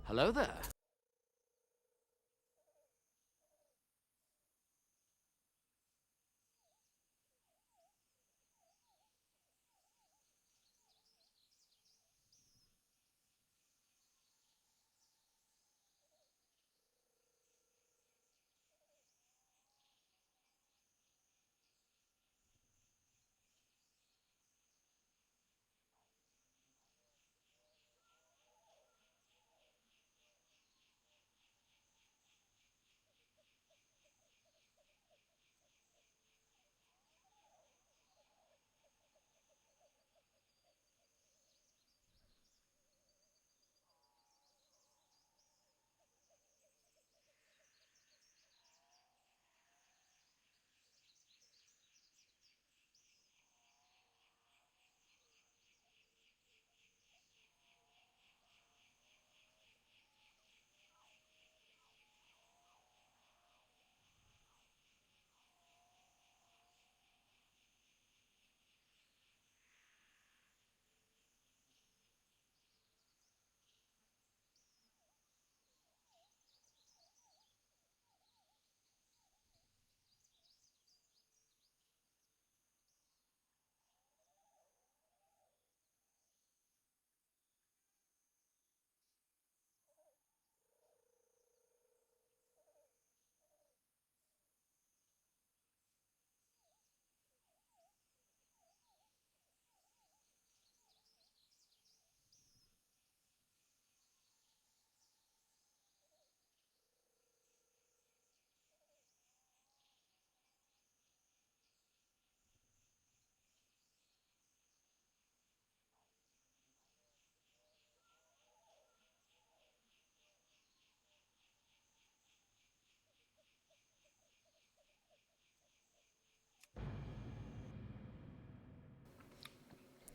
Hello there.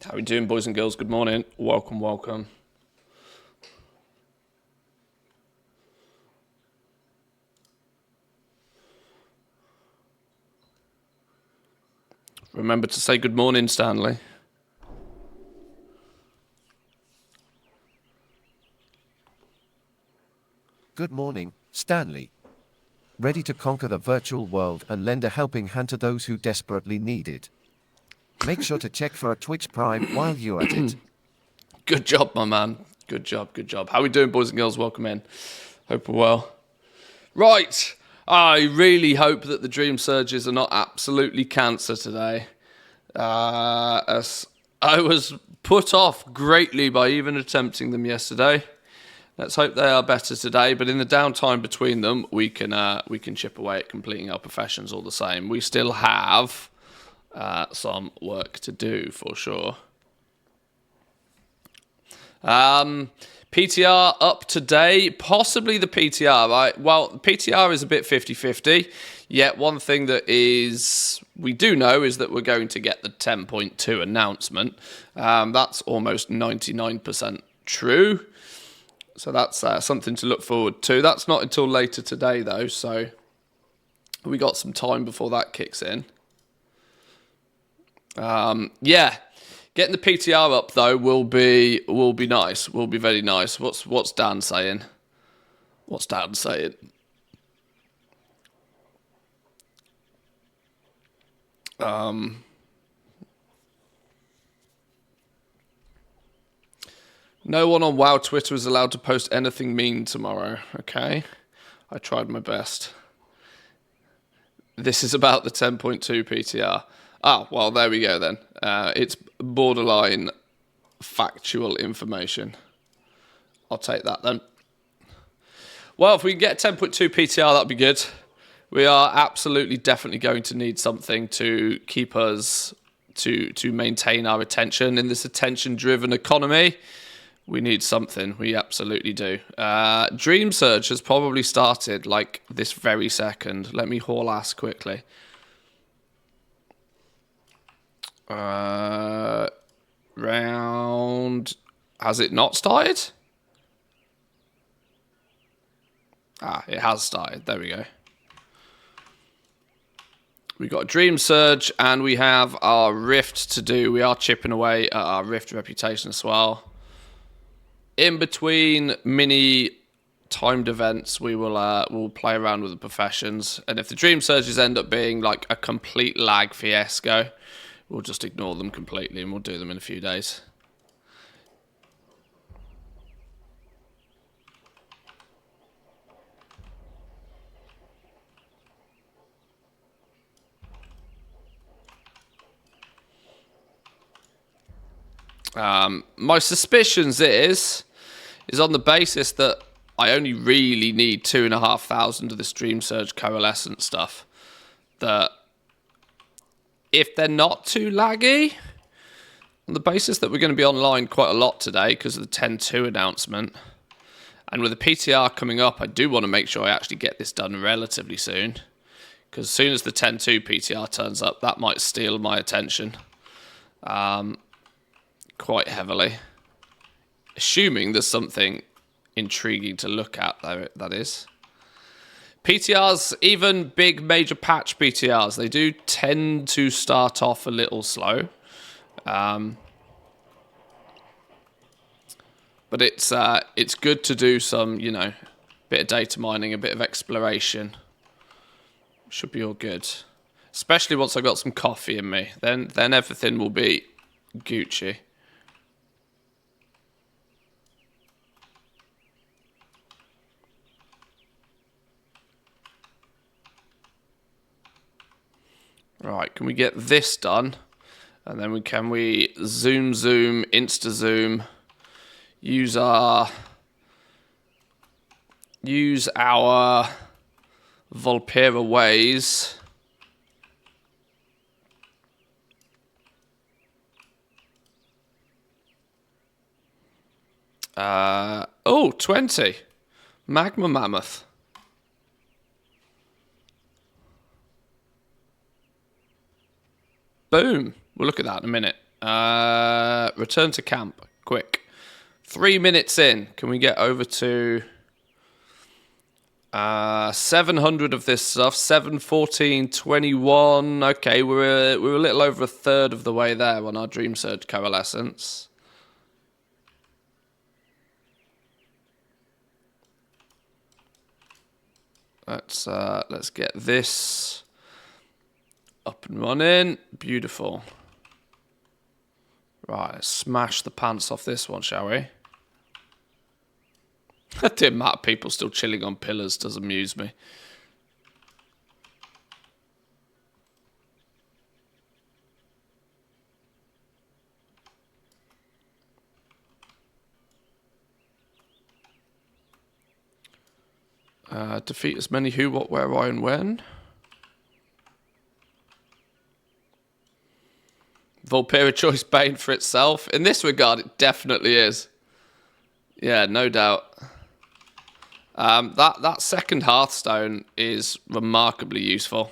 How are we doing, boys and girls? Good morning. Welcome, welcome. Remember to say good morning, Stanley. Good morning, Stanley. Ready to conquer the virtual world and lend a helping hand to those who desperately need it. Make sure to check for a Twitch Prime while you're at it. Good job, my man. Good job, good job. How are we doing, boys and girls? Welcome in. Hope we're well. Right. I really hope that the dream surges are not absolutely cancer today. As I was put off greatly by even attempting them yesterday. Let's hope they are better today, but in the downtime between them, we can chip away at completing our professions all the same. We still have some work to do for sure. PTR up today, possibly the PTR, right? Well, PTR is a bit 50-50, yet one thing that we do know is that we're going to get the 10.2 announcement. That's almost 99% true. So that's something to look forward to. That's not until later today, though, so we got some time before that kicks in. Yeah, getting the PTR up though will be nice. Will be very nice. What's Dan saying? What's Dan saying? No one on WoW Twitter is allowed to post anything mean tomorrow. Okay, I tried my best. This is about the 10.2 PTR. Ah, well, there we go then. It's borderline factual information. I'll take that then. Well, if we can get 10.2 PTR, that'd be good. We are absolutely definitely going to need something to keep us, to maintain our attention in this attention-driven economy. We need something. We absolutely do. Dream Surge has probably started like this very second. Let me haul ass quickly. Round. Has it not started? Ah, it has started. There we go. We got a Dream Surge and we have our Rift to do. We are chipping away at our Rift reputation as well. In between mini timed events, we'll play around with the professions. And if the Dream Surges end up being like a complete lag fiasco, we'll just ignore them completely and we'll do them in a few days. My suspicions is on the basis that I only really need 2,500 of this Dream Surge Coalescent stuff. That if they're not too laggy, on the basis that we're going to be online quite a lot today because of the 10.2 announcement, and with the PTR coming up, I do want to make sure I actually get this done relatively soon. Because as soon as the 10.2 PTR turns up, that might steal my attention. Quite heavily. Assuming there's something intriguing to look at, though, that is. PTRs, even big major patch PTRs, they do tend to start off a little slow. But it's good to do some, bit of data mining, a bit of exploration. Should be all good. Especially once I've got some coffee in me. Then everything will be Gucci. Right, can we get this done? And then can we zoom, insta zoom, use our Volpera ways. Oh, 20. Magma Mammoth. Boom. We'll look at that in a minute. Return to camp. Quick. 3 minutes in. Can we get over to 700 of this stuff? 714, 21. Okay, we're a little over a third of the way there on our Dream Surge Coalescence. Let's get this up and running. Beautiful. Right, smash the pants off this one, shall we? The amount of people still chilling on pillars does amuse me. Defeat as many who, what, where, why, and when. Volpera choice bane for itself. In this regard, it definitely is. Yeah, no doubt. That second Hearthstone is remarkably useful.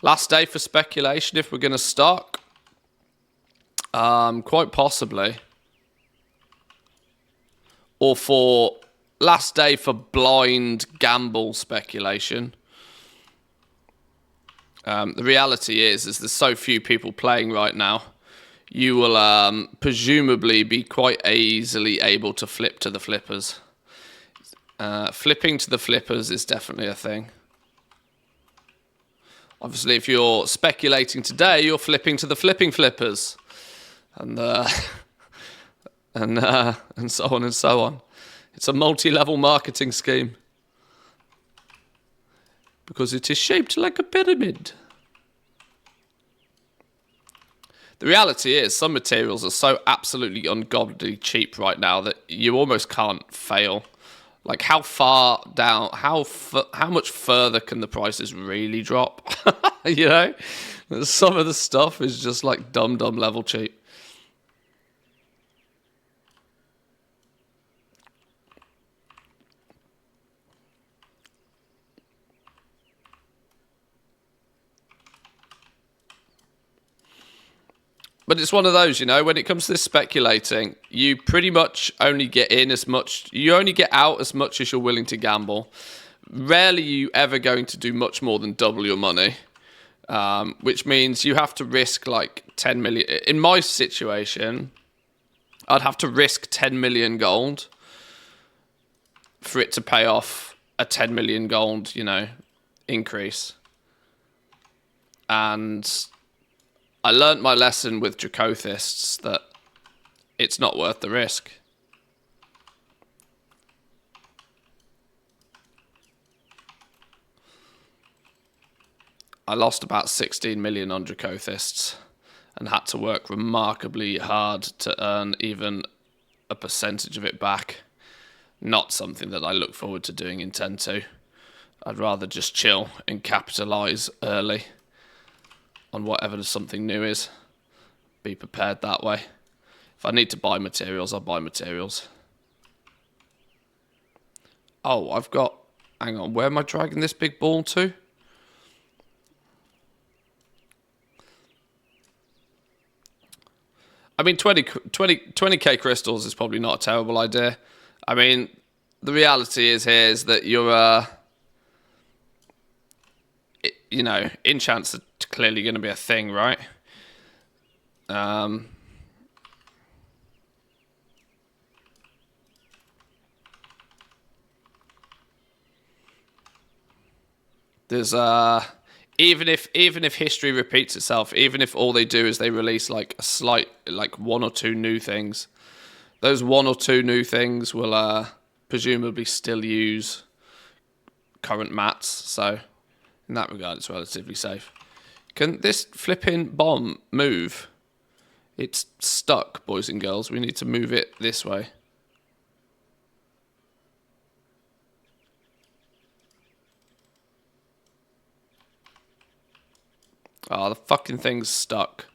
Last day for speculation if we're going to stock. Quite possibly. Or for last day for blind gamble speculation. The reality is there's so few people playing right now. You will presumably be quite easily able to flip to the flippers. Flipping to the flippers is definitely a thing. Obviously, if you're speculating today, you're flipping to the flipping flippers. And and so on and so on. It's a multi-level marketing scheme. Because it is shaped like a pyramid. The reality is some materials are so absolutely ungodly cheap right now that you almost can't fail. Like how far down, how much further can the prices really drop? You know? Some of the stuff is just like dumb level cheap. But it's one of those, when it comes to this speculating, you pretty much only get in as much, you only get out as much as you're willing to gamble. Rarely are you ever going to do much more than double your money, which means you have to risk like 10 million. In my situation, I'd have to risk 10 million gold for it to pay off a 10 million gold, increase. And I learnt my lesson with Dracothists that it's not worth the risk. I lost about 16 million on Dracothists and had to work remarkably hard to earn even a percentage of it back. Not something that I look forward to doing in 10.2. I'd rather just chill and capitalise early on whatever something new is. Be prepared that way. If I need to buy materials, I'll buy materials. Oh, I've got... Hang on, where am I dragging this big ball to? I mean, 20k crystals is probably not a terrible idea. I mean, the reality is that you're, enchants are clearly going to be a thing, right? There's even if history repeats itself, even if all they do is they release like one or two new things, those one or two new things will presumably still use current mats. So in that regard, it's relatively safe. Can this flipping bomb move? It's stuck, boys and girls. We need to move it this way. Oh, the fucking thing's stuck.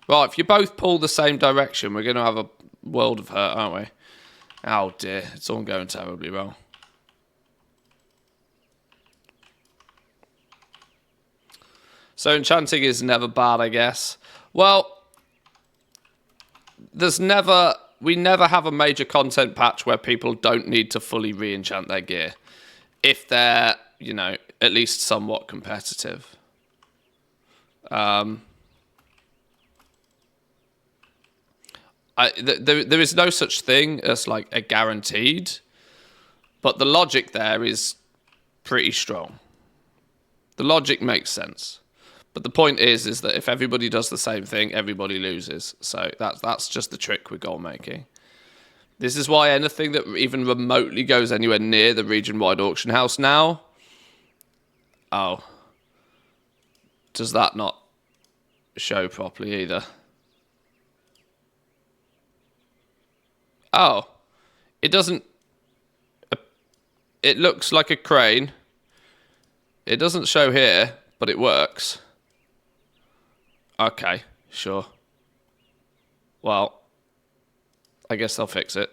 Right, if you both pull the same direction, we're going to have a world of hurt, aren't we? Oh dear, it's all going terribly wrong. So enchanting is never bad, I guess. Well, we never have a major content patch where people don't need to fully re-enchant their gear. If they're, at least somewhat competitive. There is no such thing as like a guaranteed, but the logic there is pretty strong. The logic makes sense, but the point is that if everybody does the same thing, everybody loses. So that's just the trick with goal making. This is why anything that even remotely goes anywhere near the region-wide auction house now. Oh. Does that not show properly either? Oh. It doesn't... It looks like a crane. It doesn't show here, but it works. Okay, sure. Well, I guess they'll fix it.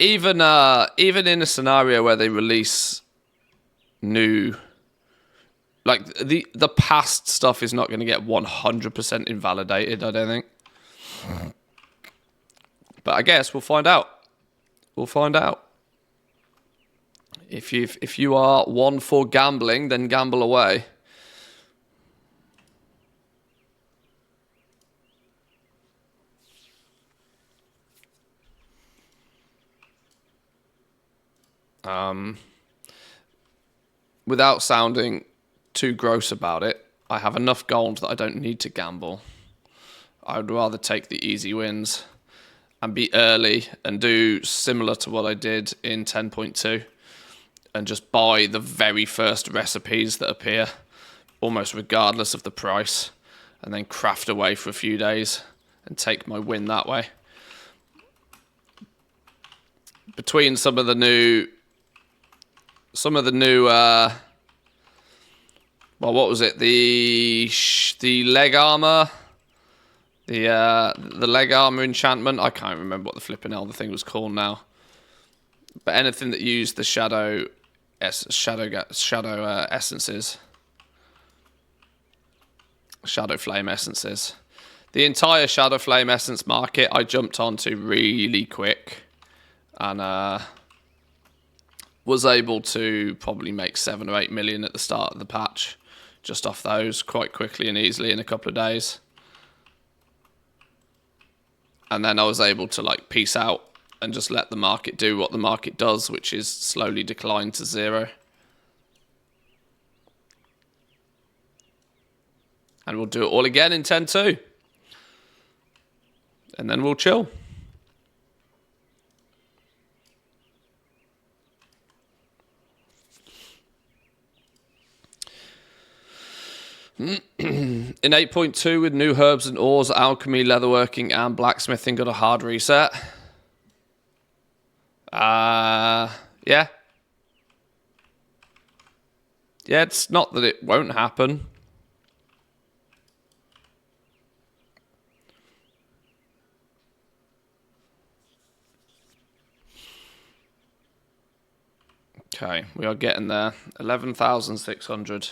Even in a scenario where they release new, like the past stuff is not going to get 100% invalidated, I don't think. But I guess we'll find out. We'll find out. If you are one for gambling, then gamble away. Without sounding too gross about it, I have enough gold that I don't need to gamble. I would rather take the easy wins and be early and do similar to what I did in 10.2 and just buy the very first recipes that appear, almost regardless of the price, and then craft away for a few days and take my win that way. Between some of the new well, what was it? The leg armor, the leg armor enchantment. I can't remember what the flipping hell the thing was called now. But anything that used the shadow essences, shadow flame essences. The entire shadow flame essence market I jumped onto really quick, and was able to probably make 7 or 8 million at the start of the patch just off those quite quickly and easily in a couple of days. And then I was able to like peace out and just let the market do what the market does, which is slowly decline to zero. And we'll do it all again in 10-2. And then we'll chill. In 8.2 with new herbs and ores, alchemy, leatherworking, and blacksmithing got a hard reset. Yeah. Yeah, it's not that it won't happen. Okay, we are getting there. 11,600.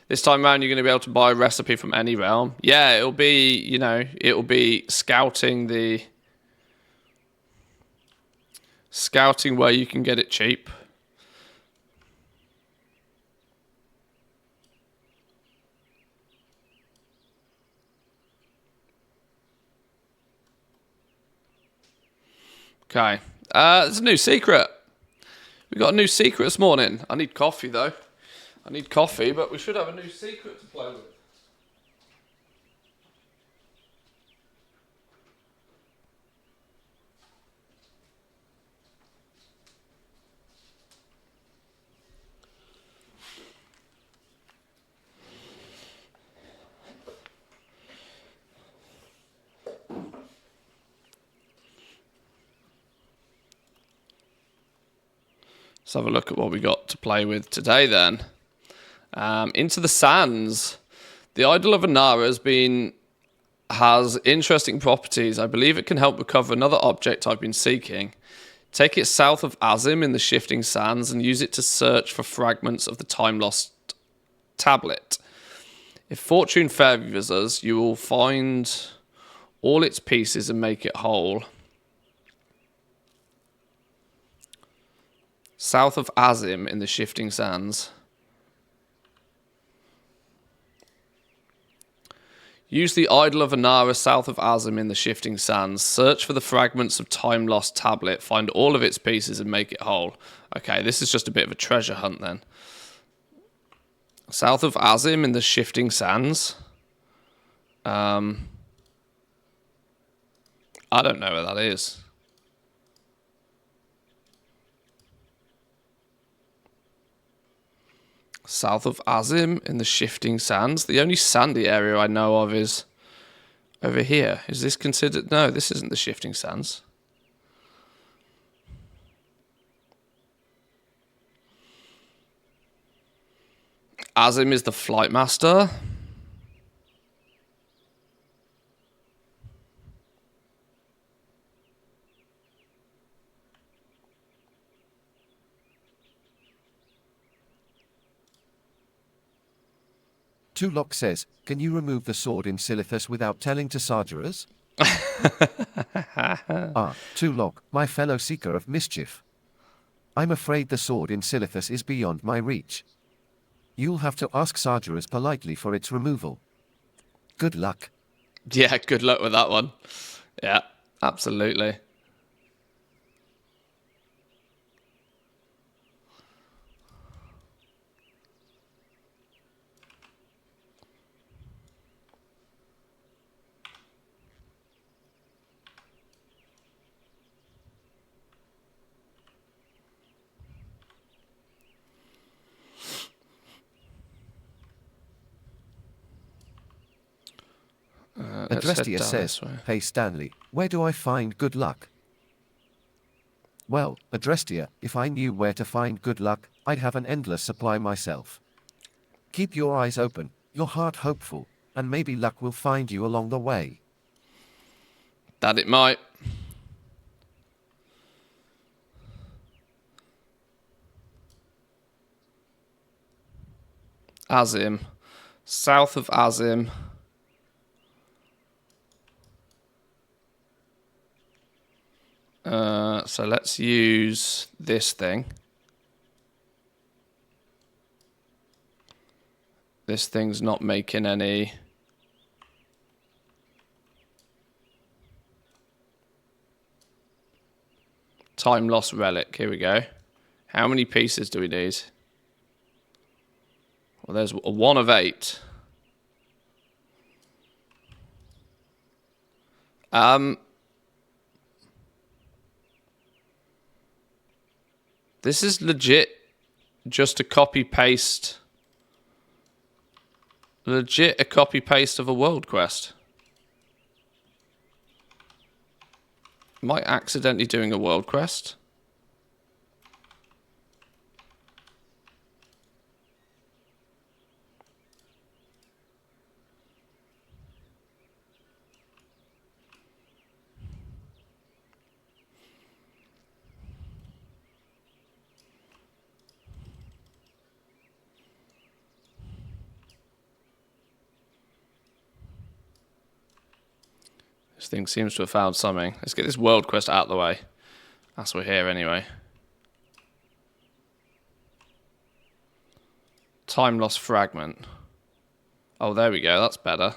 This time around, you're going to be able to buy a recipe from any realm. Yeah, it'll be, you know, it'll be scouting where you can get it cheap. Okay. There's a new secret. We got a new secret this morning. I need coffee, though. I need coffee, but we should have a new secret to play with. Let's have a look at what we got to play with today, then. Into the Sands. The Idol of Anara has interesting properties. I believe it can help recover another object I've been seeking. Take it south of Azim in the Shifting Sands and use it to search for fragments of the time-lost tablet. If fortune favours us, you will find all its pieces and make it whole. South of Azim in the Shifting Sands. Use the Idol of Anara south of Azim in the Shifting Sands. Search for the fragments of time-lost tablet. Find all of its pieces and make it whole. Okay, this is just a bit of a treasure hunt then. South of Azim in the Shifting Sands. I don't know where that is. South of Azim in the Shifting Sands. The only sandy area I know of is over here. Is this considered? No, this isn't the Shifting Sands. Azim is the Flight Master. Tulok says, can you remove the sword in Silithus without telling to Sargeras? Tulok, my fellow seeker of mischief. I'm afraid the sword in Silithus is beyond my reach. You'll have to ask Sargeras politely for its removal. Good luck. Yeah, good luck with that one. Yeah, absolutely. Adrestia says, hey Stanley, where do I find good luck? Well, Adrestia, if I knew where to find good luck, I'd have an endless supply myself. Keep your eyes open, your heart hopeful, and maybe luck will find you along the way. That it might. Azim. South of Azim. So let's use this thing. This thing's not making any... Time lost relic. Here we go. How many pieces do we need? Well, there's a 1 of 8. This is legit just a copy-paste. Legit a copy-paste of a world quest. Am I accidentally doing a world quest? This thing seems to have found something. Let's get this world quest out of the way. That's we're here anyway. Time lost fragment. Oh, there we go. That's better.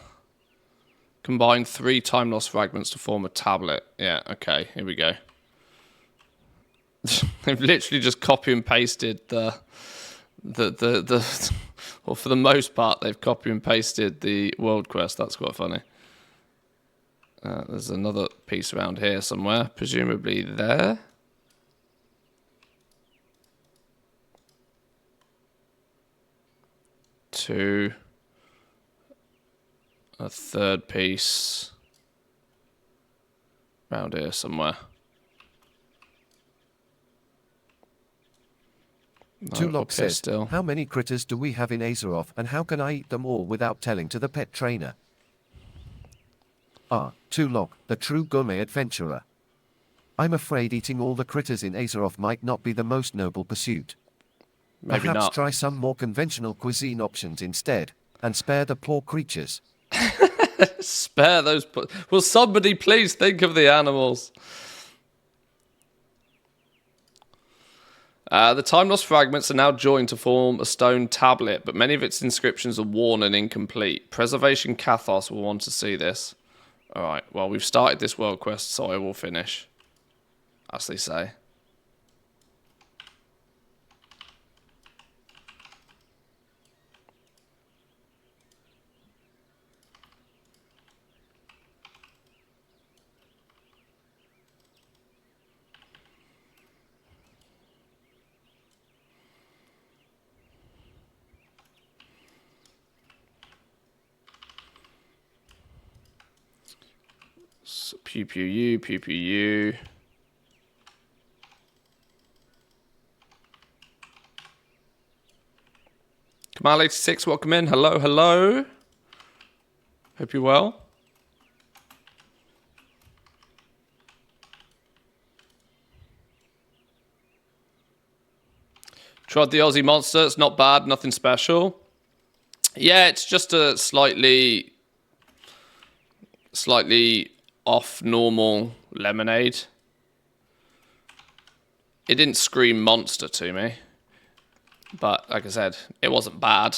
Combine 3 time lost fragments to form a tablet. Yeah, okay. Here we go. They've literally just copy and pasted well, for the most part, they've copy and pasted the world quest. That's quite funny. There's another piece around here somewhere, presumably there. To a third piece around here somewhere. Tulok says, how many critters do we have in Azeroth and how can I eat them all without telling to the pet trainer? Ah, Tulok, the true gourmet adventurer. I'm afraid eating all the critters in Azeroth might not be the most noble pursuit. Maybe Perhaps not. try some more conventional cuisine options instead, and spare the poor creatures. Spare those... Will somebody please think of the animals? The time lost fragments are now joined to form a stone tablet, but many of its inscriptions are worn and incomplete. Preservation Kathos will want to see this. Alright, well, we've started this world quest, so I will finish. As they say. So, pew pew you, pew pew you. Kamal86, welcome in. Hello, hello. Hope you're well. Tried the Aussie Monster. It's not bad. Nothing special. Yeah, it's just a slightly off normal lemonade. It didn't scream monster to me. But, like I said, it wasn't bad.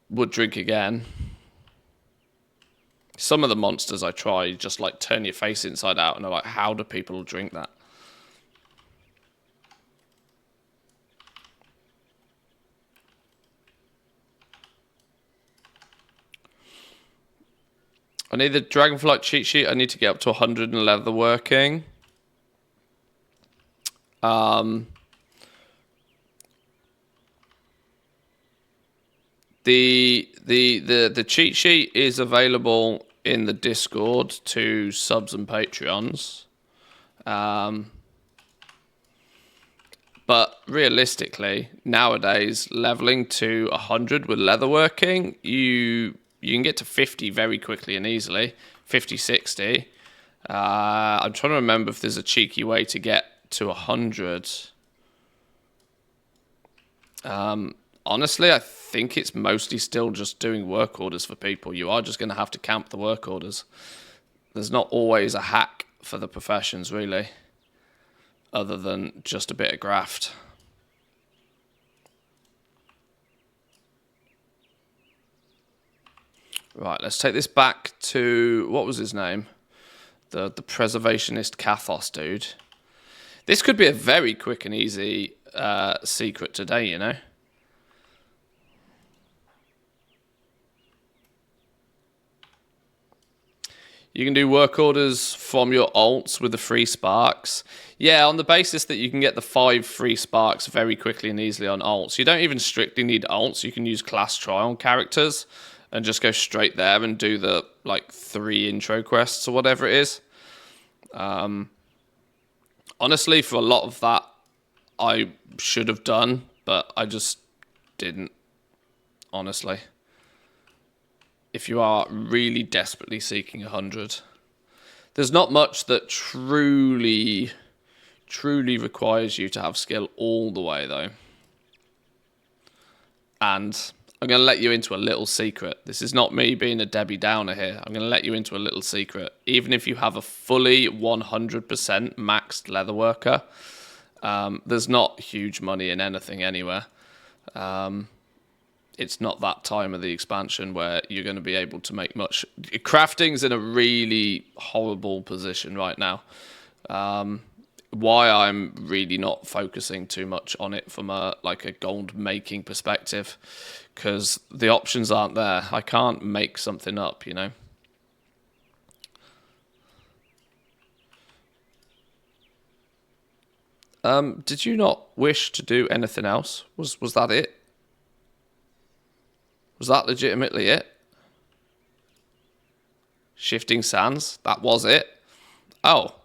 Would drink again. Some of the monsters I tried just, like, turn your face inside out. And I'm like, how do people drink that? I need the Dragonflight cheat sheet. I need to get up to 100 in leatherworking. The cheat sheet is available in the Discord to subs and Patreons. But realistically, nowadays, leveling to 100 with leatherworking, you can get to 50 very quickly and easily. 50, 60. I'm trying to remember if there's a cheeky way to get to 100. Honestly, I think it's mostly still just doing work orders for people. You are just going to have to camp the work orders. There's not always a hack for the professions, really, other than just a bit of graft. Right, let's take this back to, what was his name? The preservationist Kathos dude. This could be a very quick and easy secret today, you know? You can do work orders from your alts with the free sparks. Yeah, on the basis that you can get the 5 free sparks very quickly and easily on alts. You don't even strictly need alts. You can use class trial characters and just go straight there and do the, like, 3 intro quests or whatever it is. Honestly, for a lot of that, I should have done, but I just didn't, honestly. If you are really desperately seeking 100. There's not much that truly requires you to have skill all the way, though. And I'm going to let you into a little secret. This is not me being a Debbie Downer here. I'm going to let you into a little secret. Even if you have a fully 100% maxed leatherworker, there's not huge money in anything anywhere. It's not that time of the expansion where you're going to be able to make much. Crafting's in a really horrible position right now. Why I'm really not focusing too much on it from a gold making perspective, because the options aren't there. I can't make something up, you know. Did you not wish to do anything else? Was that it? Was that legitimately it? Shifting sands? That was it? Oh.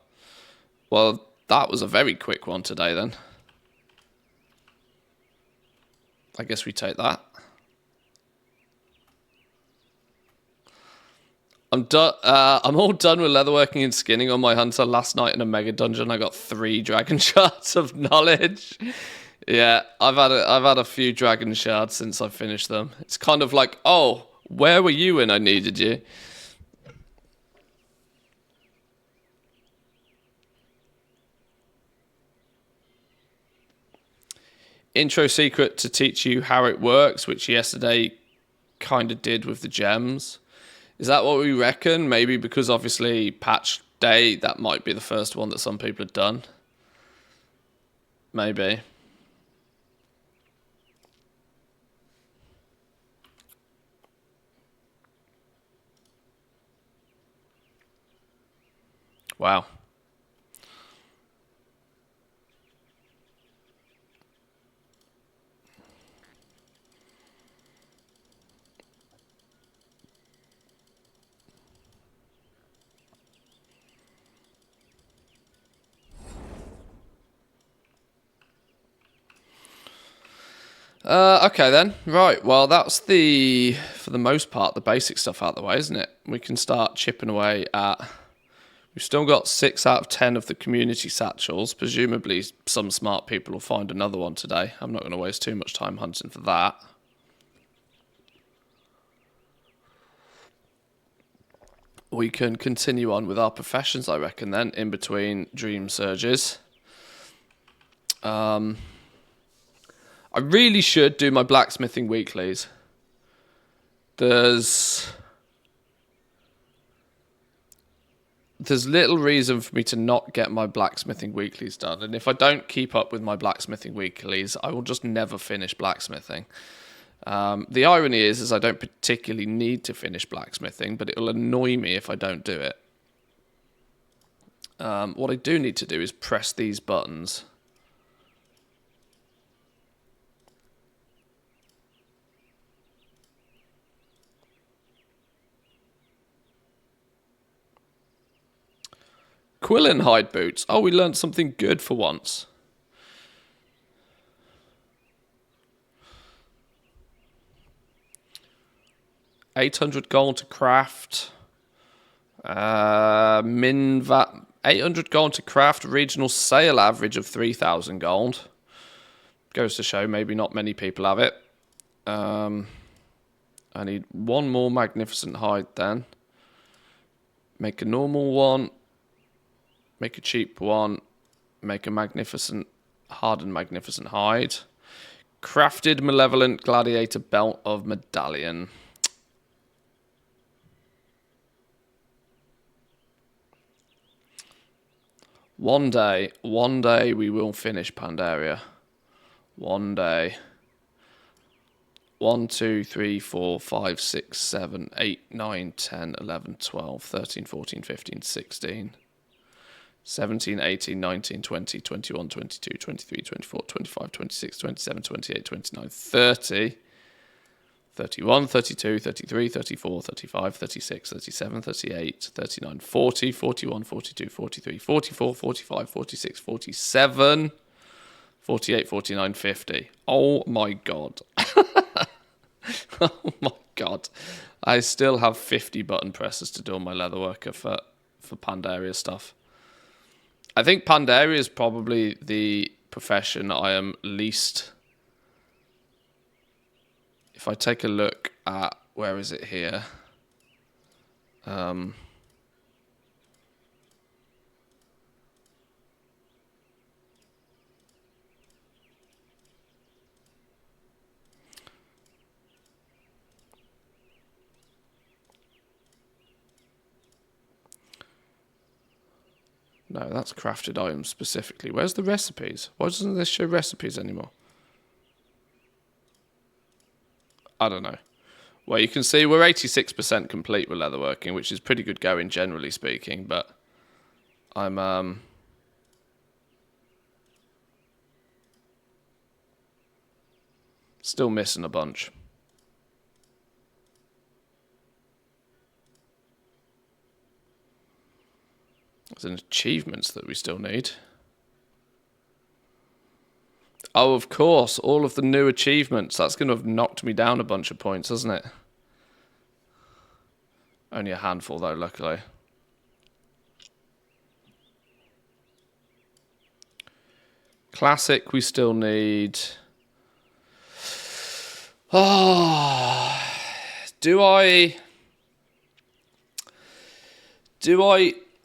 Well, that was a very quick one today then. I guess we take that. I'm all done with leatherworking and skinning on my hunter. Last night in a mega dungeon, I got 3 dragon shards of knowledge. Yeah, I've had a few dragon shards since I finished them. It's kind of like, oh, where were you when I needed you? Intro secret to teach you how it works, which yesterday kind of did with the gems. Is that what we reckon? Maybe because obviously patch day, that might be the first one that some people have done. Maybe. Wow. Okay then. Right, well that's for the most part, the basic stuff out of the way, isn't it? We can start chipping away at... We've still got 6 out of 10 of the community satchels. Presumably some smart people will find another one today. I'm not going to waste too much time hunting for that. We can continue on with our professions, I reckon, then, in between dream surges. I really should do my blacksmithing weeklies. There's little reason for me to not get my blacksmithing weeklies done. And if I don't keep up with my blacksmithing weeklies, I will just never finish blacksmithing. The irony is I don't particularly need to finish blacksmithing, but it will annoy me if I don't do it. What I do need to do is press these buttons. Quill and hide boots. Oh, we learned something good for once. $800 gold to craft. 800 gold to craft. Regional sale average of 3,000 gold. Goes to show maybe not many people have it. I need one more magnificent hide then. Make a normal one. Make a cheap one. Make a magnificent, hardened magnificent hide. Crafted malevolent gladiator belt of medallion. One day we will finish Pandaria. One day. 1, 2, 3, 4, 5, 6, 7, 8, 9, 10, 11, 12, 13, 14, 15, 16, 17, 18, 19, 20, 21, 22, 23, 24, 25, 26, 27, 28, 29, 30, 31, 32, 33, 34, 35, 36, 37, 38, 39, 40, 41, 42, 43, 44, 45, 46, 47, 48, 49, 50. Oh my god. Oh my god. I still have 50 button presses to do on my leatherworker for Pandaria stuff. I think Pandaria is probably the profession I am least... If I take a look at... Where is it here? No, that's crafted items specifically. Where's the recipes? Why doesn't this show recipes anymore? I don't know. Well, you can see we're 86% complete with leatherworking, which is pretty good going, generally speaking, but I'm still missing a bunch. There's achievements that we still need. Oh, of course, all of the new achievements. That's going to have knocked me down a bunch of points, hasn't it? Only a handful, though, luckily. Classic, we still need... Oh,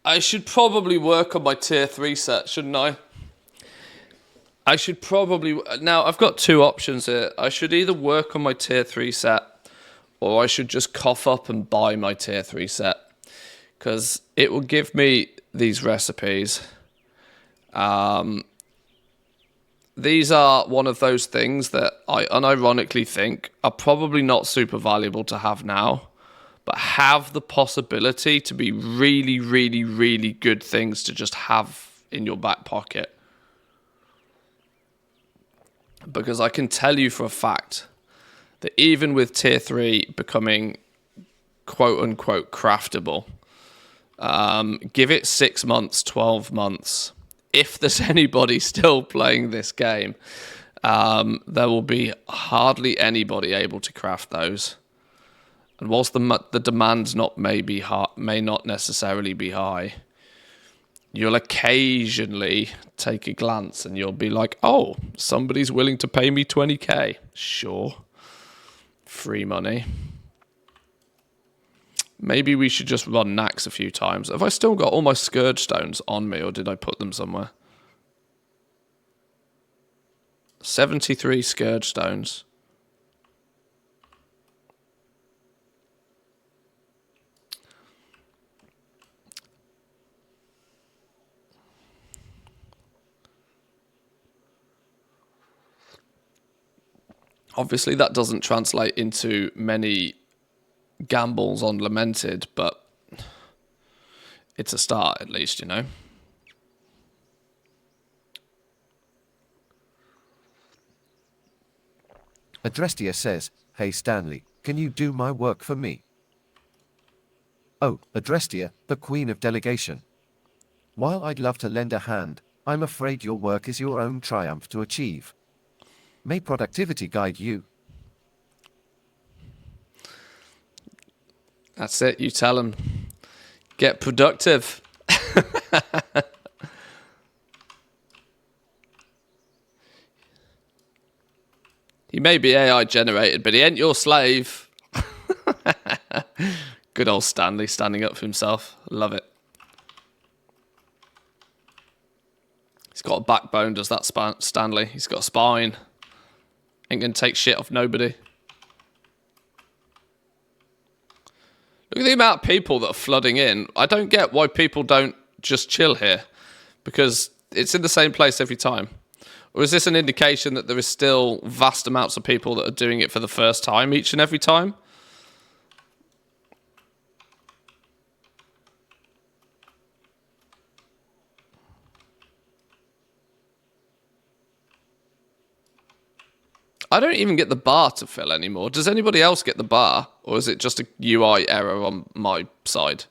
I should probably work on my tier 3 set, shouldn't I? I should probably... Now, I've got two options here. I should either work on my tier 3 set, or I should just cough up and buy my tier 3 set. Because it will give me these recipes. These are one of those things that I unironically think are probably not super valuable to have now, but have the possibility to be really, really, really good things to just have in your back pocket. Because I can tell you for a fact that even with tier 3 becoming quote-unquote craftable, give it 6 months, 12 months, if there's anybody still playing this game, there will be hardly anybody able to craft those. And whilst the demand may not necessarily be high, you'll occasionally take a glance and you'll be like, oh, somebody's willing to pay me 20k. Sure. Free money. Maybe we should just run Nax a few times. Have I still got all my Scourge Stones on me, or did I put them somewhere? 73 Scourge Stones. Obviously, that doesn't translate into many gambles on Lamented, but it's a start at least, you know. Adrestia says, hey Stanley, can you do my work for me? Oh, Adrestia, the queen of delegation. While I'd love to lend a hand, I'm afraid your work is your own triumph to achieve. May productivity guide you. That's it, you tell them. Get productive. He may be AI generated, but he ain't your slave. Good old Stanley standing up for himself. Love it. He's got a backbone, does that Stanley? He's got a spine. Ain't gonna take shit off nobody. Look at the amount of people that are flooding in. I don't get why people don't just chill here. Because it's in the same place every time. Or is this an indication that there is still vast amounts of people that are doing it for the first time each and every time? I don't even get the bar to fill anymore. Does anybody else get the bar? Or is it just a UI error on my side?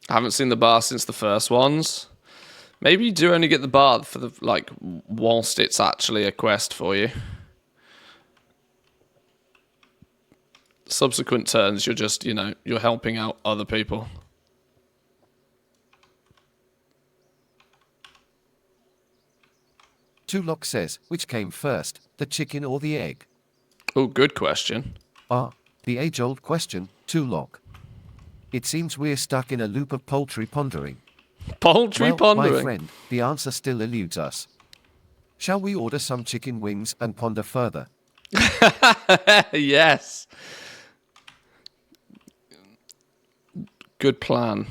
I haven't seen the bar since the first ones. Maybe you do only get the bar for the whilst it's actually a quest for you. Subsequent turns, you're just, you're helping out other people. Tulok says, which came first, the chicken or the egg? Oh, good question. The age-old question, Tulok. It seems we're stuck in a loop of poultry pondering. Poultry pondering? My friend, the answer still eludes us. Shall we order some chicken wings and ponder further? Yes. Good plan.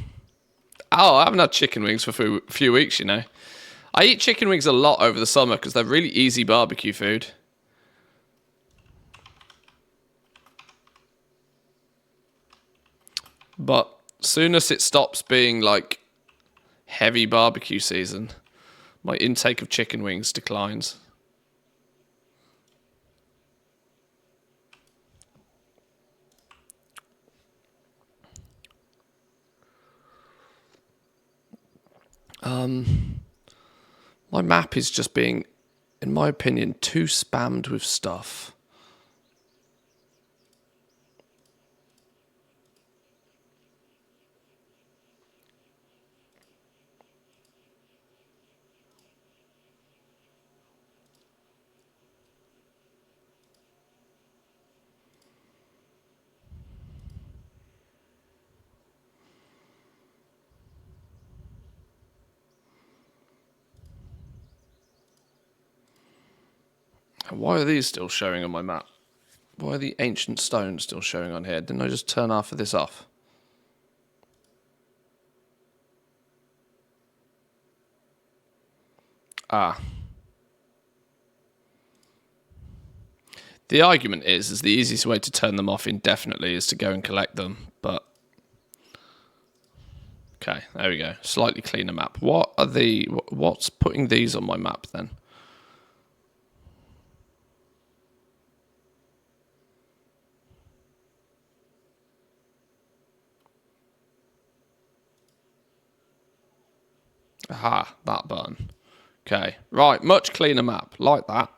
Oh, I haven't had chicken wings for a few weeks, I eat chicken wings a lot over the summer because they're really easy barbecue food. But soon as it stops being heavy barbecue season, my intake of chicken wings declines. My map is just being, in my opinion, too spammed with stuff. Why are these still showing on my map? Why are the ancient stones still showing on here? Didn't I just turn half of this off? The argument is the easiest way to turn them off indefinitely is to go and collect them, but... Okay, there we go. Slightly cleaner map. What's putting these on my map then? Aha, that button. Okay, right, much cleaner map, like that.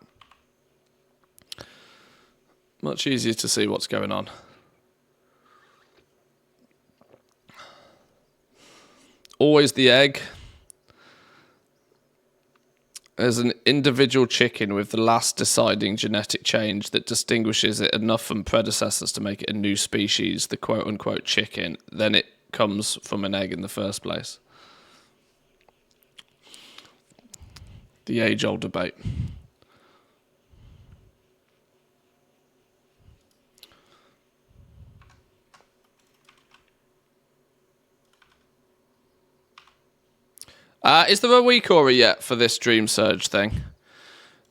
Much easier to see what's going on. Always the egg. There's an individual chicken with the last deciding genetic change that distinguishes it enough from predecessors to make it a new species, the quote-unquote chicken. Then it comes from an egg in the first place. The age-old debate. Is there a week or yet for this Dream Surge thing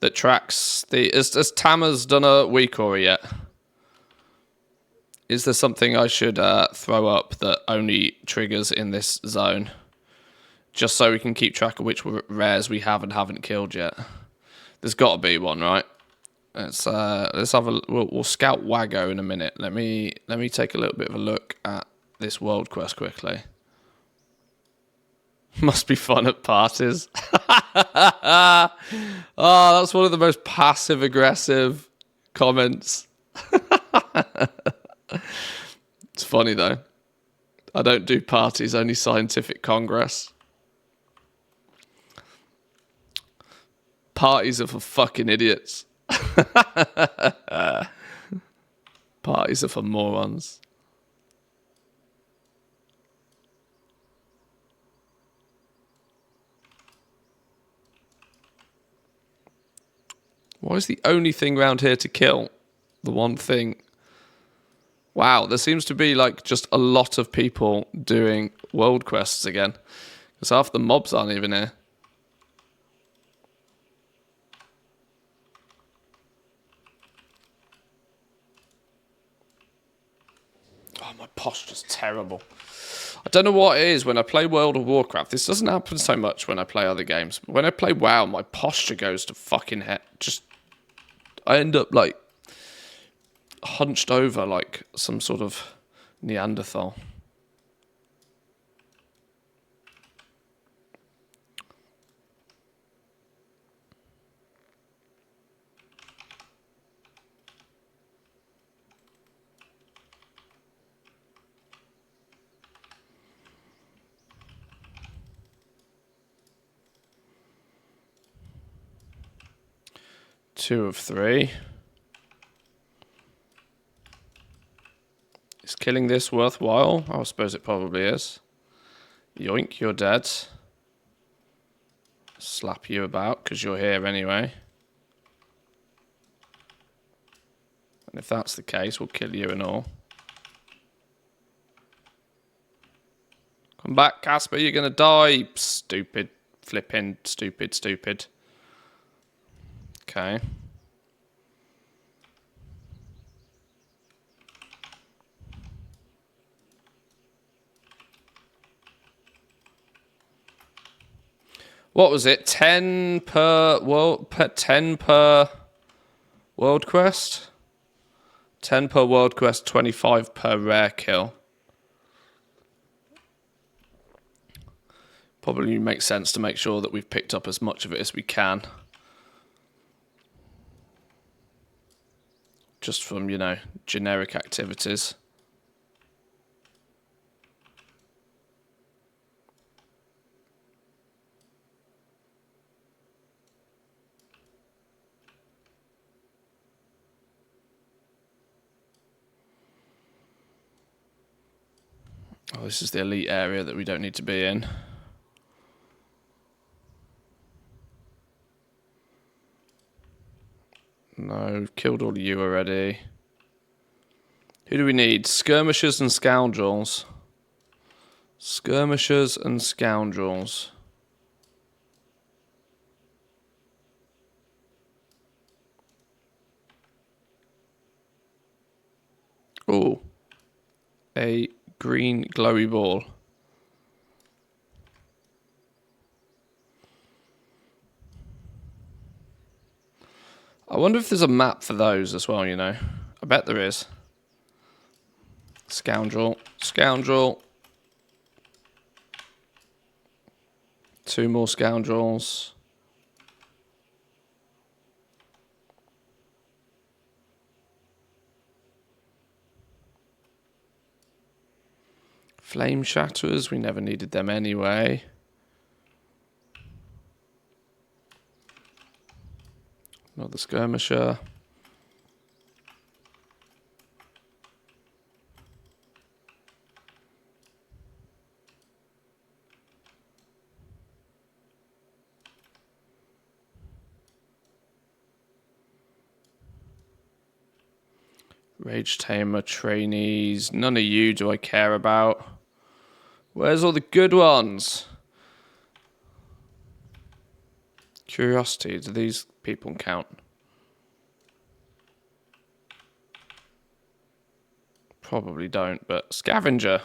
that tracks the... Has Tamers done a week or yet? Is there something I should throw up that only triggers in this zone? Just so we can keep track of which rares we have and haven't killed yet. There's got to be one, right? Let's have a... We'll scout Wago in a minute. Let me take a little bit of a look at this world quest quickly. Must be fun at parties. Oh, that's one of the most passive-aggressive comments. It's funny, though. I don't do parties, only scientific congress. Parties are for fucking idiots. Parties are for morons. Why is the only thing around here to kill? The one thing. Wow, there seems to be like just a lot of people doing world quests again. Because half the mobs aren't even here. Oh, my posture's terrible. I don't know what it is when I play World of Warcraft. This doesn't happen so much when I play other games. But when I play WoW, my posture goes to fucking heck. I end up like hunched over like some sort of Neanderthal. Two of three. Is killing this worthwhile? I suppose it probably is. Yoink, you're dead. Slap you about because you're here anyway. And if that's the case, we'll kill you and all. Come back, Casper, you're going to die. Stupid, flipping, stupid. Okay. What was it? 10 per world quest? 10 per world quest, 25 per rare kill. Probably makes sense to make sure that we've picked up as much of it as we can. Just from, you know, generic activities. Oh, this is the elite area that we don't need to be in. No, we've killed all of you already. Who do we need? Skirmishers and scoundrels. Skirmishers and scoundrels. Oh. A green glowy ball. I wonder if there's a map for those as well, you know. I bet there is. Scoundrel. Scoundrel. Two more scoundrels. Flame Shatterers. We never needed them anyway. Another skirmisher. Rage Tamer trainees. None of you do I care about. Where's all the good ones? Curiosity. Do these people count? Probably don't, but Scavenger.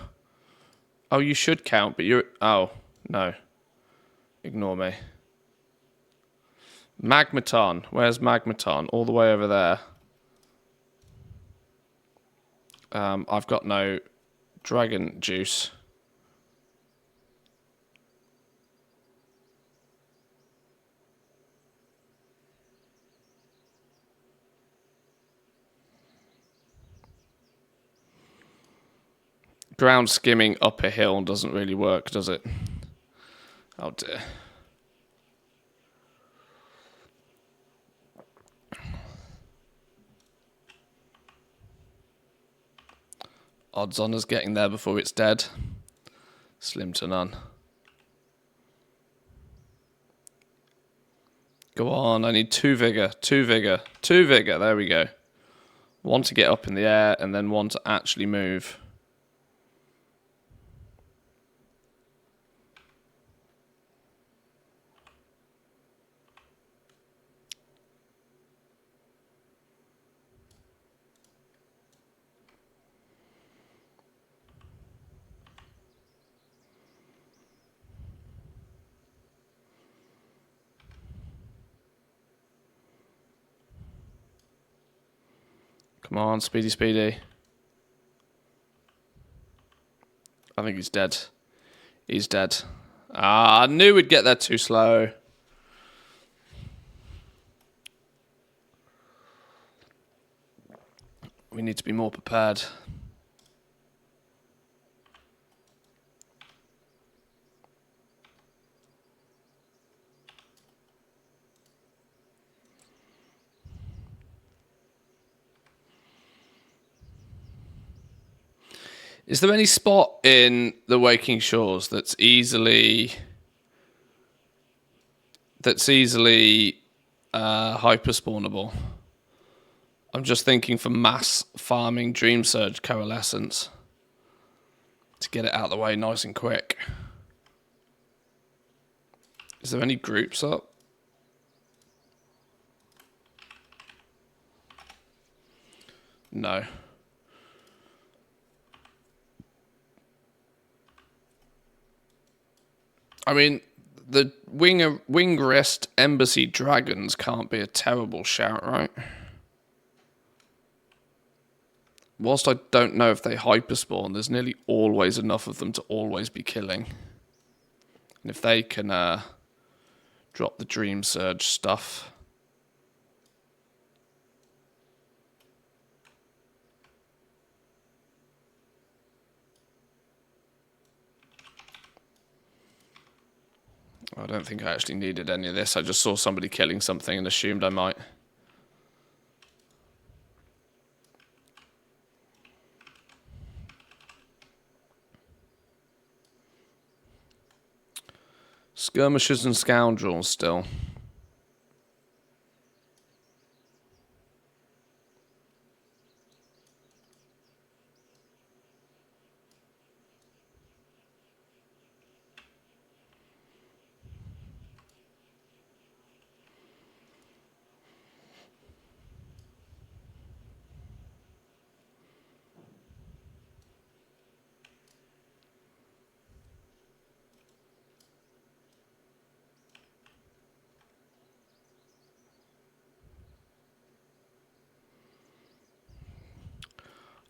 Oh, you should count, but you're... Oh, no. Ignore me. Magmaton. Where's Magmaton? All the way over there. I've got no dragon juice. Ground skimming up a hill doesn't really work, does it? Oh dear. Odds on us getting there before it's dead. Slim to none. Go on, I need 2 vigor, 2 vigor, 2 vigor. There we go. 1 to get up in the air, and then 1 to actually move. Come on, speedy, speedy. I think he's dead. He's dead. Ah, I knew we'd get there too slow. We need to be more prepared. Is there any spot in the Waking Shores that's easily hyperspawnable? I'm just thinking for mass farming Dream Surge Coalescence to get it out of the way nice and quick. Is there any groups up? No. I mean, the Wingrest Embassy Dragons can't be a terrible shout, right? Whilst I don't know if they hyperspawn, there's nearly always enough of them to always be killing. And if they can drop the Dream Surge stuff... I don't think I actually needed any of this. I just saw somebody killing something and assumed I might. Skirmishers and scoundrels still.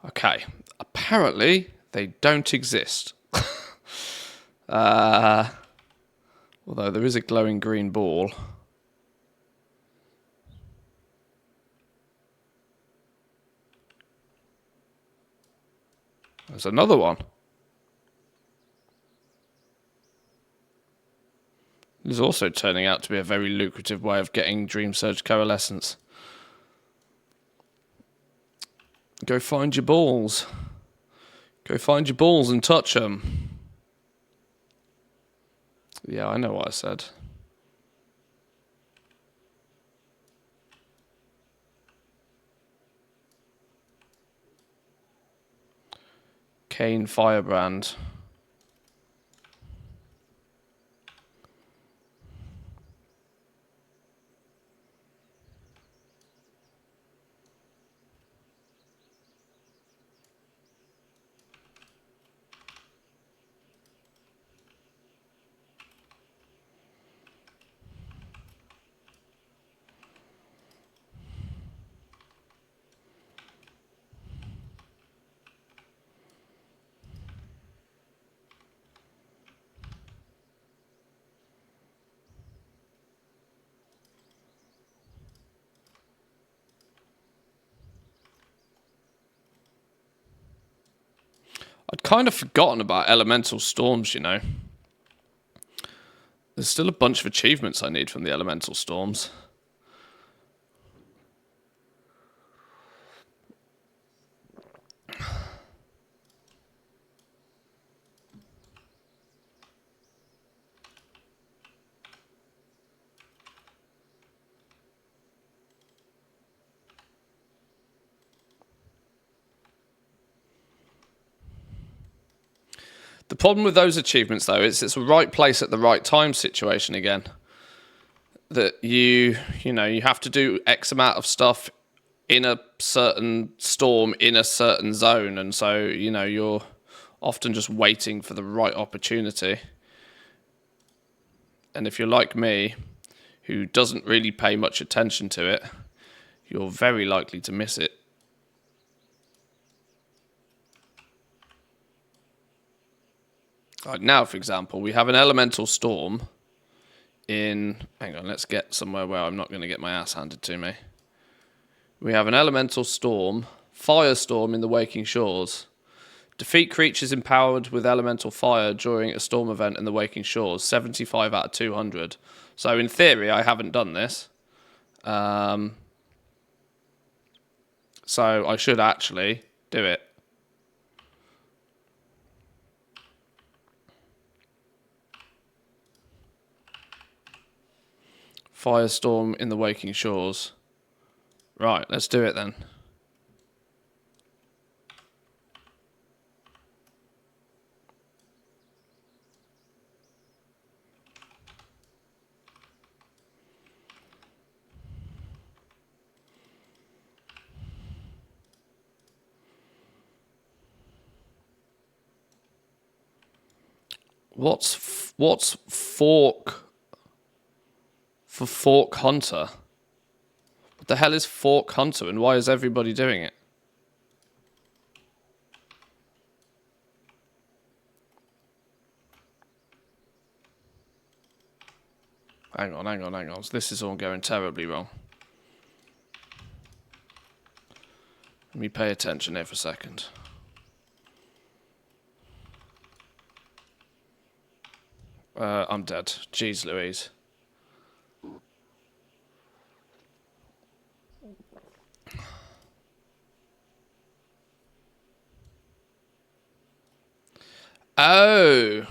Okay, apparently they don't exist. Although there is a glowing green ball. There's another one. This is also turning out to be a very lucrative way of getting Dream Surge Coalescence. Go find your balls. Go find your balls and touch them. Yeah, I know what I said. Kane Firebrand. I'd kind of forgotten about elemental storms, you know. There's still a bunch of achievements I need from the elemental storms. The problem with those achievements, though, is it's a right place at the right time situation again. That you have to do X amount of stuff in a certain storm in a certain zone, and so you're often just waiting for the right opportunity. And if you're like me, who doesn't really pay much attention to it, you're very likely to miss it. Like now, for example, we have an elemental storm in... Hang on, let's get somewhere where I'm not going to get my ass handed to me. We have an elemental storm, firestorm in the Waking Shores. Defeat creatures empowered with elemental fire during a storm event in the Waking Shores. 75 out of 200. So in theory, I haven't done this. So I should actually do it. Firestorm in the Waking Shores. Right, let's do it then. What's fork for Fork Hunter? What the hell is Fork Hunter, and why is everybody doing it? Hang on. This is all going terribly wrong. Let me pay attention here for a second. I'm dead. Jeez Louise. Oh.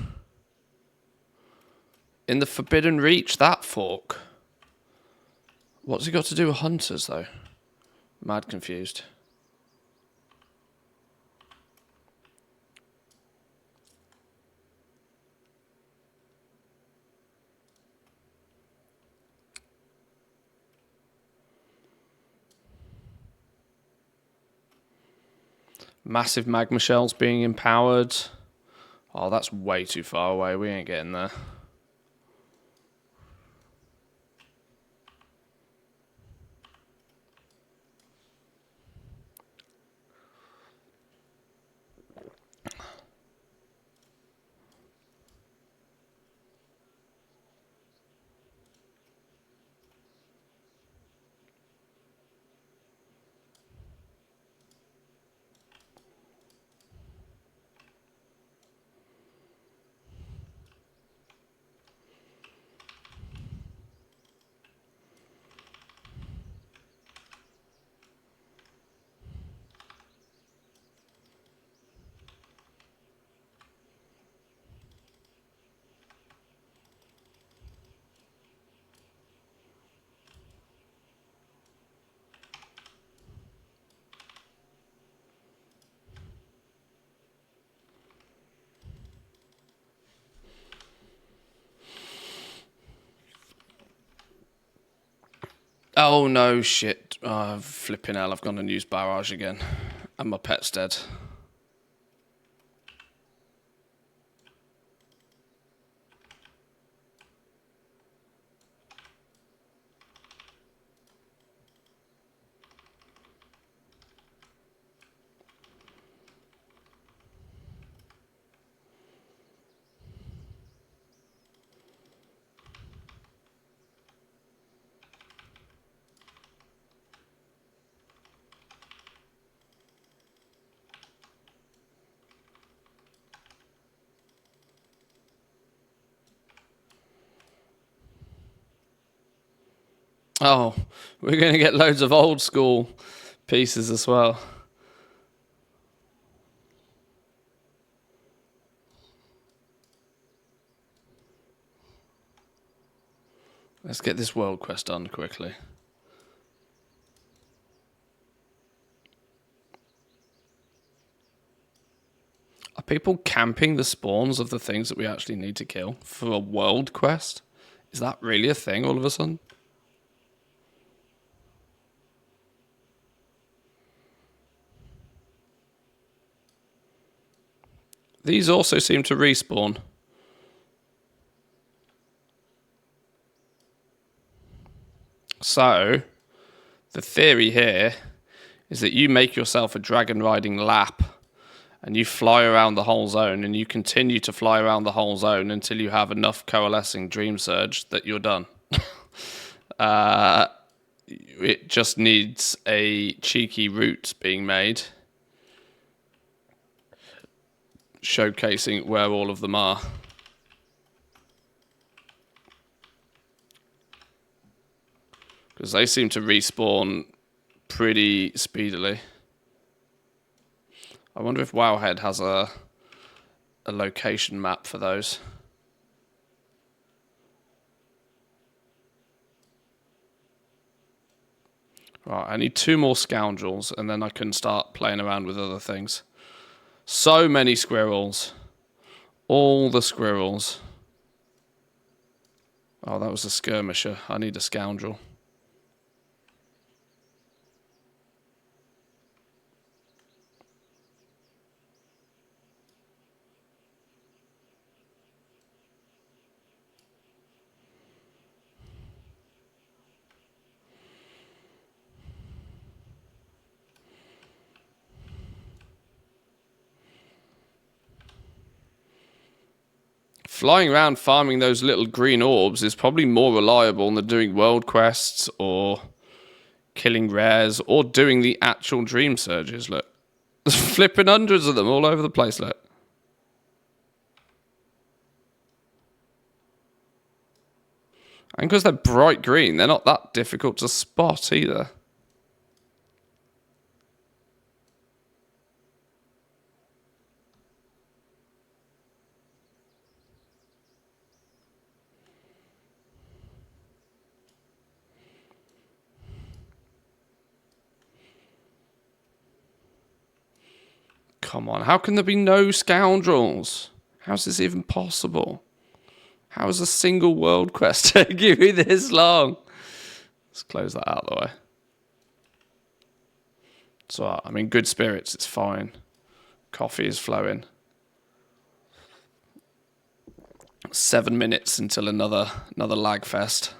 In the Forbidden Reach, that fork. What's it got to do with hunters, though? Mad confused. Massive magma shells being empowered. Oh, that's way too far away. We ain't getting there. Oh no, shit. Oh, flipping hell, I've gone and used barrage again. And my pet's dead. Oh, we're going to get loads of old school pieces as well. Let's get this world quest done quickly. I people camping the spawns of the things that we actually need to kill for a world quest? Is that really a thing all of a sudden? These also seem to respawn. So, the theory here is that you make yourself a dragon riding lap and you fly around the whole zone and you continue to fly around the whole zone until you have enough coalescing dream surge that you're done. It just needs a cheeky route being made, showcasing where all of them are. Because they seem to respawn pretty speedily. I wonder if Wowhead has a location map for those. Right, I need 2 more scoundrels and then I can start playing around with other things. So many squirrels. All the squirrels. Oh, that was a skirmisher. I need a scoundrel. Flying around farming those little green orbs is probably more reliable than doing world quests or killing rares or doing the actual dream surges. Look, there's flipping hundreds of them all over the place. Look. And because they're bright green, they're not that difficult to spot either. Come on, how can there be no scoundrels? How's this even possible? How is a single world quest taking me this long? Let's close that out of the way. So, I'm in good spirits, it's fine. Coffee is flowing. 7 minutes until another lag fest.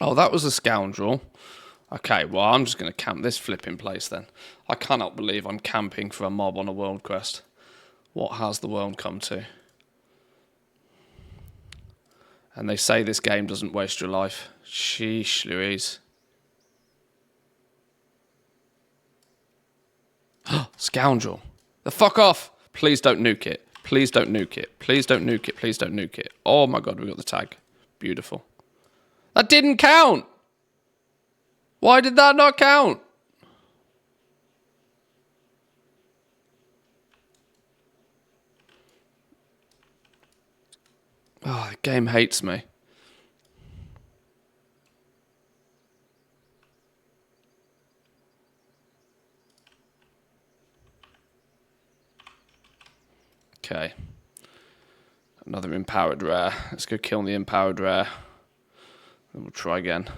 Oh, that was a scoundrel. Okay, well, I'm just going to camp this flipping place then. I cannot believe I'm camping for a mob on a world quest. What has the world come to? And they say this game doesn't waste your life. Sheesh, Louise. Scoundrel. The fuck off. Please don't nuke it. Please don't nuke it. Please don't nuke it. Please don't nuke it. Oh my god, we got the tag. Beautiful. That didn't count. Why did that not count? Oh, the game hates me. Okay. Another empowered rare. Let's go kill the empowered rare. Then we'll try again.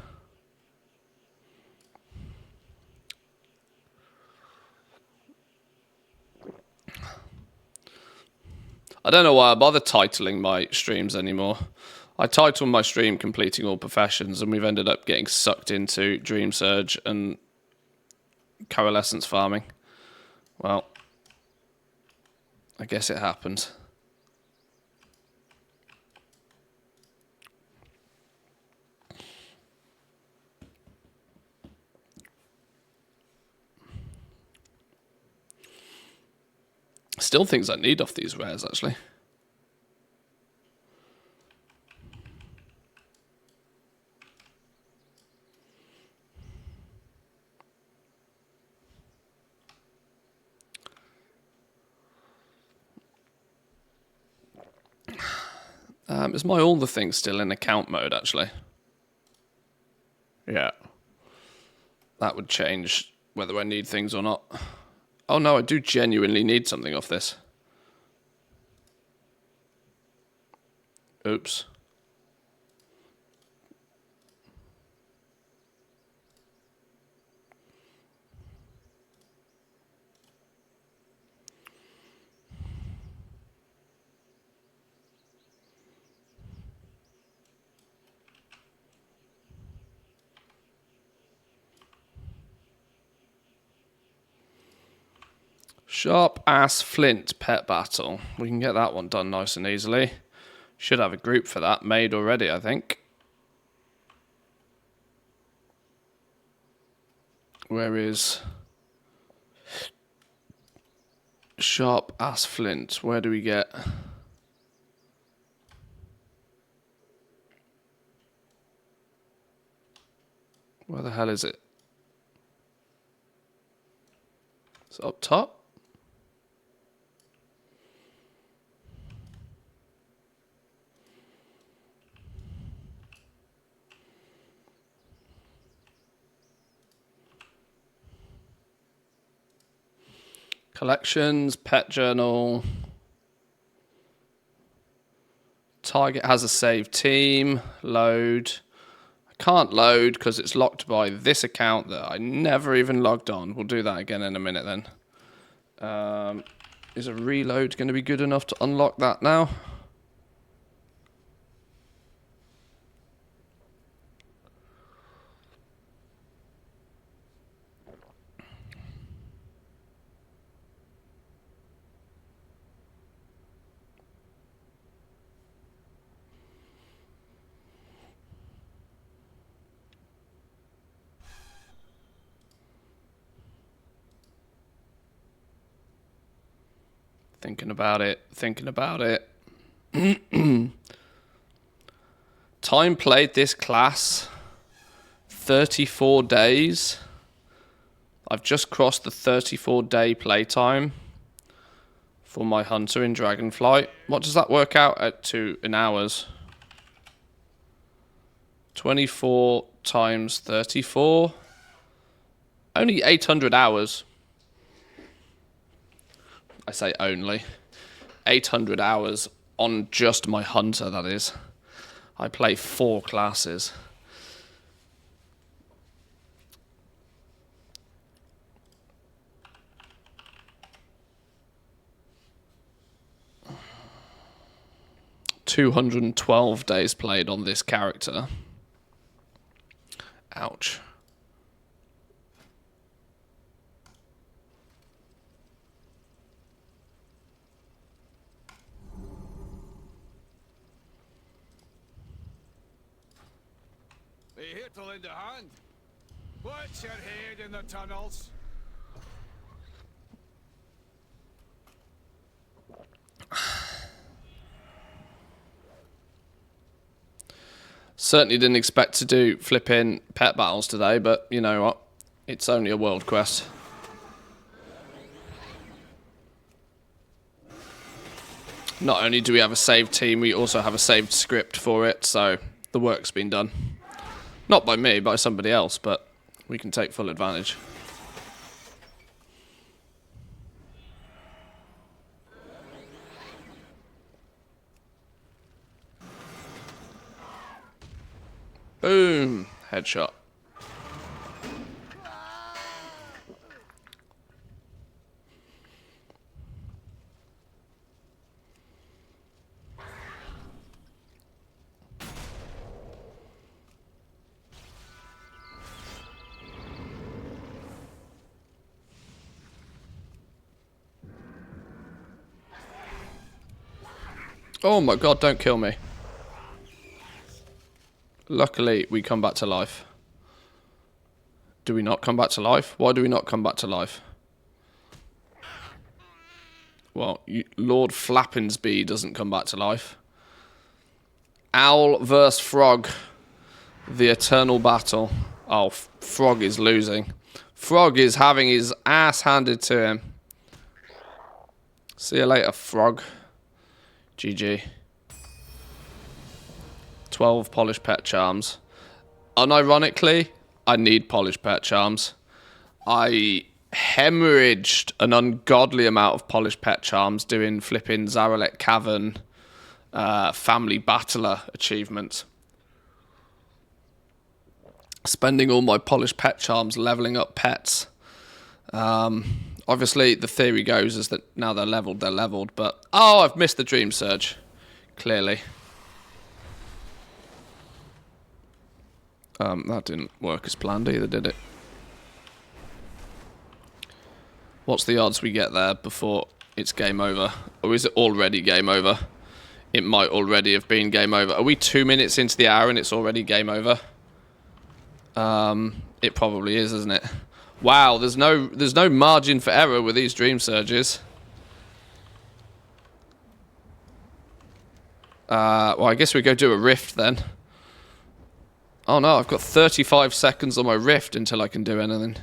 I don't know why I bother titling my streams anymore. I title my stream Completing All Professions, and we've ended up getting sucked into Dream Surge and Coalescence farming. Well, I guess it happened. Still things I need off these rares, actually. Is my all the things still in account mode, actually? Yeah. That would change whether I need things or not. Oh no, I do genuinely need something off this. Oops. Sharp Ass Flint Pet Battle. We can get that one done nice and easily. Should have a group for that made already, I think. Where is Sharp Ass Flint? Where do we get? Where the hell is it? It's up top. Collections, pet journal. Target has a save team. Load. I can't load because it's locked by this account that I never even logged on. We'll do that again in a minute then. Is a reload going to be good enough to unlock that now? Thinking about it. Time played this class, 34 days. I've just crossed the 34-day playtime for my hunter in Dragonflight. What does that work out in hours? 24 times 34. Only 800 hours. I say only. 800 hours on just my hunter, that is. I play 4 classes. $212 days played on this character. Ouch. Are you here to lend a hand? What's your head in the tunnels? Certainly didn't expect to do flipping pet battles today, but you know what? It's only a world quest. Not only do we have a saved team, we also have a saved script for it, so the work's been done. Not by me, by somebody else, but we can take full advantage. Boom! Headshot. Oh my god, don't kill me. Luckily, we come back to life. Do we not come back to life? Why do we not come back to life? Well, Lord Flappinsby doesn't come back to life. Owl versus Frog. The eternal battle. Oh, Frog is losing. Frog is having his ass handed to him. See you later, Frog. GG. 12 polished pet charms. Unironically, I need polished pet charms. I hemorrhaged an ungodly amount of polished pet charms doing flipping Zaralek Cavern family battler achievements. Spending all my polished pet charms leveling up pets. Obviously, the theory goes is that now they're leveled, but... Oh, I've missed the Dream Surge. Clearly. That didn't work as planned either, did it? What's the odds we get there before it's game over? Or is it already game over? It might already have been game over. Are we 2 minutes into the hour and it's already game over? It probably is, isn't it? Wow, there's no margin for error with these Dream Surges. Well, I guess we go do a rift then. Oh no, I've got 35 seconds on my rift until I can do anything.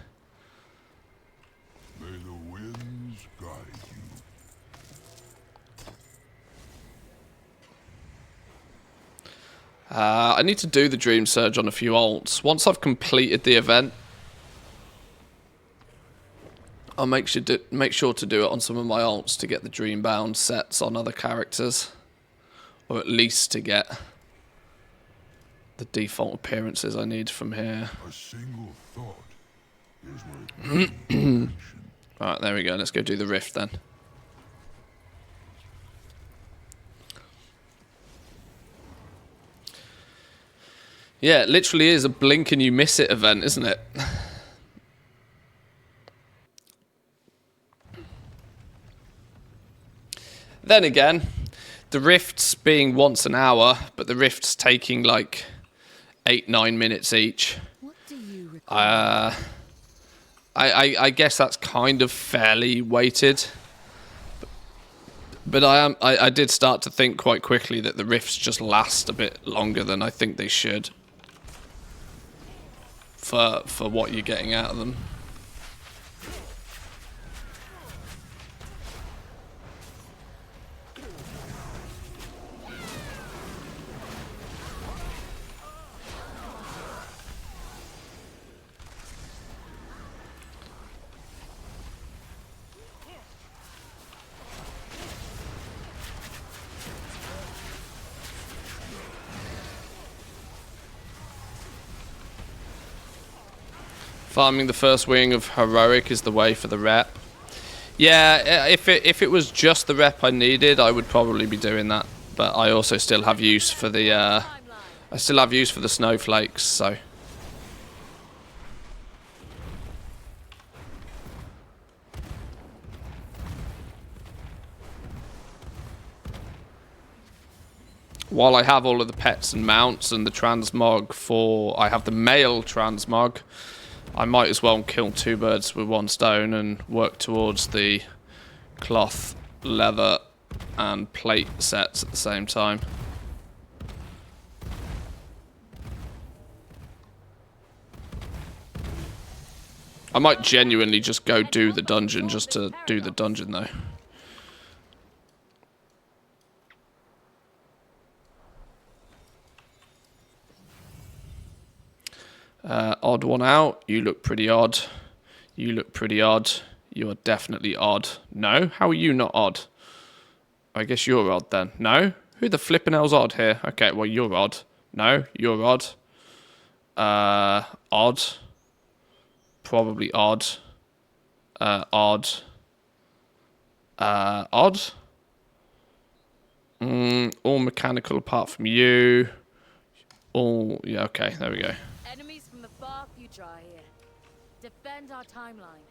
May the winds guide you. I need to do the Dream Surge on a few alts. Once I've completed the event, I'll make sure to do it on some of my alts to get the Dreambound sets on other characters. Or at least to get the default appearances I need from here. A single thought is worth action. Alright, there we go. Let's go do the rift then. Yeah, it literally is a blink and you miss it event, isn't it? Then again, the rifts being once an hour, but the rifts taking like 8-9 minutes each. What do you require? I guess that's kind of fairly weighted. But I did start to think quite quickly that the rifts just last a bit longer than I think they should. For what you're getting out of them. Farming the first wing of Heroic is the way for the rep. Yeah, if it was just the rep I needed, I would probably be doing that. But I also still have use for the snowflakes, so. While I have all of the pets and mounts and the transmog I have the male transmog, I might as well kill two birds with one stone and work towards the cloth, leather, and plate sets at the same time. I might genuinely just go do the dungeon just to do the dungeon though. Odd one out. You look pretty odd. You look pretty odd. You are definitely odd. No? How are you not odd? I guess you're odd then. No? Who the flippin' hell's odd here? Okay, well, you're odd. No? You're odd. Odd. Probably odd. Odd. Odd. All mechanical apart from you. All... Yeah, okay, there we go. Enemies from the far future are here. Defend our timeline.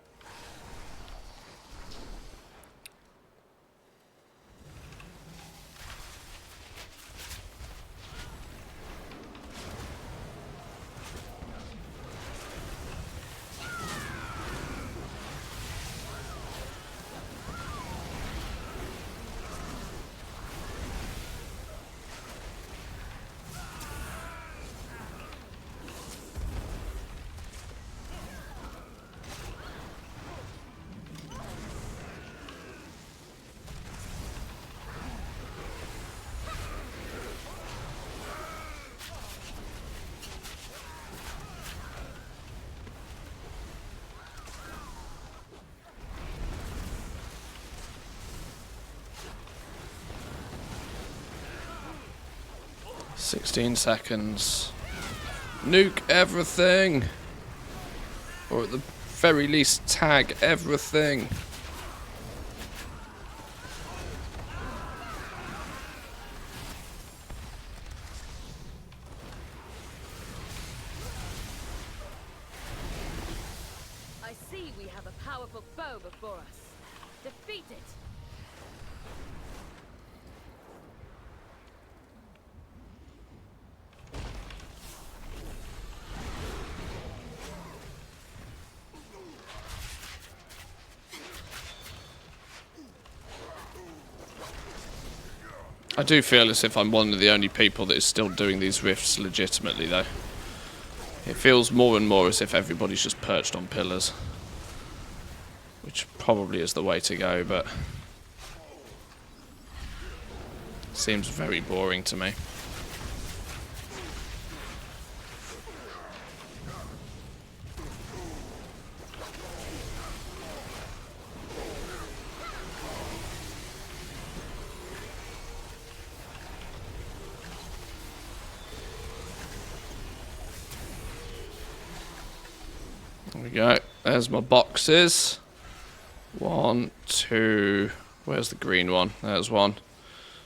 16 seconds. Nuke everything! Or at the very least, tag everything. I see we have a powerful foe before us. Defeat it! I do feel as if I'm one of the only people that is still doing these rifts legitimately, though. It feels more and more as if everybody's just perched on pillars. Which probably is the way to go, but... seems very boring to me. There we go. There's my boxes. 1, 2. Where's the green one? There's one.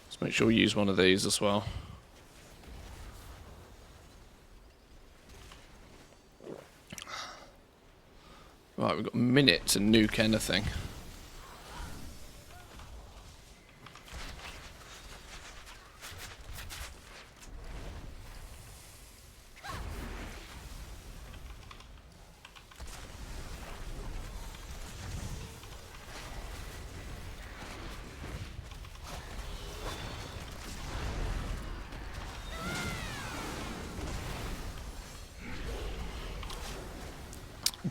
Let's make sure we use one of these as well. Right, we've got a minute to nuke anything.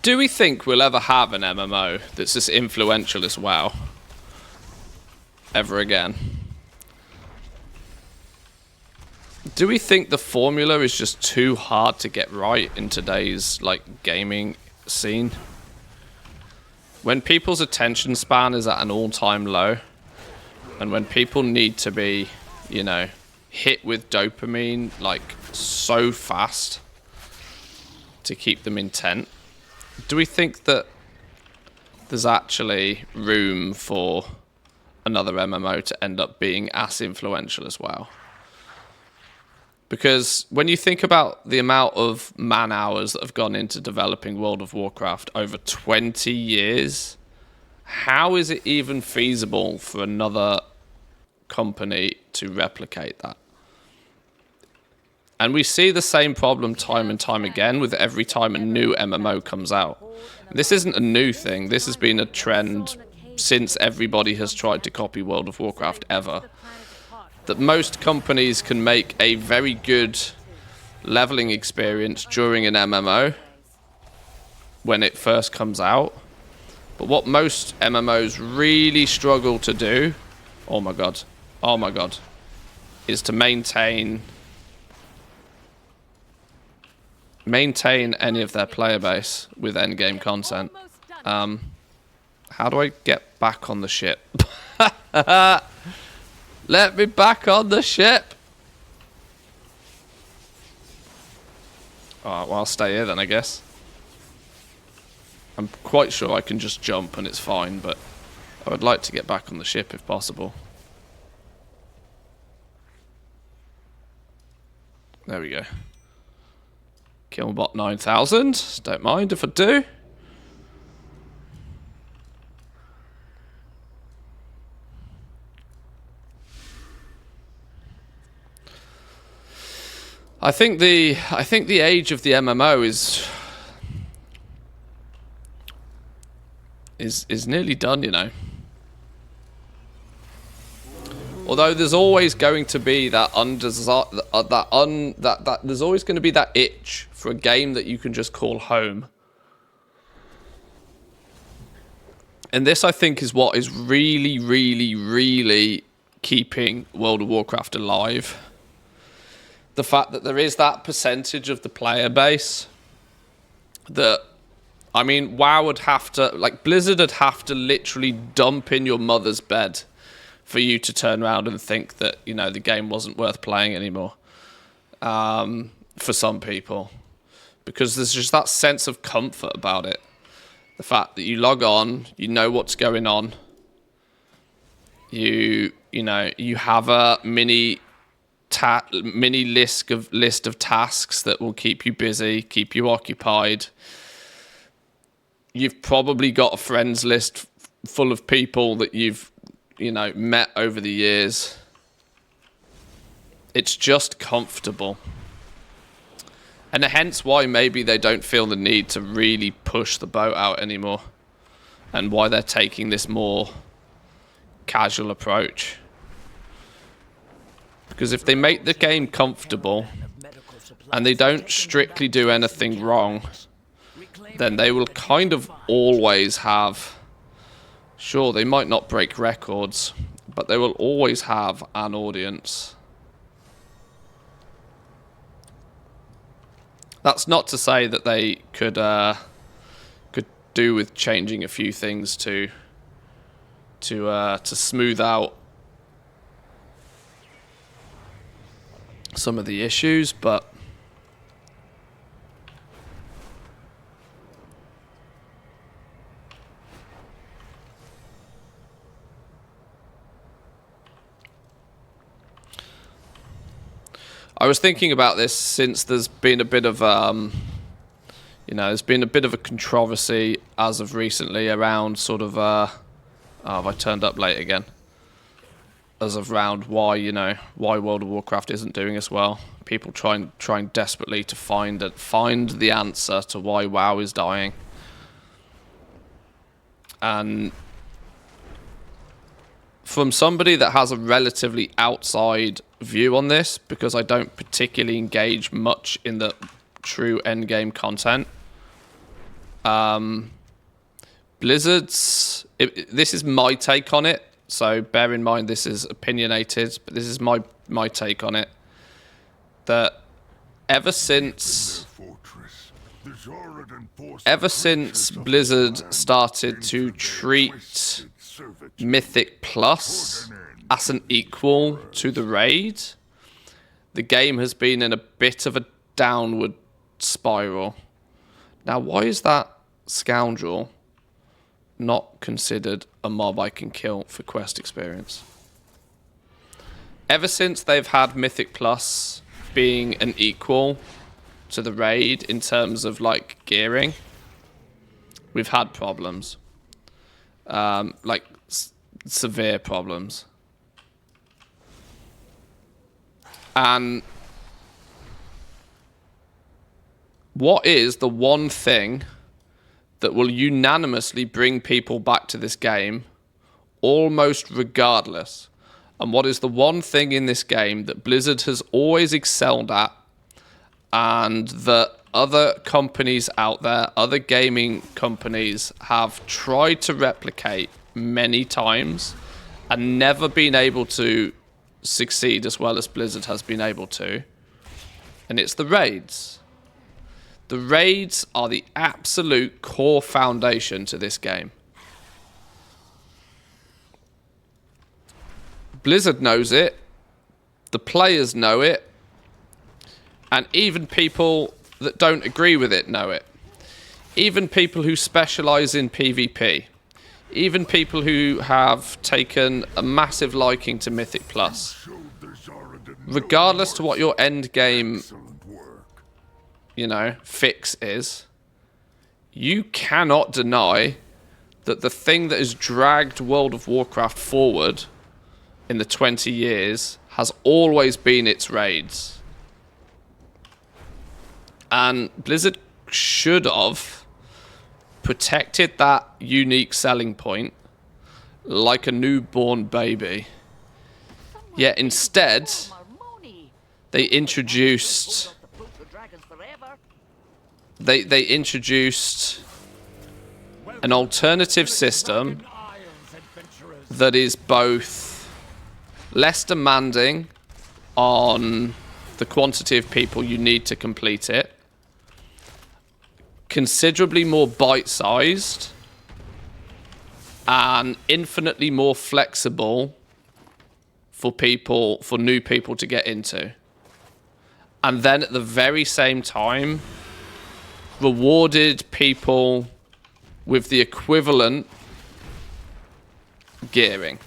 Do we think we'll ever have an MMO that's as influential as WoW? Ever again? Do we think the formula is just too hard to get right in today's, like, gaming scene? When people's attention span is at an all-time low, and when people need to be, you know, hit with dopamine, like, so fast to keep them intent, do we think that there's actually room for another MMO to end up being as influential as WoW? Because when you think about the amount of man hours that have gone into developing World of Warcraft over 20 years, how is it even feasible for another company to replicate that? And we see the same problem time and time again with every time a new MMO comes out. This isn't a new thing. This has been a trend since everybody has tried to copy World of Warcraft ever. That most companies can make a very good leveling experience during an MMO when it first comes out. But what most MMOs really struggle to do, oh my god, is to maintain any of their player base with endgame content. How do I get back on the ship? Let me back on the ship! Alright, well, I'll stay here then, I guess. I'm quite sure I can just jump and it's fine, but I would like to get back on the ship if possible. There we go. Killbot 9000. Don't mind if I do. I think the age of the MMO is nearly done, you know. Although there's always going to be that there's always going to be that itch for a game that you can just call home. And this, I think, is what is really, really, really keeping World of Warcraft alive. The fact that there is that percentage of the player base that, I mean, WoW would have to, like, Blizzard would have to literally dump in your mother's bed for you to turn around and think that, you know, the game wasn't worth playing anymore. for some people, because there's just that sense of comfort about it. The fact that you log on, you know what's going on. You know, you have a mini list of tasks that will keep you busy, keep you occupied. You've probably got a friends list full of people that you've, met over the years. It's just comfortable. And hence why maybe they don't feel the need to really push the boat out anymore. And why they're taking this more casual approach. Because if they make the game comfortable and they don't strictly do anything wrong, then they will kind of always have... Sure, they might not break records, but they will always have an audience. That's not to say that they could do with changing a few things to smooth out some of the issues, but I was thinking about this since there's been a bit of there's been a bit of a controversy as of recently around sort of have I turned up late again? As of round why World of Warcraft isn't doing as well. People trying desperately to find the answer to why WoW is dying. And from somebody that has a relatively outside view on this, because I don't particularly engage much in the true endgame content, Blizzard's... this is my take on it, so bear in mind this is opinionated, but this is my take on it. That ever since Blizzard started to treat Mythic Plus as an equal to the raid, the game has been in a bit of a downward spiral. Now, why is that scoundrel not considered a mob I can kill for quest experience? Ever since they've had Mythic Plus being an equal to the raid in terms of like gearing, we've had problems, severe problems. And what is the one thing that will unanimously bring people back to this game, almost regardless? And what is the one thing in this game that Blizzard has always excelled at, and that other companies out there, other gaming companies, have tried to replicate many times and never been able to succeed as well as Blizzard has been able to? And it's the raids. The raids are the absolute core foundation to this game. Blizzard knows it, the players know it, and even people that don't agree with it know it. Even people who specialize in PvP. Even people who have taken a massive liking to Mythic Plus. Regardless to what your end game, fix is, you cannot deny that the thing that has dragged World of Warcraft forward in the 20 years has always been its raids. And Blizzard should have protected that unique selling point like a newborn baby. Yet instead, they introduced an alternative system that is both less demanding on the quantity of people you need to complete it, considerably more bite-sized, and infinitely more flexible for new people to get into. and then at the very same time rewarded people with the equivalent gearing.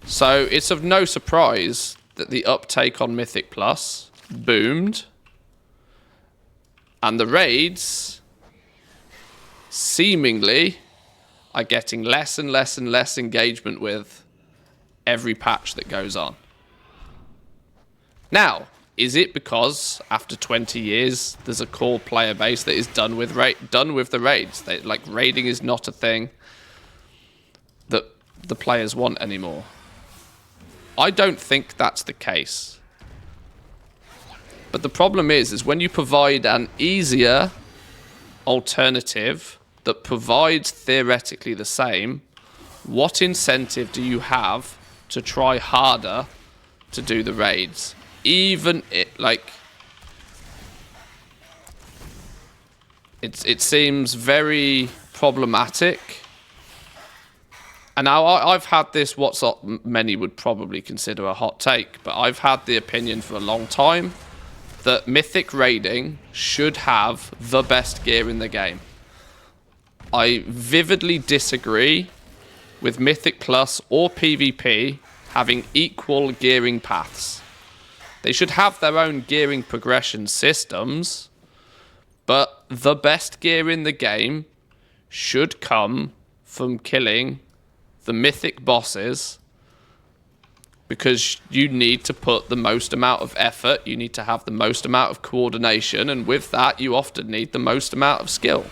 So it's of no surprise that the uptake on Mythic Plus boomed, and the raids seemingly are getting less and less and less engagement with every patch that goes on. Now, is it because after 20 years there's a core player base that is done with the raids? Like, raiding is not a thing that the players want anymore. I don't think that's the case. But the problem is when you provide an easier alternative that provides theoretically the same, what incentive do you have to try harder to do the raids? Even it seems very problematic. And now I've had this, many would probably consider a hot take, but I've had the opinion for a long time that Mythic raiding should have the best gear in the game. I vividly disagree with Mythic Plus or PvP having equal gearing paths. They should have their own gearing progression systems, but the best gear in the game should come from killing the mythic bosses, because you need to put the most amount of effort, you need to have the most amount of coordination, and with that you often need the most amount of skill.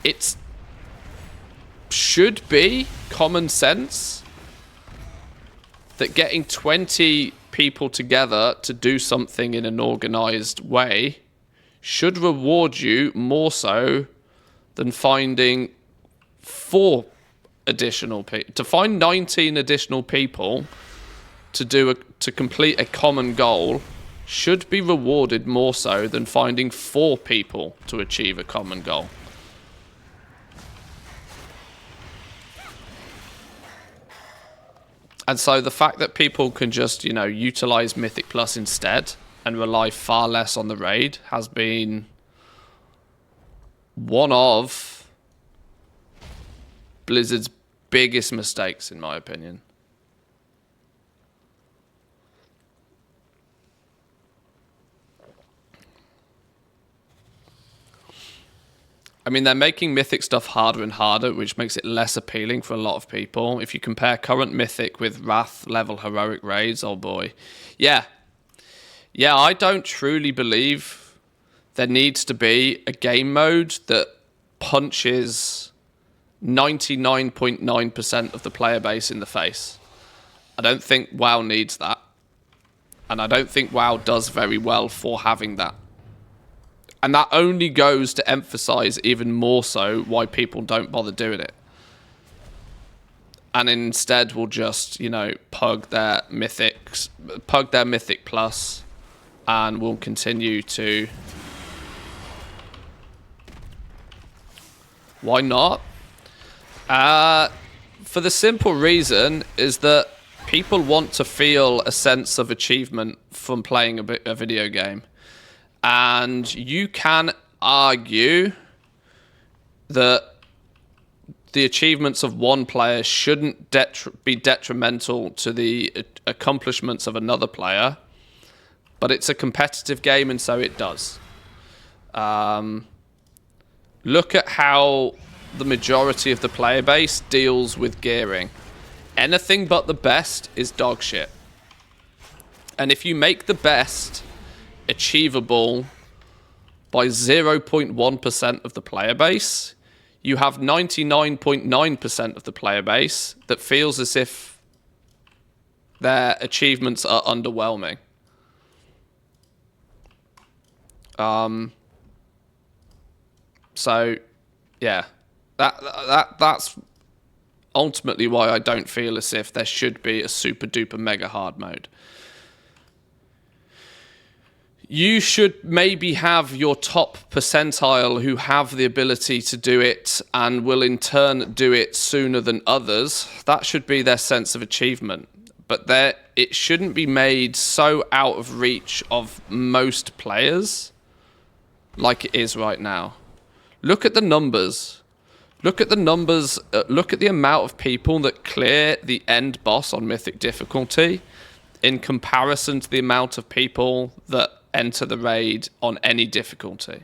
It should be common sense that getting 20 people together to do something in an organized way should reward you more so than finding 4 additional people. To find 19 additional people to complete a common goal should be rewarded more so than finding 4 people to achieve a common goal. And so the fact that people can just, utilize Mythic Plus instead and rely far less on the raid has been one of Blizzard's biggest mistakes, in my opinion. I mean, they're making Mythic stuff harder and harder, which makes it less appealing for a lot of people. If you compare current Mythic with Wrath level heroic raids, oh boy. Yeah, I don't truly believe there needs to be a game mode that punches 99.9% of the player base in the face. I don't think WoW needs that. And I don't think WoW does very well for having that. And that only goes to emphasize even more so why people don't bother doing it. And instead will just, pug their Mythic Plus, and will continue to... Why not? For the simple reason is that people want to feel a sense of achievement from playing a video game. And you can argue that the achievements of one player shouldn't be detrimental to the accomplishments of another player, but it's a competitive game, and so it does. Look at how the majority of the player base deals with gearing. Anything but the best is dog shit. And if you make the best achievable by 0.1% of the player base, you have 99.9% of the player base that feels as if their achievements are underwhelming. So, yeah, that's ultimately why I don't feel as if there should be a super duper mega hard mode. You should maybe have your top percentile who have the ability to do it and will in turn do it sooner than others. That should be their sense of achievement. but it shouldn't be made so out of reach of most players like it is right now. Look at the numbers. Look at the numbers. Look at the amount of people that clear the end boss on Mythic difficulty in comparison to the amount of people that enter the raid on any difficulty.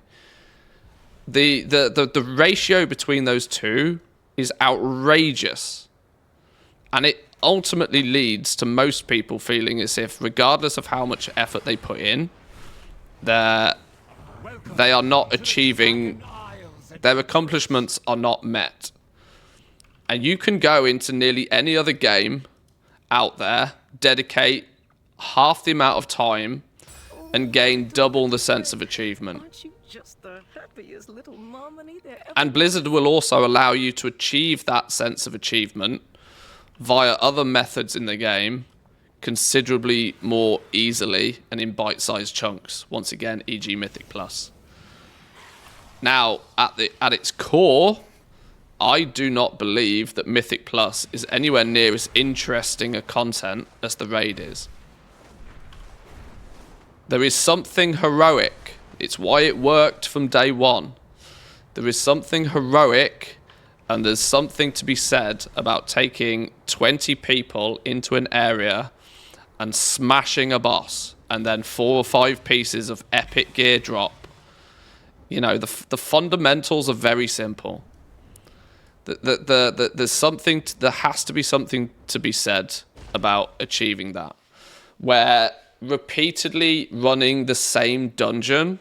The ratio between those two is outrageous. And it ultimately leads to most people feeling as if, regardless of how much effort they put in, they are not achieving, their accomplishments are not met. And you can go into nearly any other game out there, dedicate half the amount of time, and gain double the sense of achievement. Aren't you just the happiest little mommy there ever And Blizzard will also allow you to achieve that sense of achievement via other methods in the game considerably more easily and in bite-sized chunks. Once again, e.g. Mythic Plus. Now, at its core, I do not believe that Mythic Plus is anywhere near as interesting a content as the raid is. There is something heroic. It's why it worked from day one. There is something heroic, and there's something to be said about taking 20 people into an area and smashing a boss, and then 4 or 5 pieces of epic gear drop. You know, the fundamentals are very simple. There's something. There has to be something to be said about achieving that, where repeatedly running the same dungeon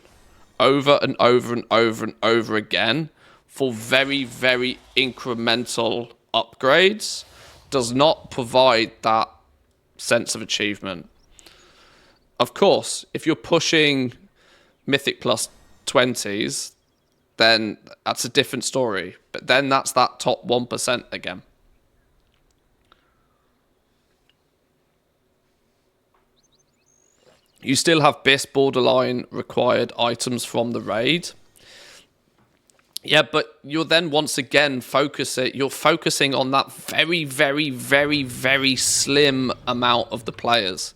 over and over and over and over again for very, very incremental upgrades does not provide that sense of achievement. Of course, if you're pushing Mythic Plus 20s, then that's a different story. But then that's that top 1% again. You still have BIS borderline required items from the raid. Yeah, but you're then once again you're focusing on that very, very, very, very slim amount of the players.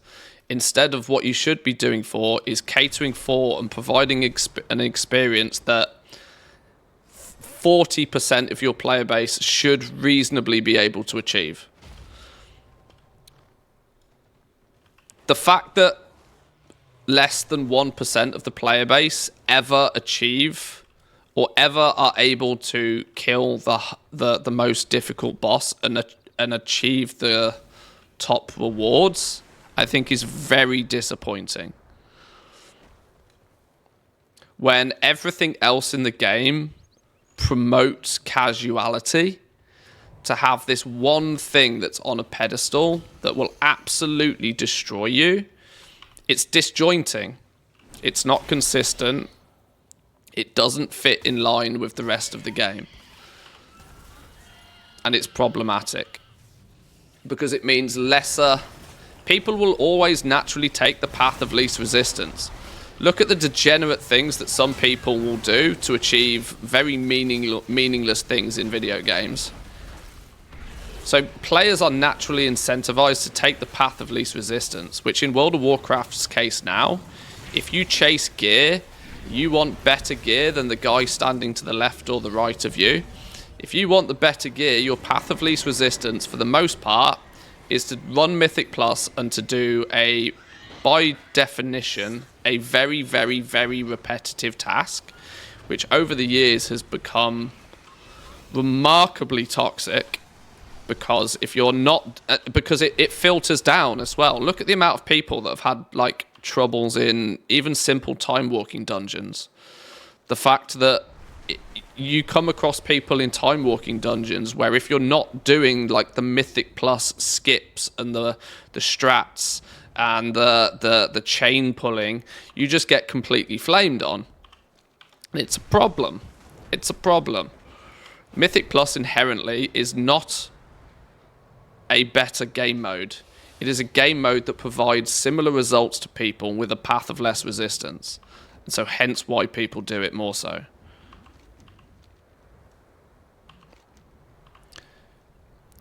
Instead of what you should be doing for is catering for and providing an experience that 40% of your player base should reasonably be able to achieve. The fact that less than 1% of the player base ever achieve or ever are able to kill the most difficult boss and achieve the top rewards, I think is very disappointing. When everything else in the game promotes casuality, to have this one thing that's on a pedestal that will absolutely destroy you, it's disjointing. It's not consistent. It doesn't fit in line with the rest of the game. And it's problematic. Because it means lesser... People will always naturally take the path of least resistance. Look at the degenerate things that some people will do to achieve very meaningless things in video games. So players are naturally incentivized to take the path of least resistance, which in World of Warcraft's case now, if you chase gear, you want better gear than the guy standing to the left or the right of you. If you want the better gear, your path of least resistance, for the most part, is to run Mythic Plus and to do by definition, a very, very, very repetitive task, which over the years has become remarkably toxic. Because if you're not, because it filters down as well. Look at the amount of people that have had like troubles in even simple time walking dungeons. The fact that you come across people in time walking dungeons where if you're not doing like the Mythic Plus skips and the strats and the chain pulling, you just get completely flamed on. It's a problem. It's a problem. Mythic Plus inherently is not a better game mode. It is a game mode that provides similar results to people with a path of less resistance. And so hence why people do it more so.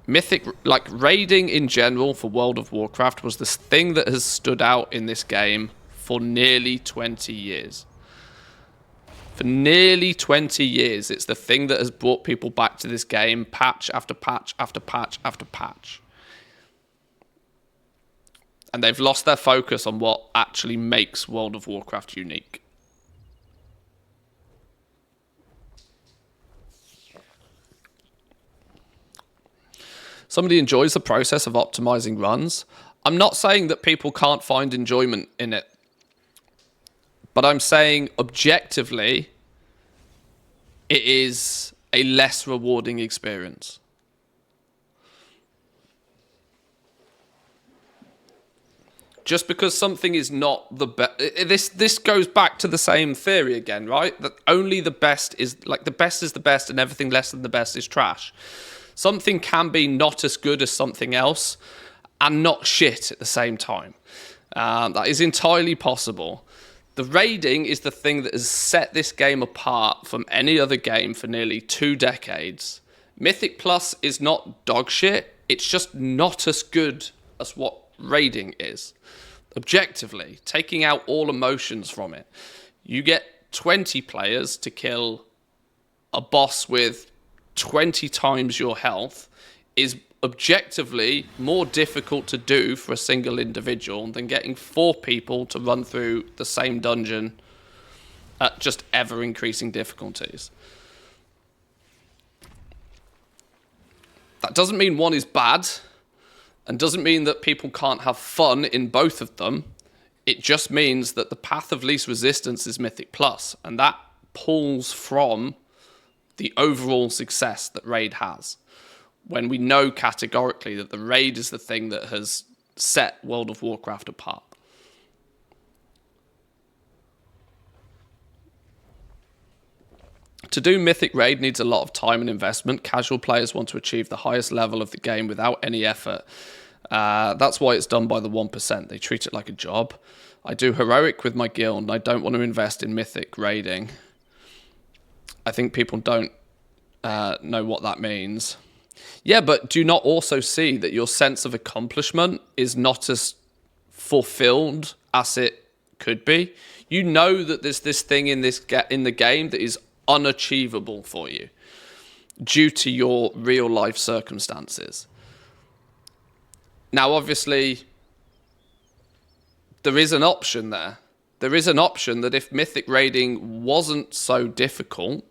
Mythic, like raiding in general for World of Warcraft was this thing that has stood out in this game for nearly 20 years. For nearly 20 years, it's the thing that has brought people back to this game, patch after patch after patch after patch. And they've lost their focus on what actually makes World of Warcraft unique. Somebody enjoys the process of optimizing runs. I'm not saying that people can't find enjoyment in it. But I'm saying objectively, it is a less rewarding experience. Just because something is not the best, this goes back to the same theory again, right? That only the best is, like, the best is the best and everything less than the best is trash. Something can be not as good as something else and not shit at the same time. That is entirely possible. The raiding is the thing that has set this game apart from any other game for nearly 2 decades. Mythic Plus is not dog shit. It's just not as good as what raiding is. Objectively, taking out all emotions from it. You get 20 players to kill a boss with 20 times your health is objectively more difficult to do for a single individual than getting 4 people to run through the same dungeon at just ever increasing difficulties. That doesn't mean one is bad and doesn't mean that people can't have fun in both of them. It just means that the path of least resistance is Mythic Plus, and that pulls from the overall success that Raid has. When we know categorically that the raid is the thing that has set World of Warcraft apart. To do Mythic Raid needs a lot of time and investment. Casual players want to achieve the highest level of the game without any effort. That's why it's done by the 1%. They treat it like a job. I do heroic with my guild and I don't want to invest in Mythic raiding. I think people don't know what that means. Yeah, but do you not also see that your sense of accomplishment is not as fulfilled as it could be? You know that there's this thing in the game that is unachievable for you due to your real life circumstances. Now, obviously, there is an option there. There is an option that if Mythic raiding wasn't so difficult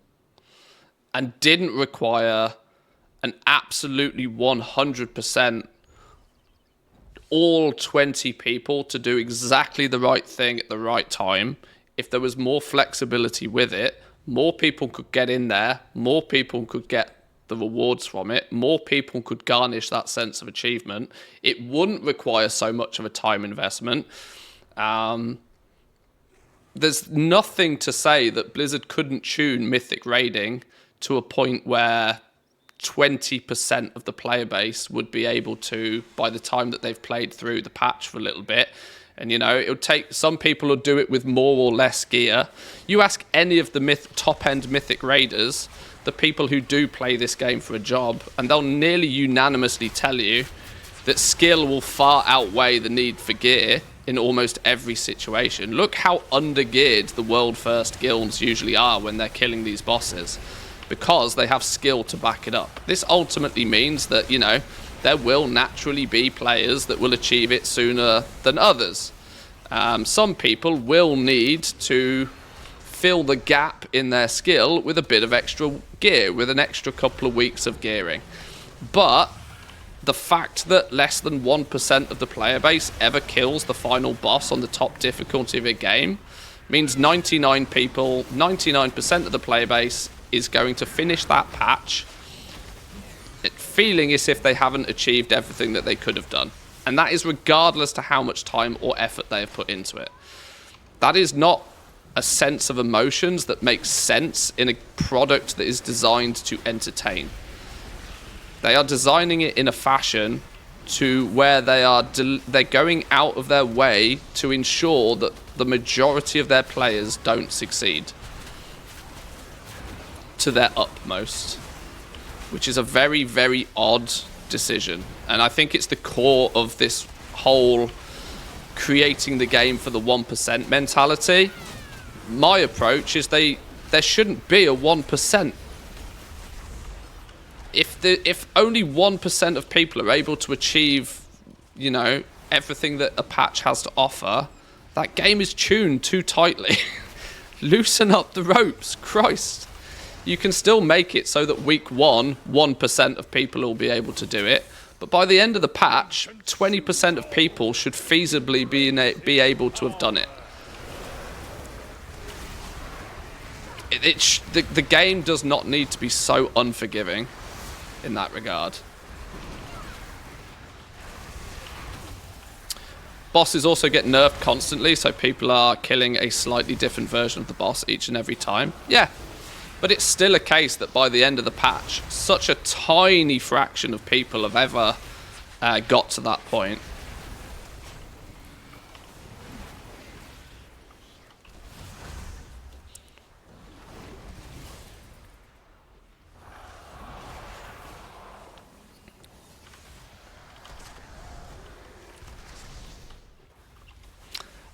and didn't require an absolutely 100% all 20 people to do exactly the right thing at the right time, if there was more flexibility with it, more people could get in there, more people could get the rewards from it, more people could garnish that sense of achievement. It wouldn't require so much of a time investment. There's nothing to say that Blizzard couldn't tune Mythic raiding to a point where 20% of the player base would be able to, by the time that they've played through the patch for a little bit. And, you know, it would take, some people will do it with more or less gear. You ask any of the top-end Mythic raiders, the people who do play this game for a job, and they'll nearly unanimously tell you that skill will far outweigh the need for gear in almost every situation. Look how under-geared the world-first guilds usually are when they're killing these bosses, because they have skill to back it up. This ultimately means that, you know, there will naturally be players that will achieve it sooner than others. Some people will need to fill the gap in their skill with a bit of extra gear, with an extra couple of weeks of gearing. But the fact that less than 1% of the player base ever kills the final boss on the top difficulty of a game means 99% of the player base is going to finish that patch feeling as if they haven't achieved everything that they could have done. And that is regardless to how much time or effort they have put into it. That is not a sense of emotions that makes sense in a product that is designed to entertain. They are designing it in a fashion to where they're going out of their way to ensure that the majority of their players don't succeed to their utmost, which is a very, very odd decision. And I think it's the core of this whole creating the game for the 1% mentality. My approach is there shouldn't be a 1%. If only 1% of people are able to achieve, you know, everything that a patch has to offer, that game is tuned too tightly. Loosen up the ropes, Christ. You can still make it so that week 1% of people will be able to do it. But by the end of the patch, 20% of people should feasibly be able to have done it. The game does not need to be so unforgiving in that regard. Bosses also get nerfed constantly, so people are killing a slightly different version of the boss each and every time. Yeah, but it's still a case that by the end of the patch, such a tiny fraction of people have ever got to that point.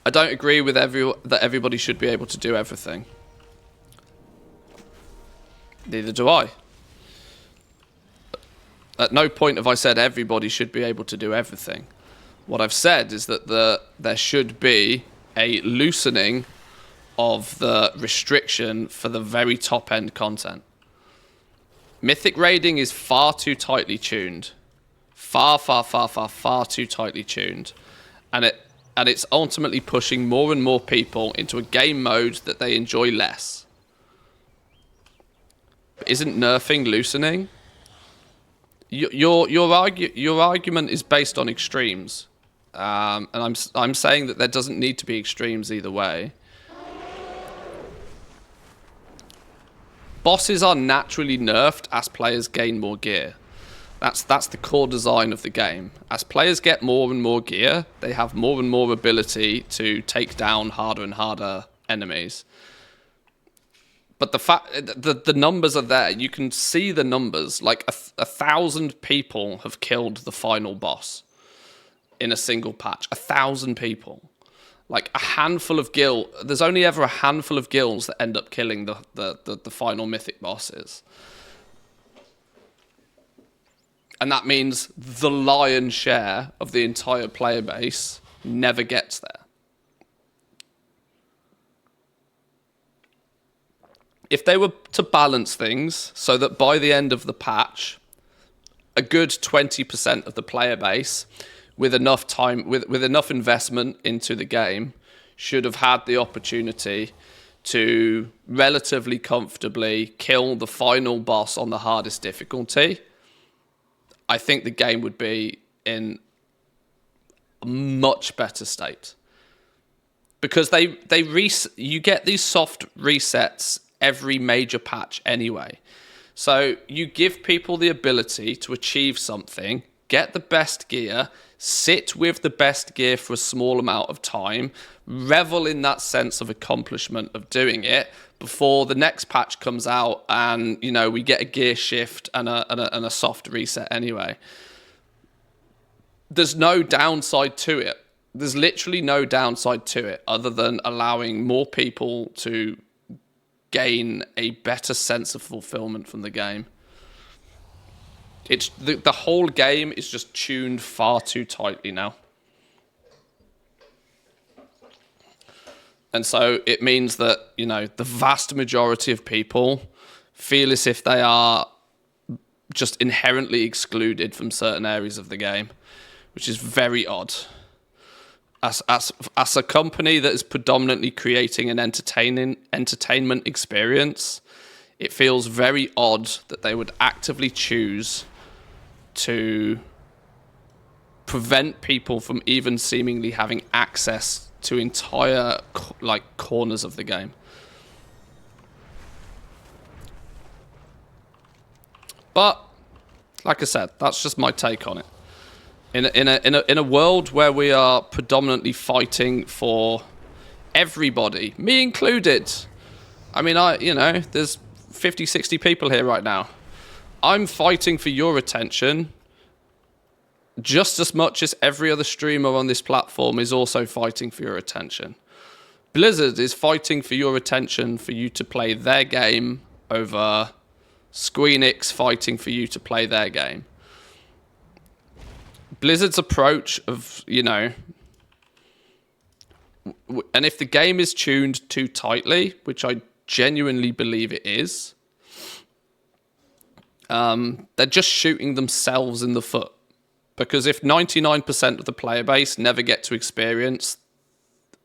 I don't agree with that everybody should be able to do everything. Neither do I. At no point have I said everybody should be able to do everything. What I've said is that there should be a loosening of the restriction for the very top end content. Mythic raiding is far too tightly tuned. Far too tightly tuned. And it's ultimately pushing more and more people into a game mode that they enjoy less. But isn't nerfing loosening? Your argument is based on extremes, and I'm saying that there doesn't need to be extremes either way. Bosses are naturally nerfed as players gain more gear. That's the core design of the game. As players get more and more gear, they have more and more ability to take down harder and harder enemies. But the numbers are there. You can see the numbers. Like 1,000 people have killed the final boss in a single patch. 1,000 people. Like a handful of guilds. There's only ever a handful of guilds that end up killing the final mythic bosses. And that means the lion's share of the entire player base never gets there. If they were to balance things so that by the end of the patch, a good 20% of the player base, with enough time, with enough investment into the game, should have had the opportunity to relatively comfortably kill the final boss on the hardest difficulty, I think the game would be in a much better state. Because you get these soft resets every major patch anyway. So you give people the ability to achieve something, get the best gear, sit with the best gear for a small amount of time, revel in that sense of accomplishment of doing it before the next patch comes out and, you know, we get a gear shift and a soft reset anyway. There's no downside to it. There's literally no downside to it other than allowing more people to gain a better sense of fulfillment from the game. It's the whole game is just tuned far too tightly now. And so it means that, you know, the vast majority of people feel as if they are just inherently excluded from certain areas of the game, which is very odd. As a company that is predominantly creating an entertainment experience, it feels very odd that they would actively choose to prevent people from even seemingly having access to entire corners of the game. But like I said, that's just my take on it. In a world where we are predominantly fighting for everybody, me included. I mean, there's 50, 60 people here right now. I'm fighting for your attention just as much as every other streamer on this platform is also fighting for your attention. Blizzard is fighting for your attention for you to play their game over Squeenix fighting for you to play their game. Blizzard's approach of, you know, and if the game is tuned too tightly, which I genuinely believe it is, they're just shooting themselves in the foot. Because if 99% of the player base never get to experience,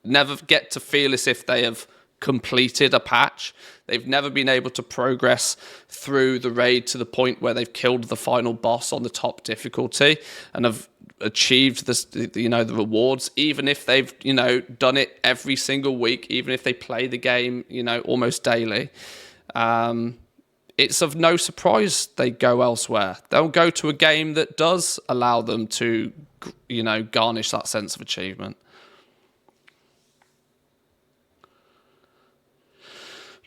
never get to feel as if they have completed a patch, they've never been able to progress through the raid to the point where they've killed the final boss on the top difficulty and have achieved this, you know, the rewards, even if they've, you know, done it every single week, even if they play the game, you know, almost daily, it's of no surprise they go elsewhere. They'll go to a game that does allow them to, you know, garnish that sense of achievement.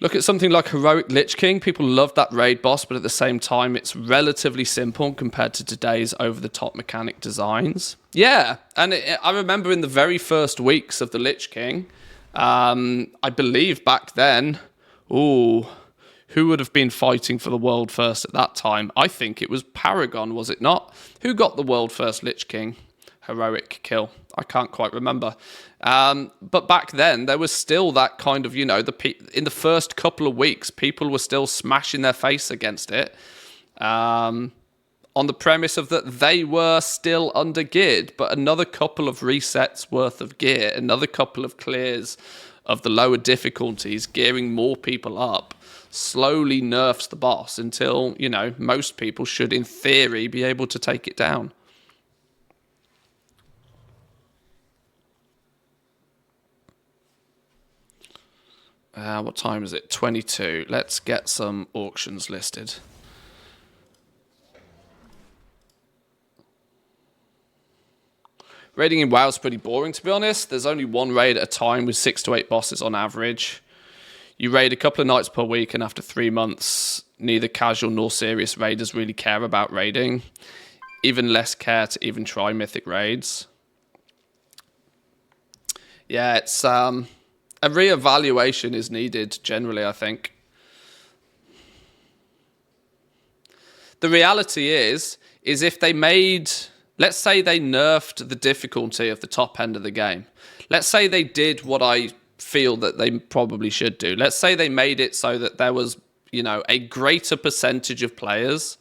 Look at something like Heroic Lich King. People love that raid boss, but at the same time, it's relatively simple compared to today's over-the-top mechanic designs. Yeah, and I remember in the very first weeks of the Lich King, I believe back then, who would have been fighting for the world first at that time? I think it was Paragon, was it not? Who got the world first Lich King heroic kill? I can't quite remember. But back then, there was still that kind of, you know, in the first couple of weeks, people were still smashing their face against it on the premise of that they were still under-geared, but another couple of resets worth of gear, another couple of clears of the lower difficulties, gearing more people up, slowly nerfs the boss until, you know, most people should, in theory, be able to take it down. What time is it? 22. Let's get some auctions listed. Raiding in WoW is pretty boring, to be honest. There's only one raid at a time with 6 to 8 bosses on average. You raid a couple of nights per week, and after 3 months, neither casual nor serious raiders really care about raiding. Even less care to even try mythic raids. Yeah, it's a reevaluation is needed generally, I think. The reality is if they made, let's say they nerfed the difficulty of the top end of the game. Let's say they did what I feel that they probably should do. Let's say they made it so that there was, you know, a greater percentage of players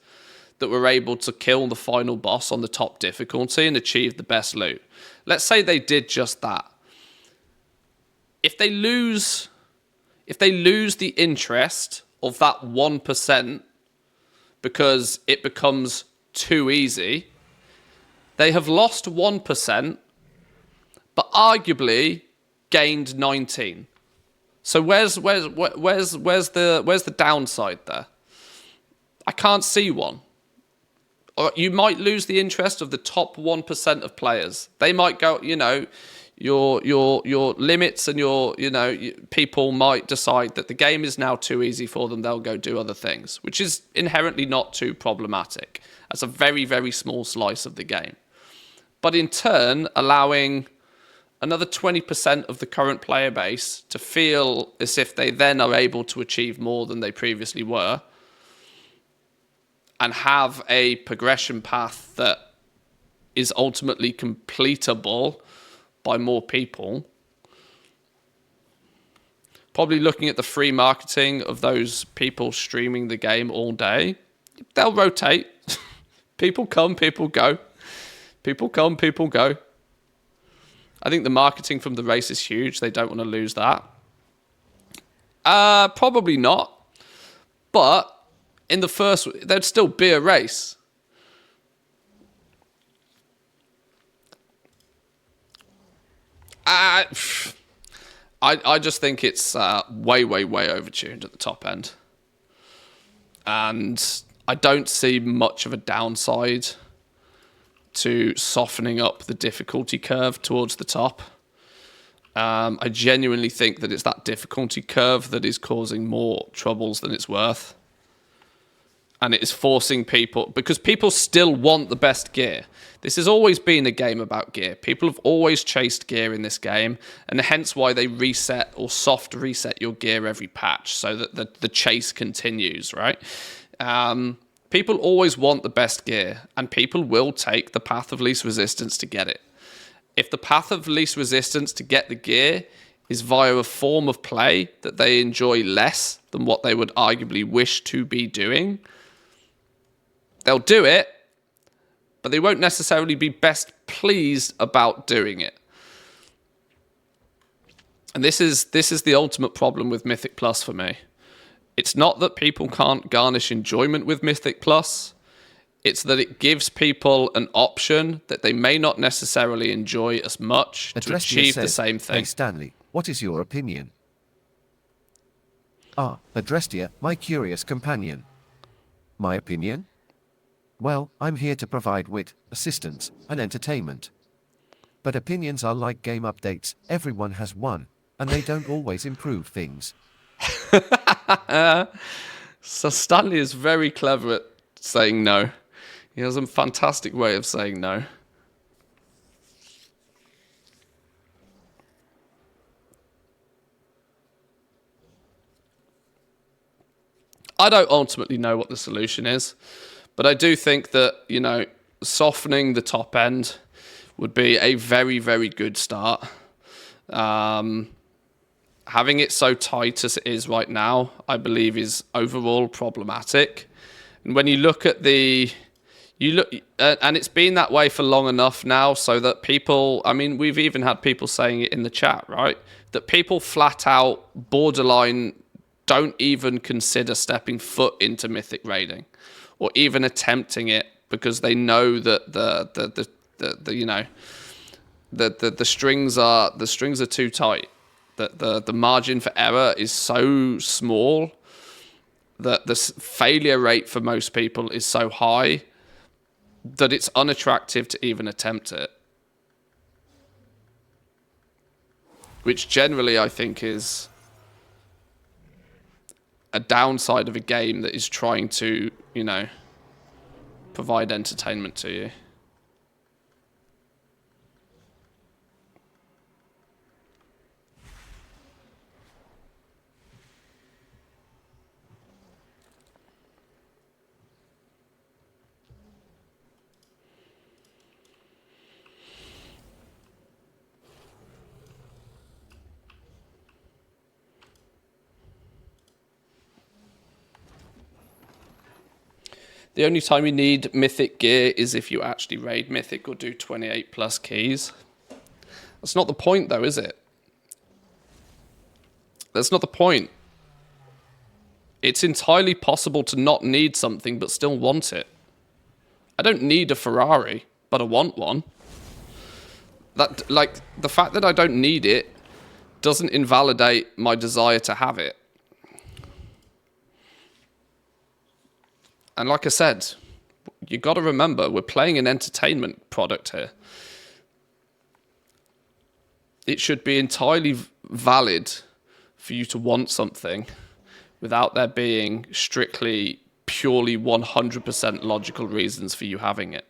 that were able to kill the final boss on the top difficulty and achieve the best loot. Let's say they did just that. If they lose the interest of that 1% because it becomes too easy, they have lost 1%, but arguably gained 19. So where's the downside there? I can't see one. Or you might lose the interest of the top 1% of players. They might go, you know, your limits and people might decide that the game is now too easy for them. They'll go do other things, which is inherently not too problematic. That's a very, very small slice of the game. But in turn, allowing another 20% of the current player base to feel as if they then are able to achieve more than they previously were and have a progression path that is ultimately completable by more people. Probably looking at the free marketing of those people streaming the game all day, they'll rotate. People come, people go. People come, people go. I think the marketing from the race is huge. They don't want to lose that. Probably not. But in the first, there'd still be a race. I just think it's way, way, way overtuned at the top end. And I don't see much of a downside to softening up the difficulty curve towards the top. I genuinely think that it's that difficulty curve that is causing more troubles than it's worth. and it is forcing people, because people still want the best gear. This has always been a game about gear. People have always chased gear in this game, and hence why they reset or soft reset your gear every patch so that the chase continues, right? People always want the best gear, and people will take the path of least resistance to get it. If the path of least resistance to get the gear is via a form of play that they enjoy less than what they would arguably wish to be doing, they'll do it, but they won't necessarily be best pleased about doing it. And this is the ultimate problem with Mythic Plus for me. It's not that people can't garnish enjoyment with Mythic Plus. It's that it gives people an option that they may not necessarily enjoy as much to Adrestia achieve the says, same thing. Hey Stanley, what is your opinion? Adrestia, my curious companion. My opinion? Well, I'm here to provide wit, assistance, and entertainment. But opinions are like game updates, everyone has one, and they don't always improve things. So Stanley is very clever at saying no. He has a fantastic way of saying no. I don't ultimately know what the solution is, but I do think that, you know, softening the top end would be a very, very good start. Having it so tight as it is right now, I believe, is overall problematic. And when you look at and it's been that way for long enough now, so that people, I mean, we've even had people saying it in the chat, right? That people flat out borderline don't even consider stepping foot into Mythic raiding, or even attempting it, because they know that the strings are too tight. That the margin for error is so small that the failure rate for most people is so high that it's unattractive to even attempt it. Which generally I think is a downside of a game that is trying to, you know, provide entertainment to you. The only time you need Mythic gear is if you actually raid Mythic or do 28 plus keys. That's not the point though, is it? That's not the point. It's entirely possible to not need something but still want it. I don't need a Ferrari, but I want one. That, like, the fact that I don't need it doesn't invalidate my desire to have it. And like I said, you got to remember, we're playing an entertainment product here. It should be entirely valid for you to want something without there being strictly, purely 100% logical reasons for you having it.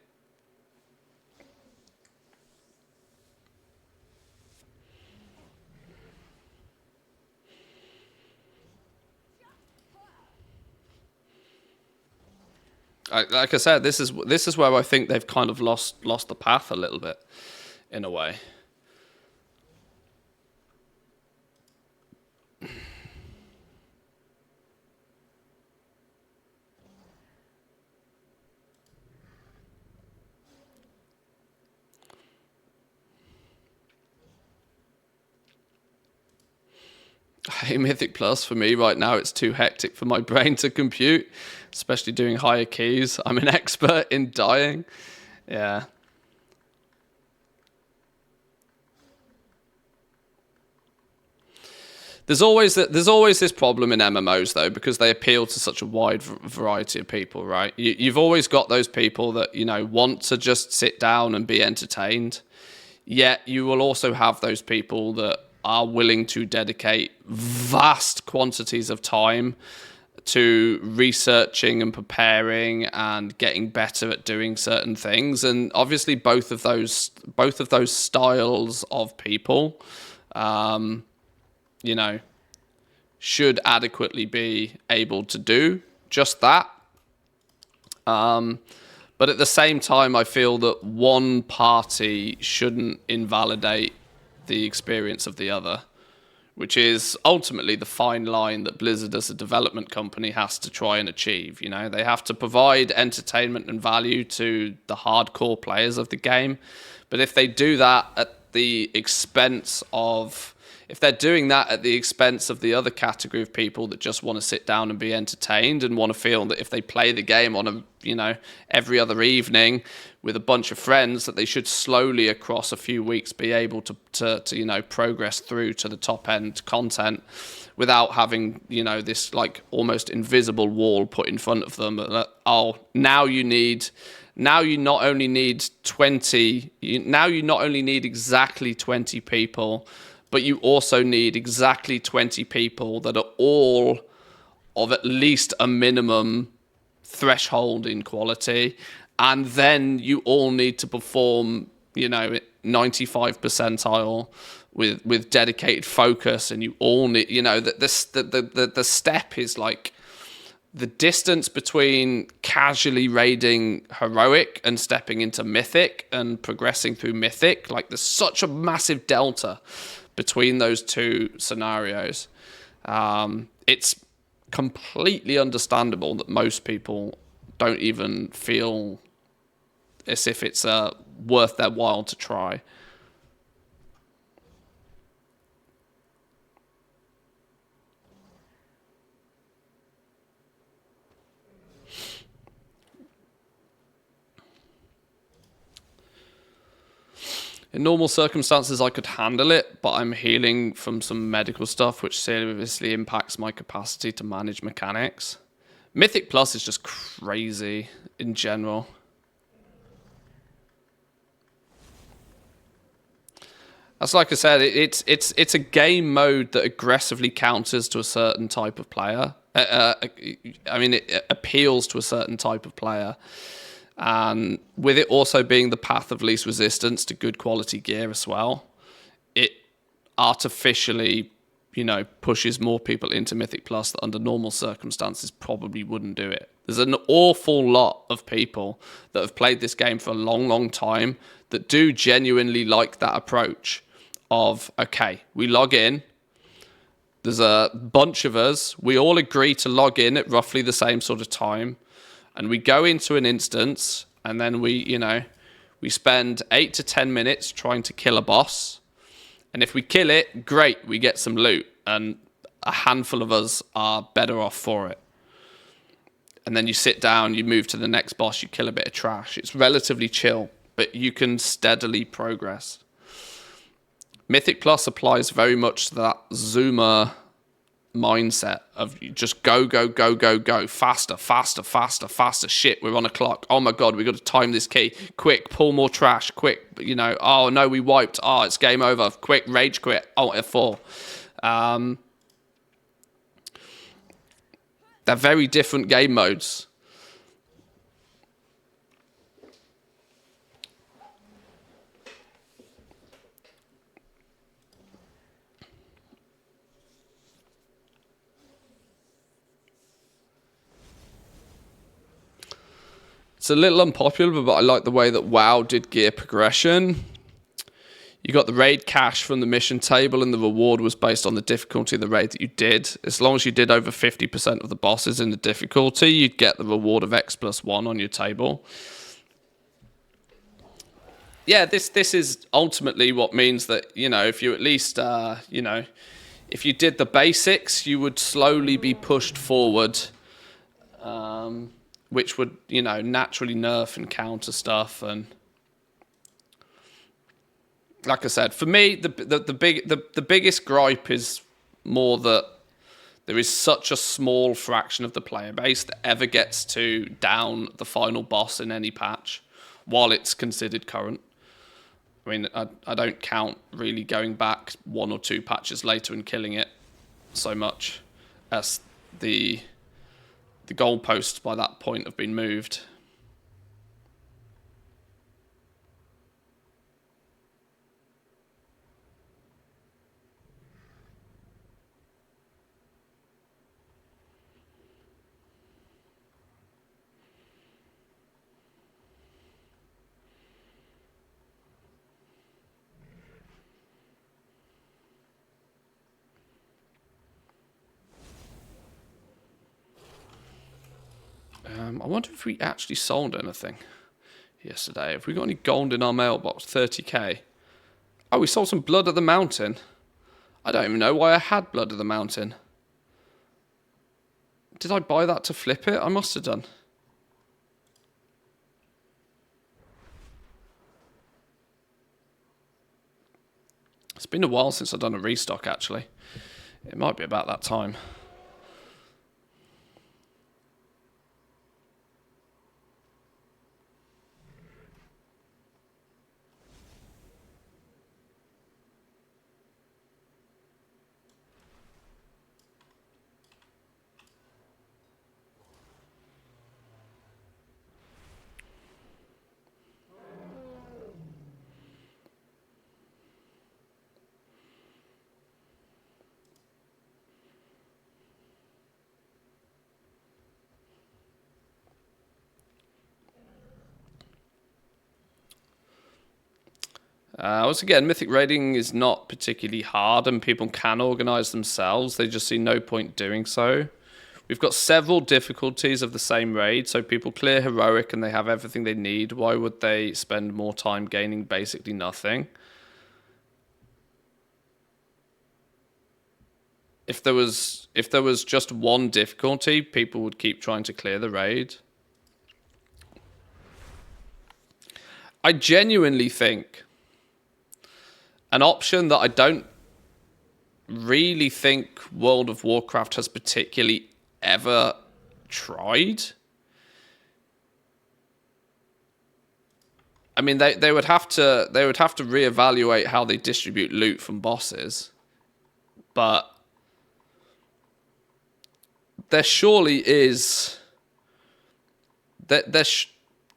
Like I said, this is where I think they've kind of lost the path a little bit, in a way. Hey, Mythic Plus, for me right now, it's too hectic for my brain to compute, especially doing higher keys. I'm an expert in dying. Yeah. There's always this problem in MMOs, though, because they appeal to such a wide variety of people, right? You've always got those people that, you know, want to just sit down and be entertained. Yet you will also have those people that are willing to dedicate vast quantities of time to researching and preparing and getting better at doing certain things. And obviously both of those styles of people, you know, should adequately be able to do just that. But at the same time, I feel that one party shouldn't invalidate the experience of the other, which is ultimately the fine line that Blizzard as a development company has to try and achieve. You know, they have to provide entertainment and value to the hardcore players of the game. But if they do that at the expense of... If they're doing that at the expense of the other category of people that just want to sit down and be entertained and want to feel that if they play the game on a, you know, every other evening with a bunch of friends, that they should slowly across a few weeks be able to you know, progress through to the top end content without having, you know, this like almost invisible wall put in front of them. Oh, now you not only need exactly 20 people, but you also need exactly 20 people that are all of at least a minimum threshold in quality. And then you all need to perform, you know, 95 percentile with dedicated focus. And you all need, you know, the step is like the distance between casually raiding heroic and stepping into mythic and progressing through mythic. Like there's such a massive delta between those two scenarios. It's completely understandable that most people don't even feel as if it's worth their while to try. In normal circumstances, I could handle it, but I'm healing from some medical stuff, which seriously impacts my capacity to manage mechanics. Mythic Plus is just crazy in general. That's like I said, it's a game mode that aggressively counters to a certain type of player. I mean, it appeals to a certain type of player. And with it also being the path of least resistance to good quality gear as well, it artificially, you know, pushes more people into Mythic Plus that under normal circumstances probably wouldn't do it. There's an awful lot of people that have played this game for a long, long time that do genuinely like that approach of, okay, we log in, there's a bunch of us, we all agree to log in at roughly the same sort of time, and we go into an instance, and then we spend 8 to 10 minutes trying to kill a boss. And if we kill it, great, we get some loot. And a handful of us are better off for it. And then you sit down, you move to the next boss, you kill a bit of trash. It's relatively chill, but you can steadily progress. Mythic Plus applies very much to that Zoomer mindset of just go, faster, shit, we're on a clock, oh my god, we got to time this key, quick, pull more trash, quick, you know, oh no, we wiped, oh, it's game over, quick, rage quit, oh, F4. They're very different game modes. It's a little unpopular, but I like the way that WoW did gear progression. You got the raid cash from the mission table, and the reward was based on the difficulty of the raid that you did. As long as you did over 50% of the bosses in the difficulty, you'd get the reward of X+1 on your table. Yeah, this is ultimately what means that, you know, if you at least, you know, if you did the basics, you would slowly be pushed forward, which would, you know, naturally nerf and counter stuff. And like I said, for me, the biggest gripe is more that there is such a small fraction of the player base that ever gets to down the final boss in any patch while it's considered current. I mean, I don't count really going back 1 or 2 patches later and killing it so much as the the goalposts by that point have been moved. I wonder if we actually sold anything yesterday. Have we got any gold in our mailbox? 30k. Oh, we sold some Blood of the Mountain. I don't even know why I had Blood of the Mountain. Did I buy that to flip it? I must have done. It's been a while since I've done a restock, actually. It might be about that time. Once again, Mythic raiding is not particularly hard and people can organise themselves. They just see no point doing so. We've got several difficulties of the same raid, so people clear Heroic and they have everything they need. Why would they spend more time gaining basically nothing? If there was just one difficulty, people would keep trying to clear the raid. I genuinely think an option that I don't really think World of Warcraft has particularly ever tried. I mean, they would have to reevaluate how they distribute loot from bosses, but there surely is.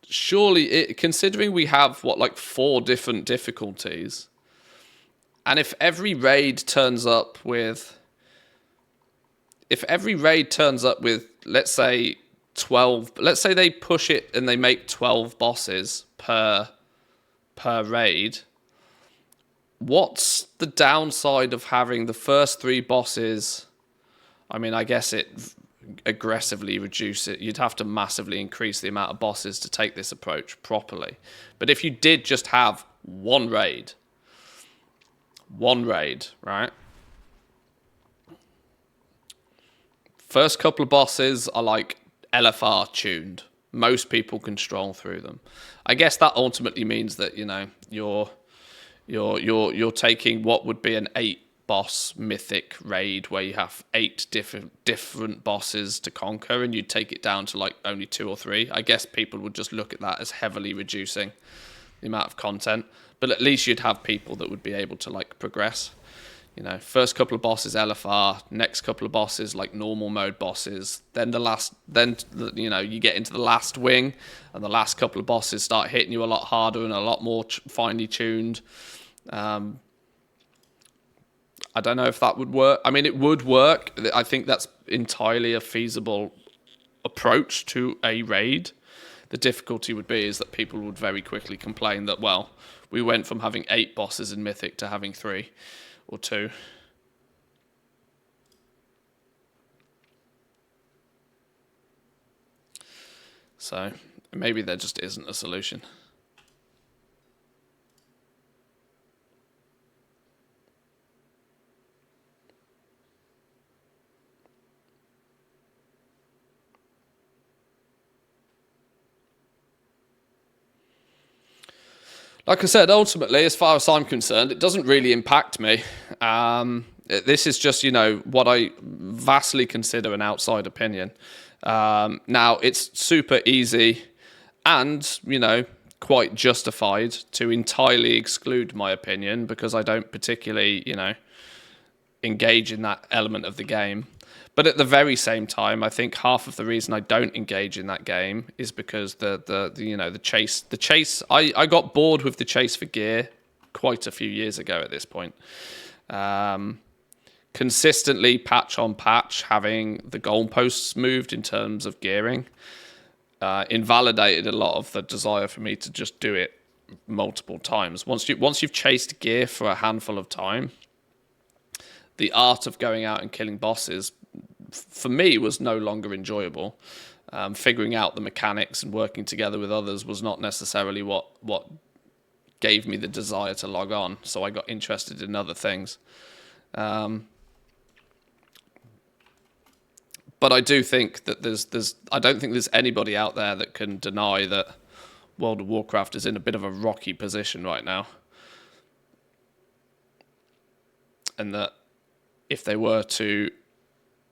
Surely, considering we have what, 4 different difficulties. And if every raid turns up with, let's say 12, let's say they push it and they make 12 bosses per raid, what's the downside of having the first 3 bosses? I mean, I guess it aggressively reduce it. You'd have to massively increase the amount of bosses to take this approach properly. But if you did just have one raid, right? First couple of bosses are LFR tuned. Most people can stroll through them. I guess that ultimately means that, you're taking what would be an 8-boss mythic raid where you have 8 different bosses to conquer, and you'd take it down to only 2 or 3. I guess people would just look at that as heavily reducing the amount of content. But at least you'd have people that would be able to progress. First couple of bosses LFR, next couple of bosses normal mode bosses. Then you get into the last wing, and the last couple of bosses start hitting you a lot harder and a lot more finely tuned. I don't know if that would work. I mean, it would work. I think that's entirely a feasible approach to a raid. The difficulty would be is that people would very quickly complain that, well, we went from having 8 bosses in Mythic to having 3 or 2. So maybe there just isn't a solution. Like I said, ultimately, as far as I'm concerned, it doesn't really impact me. This is just, what I vastly consider an outside opinion. Now, it's super easy and, quite justified to entirely exclude my opinion because I don't particularly, engage in that element of the game. But at the very same time, I think half of the reason I don't engage in that game is because the chase. I got bored with the chase for gear quite a few years ago at this point. Consistently, patch on patch, having the goalposts moved in terms of gearing invalidated a lot of the desire for me to just do it multiple times. Once you've chased gear for a handful of time, the art of going out and killing bosses, for me, was no longer enjoyable. Figuring out the mechanics and working together with others was not necessarily what gave me the desire to log on. So I got interested in other things. But I do think that I don't think there's anybody out there that can deny that World of Warcraft is in a bit of a rocky position right now. And that if they were to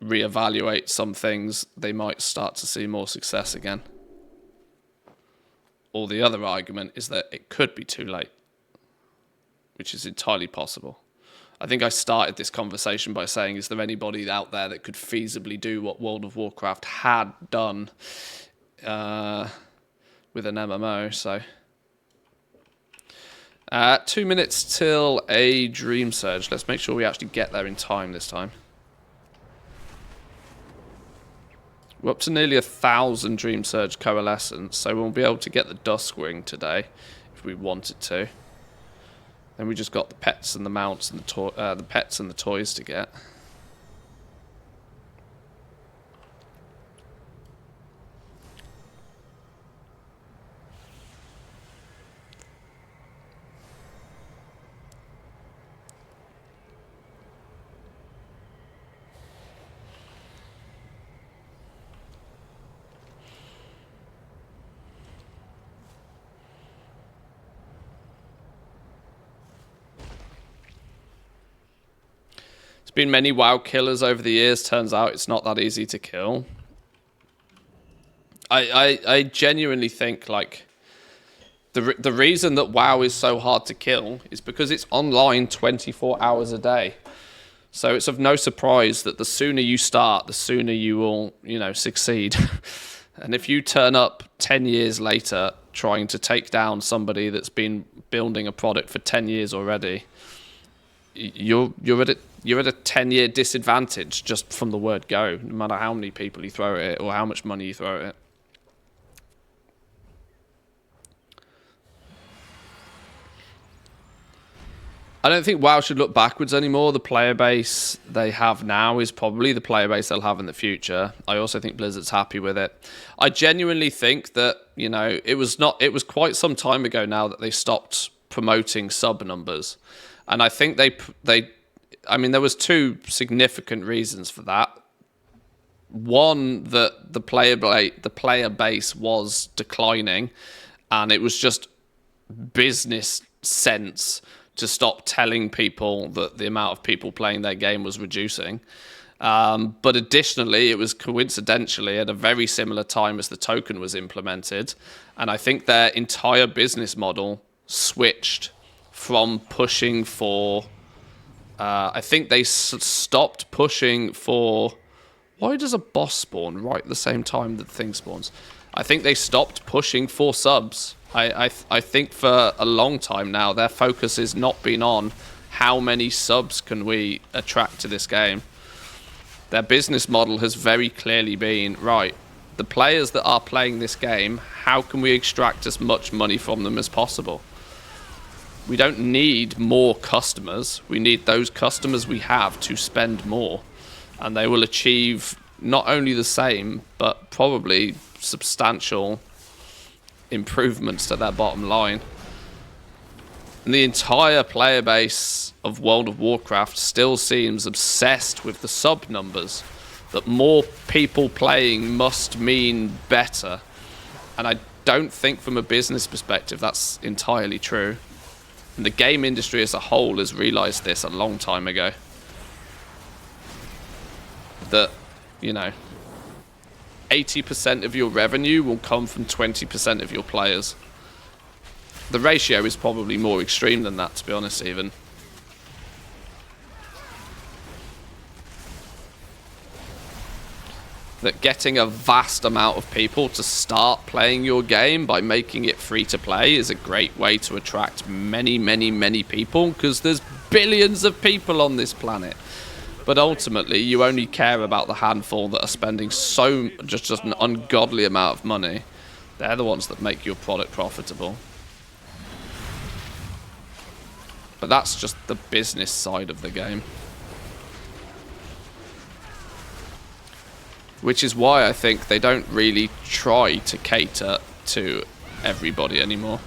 reevaluate some things, they might start to see more success again. Or the other argument is that it could be too late, which is entirely possible. I think I started this conversation by saying, is there anybody out there that could feasibly do what World of Warcraft had done with an MMO? So 2 minutes till a Dream Surge. Let's make sure we actually get there in time this time. We're up to nearly 1,000 Dream Surge Coalescence, so we'll be able to get the Duskwing today if we wanted to. Then we just got the pets and the mounts and the pets and the toys to get. Been many WoW killers over the years. Turns out it's not that easy to kill. I genuinely think like the reason that WoW is so hard to kill is because it's online 24 hours a day. So it's of no surprise that the sooner you start, the sooner you will, succeed. And if you turn up 10 years later trying to take down somebody that's been building a product for 10 years already, you're at a 10-year disadvantage just from the word go, no matter how many people you throw at it or how much money you throw at it. I don't think WoW should look backwards anymore. The player base they have now is probably the player base they'll have in the future. I also think Blizzard's happy with it. I genuinely think that, it was quite some time ago now that they stopped promoting sub numbers. And I think there was two significant reasons for that. One, that the player base was declining, and it was just business sense to stop telling people that the amount of people playing their game was reducing. But additionally, it was coincidentally at a very similar time as the token was implemented, and I think their entire business model switched from pushing for... I think they stopped pushing for... Why does a boss spawn right at the same time that the thing spawns? I think they stopped pushing for subs. I think for a long time now, their focus has not been on how many subs can we attract to this game. Their business model has very clearly been, right, the players that are playing this game, how can we extract as much money from them as possible? We don't need more customers. We need those customers we have to spend more. And they will achieve not only the same, but probably substantial improvements to their bottom line. And the entire player base of World of Warcraft still seems obsessed with the sub numbers. That more people playing must mean better. And I don't think from a business perspective that's entirely true. And the game industry as a whole has realized this a long time ago. That, 80% of your revenue will come from 20% of your players. The ratio is probably more extreme than that, to be honest, even. that getting a vast amount of people to start playing your game by making it free to play is a great way to attract many, many, many people, because there's billions of people on this planet. But ultimately, you only care about the handful that are spending just an ungodly amount of money. They're the ones that make your product profitable. But that's just the business side of the game. Which is why I think they don't really try to cater to everybody anymore.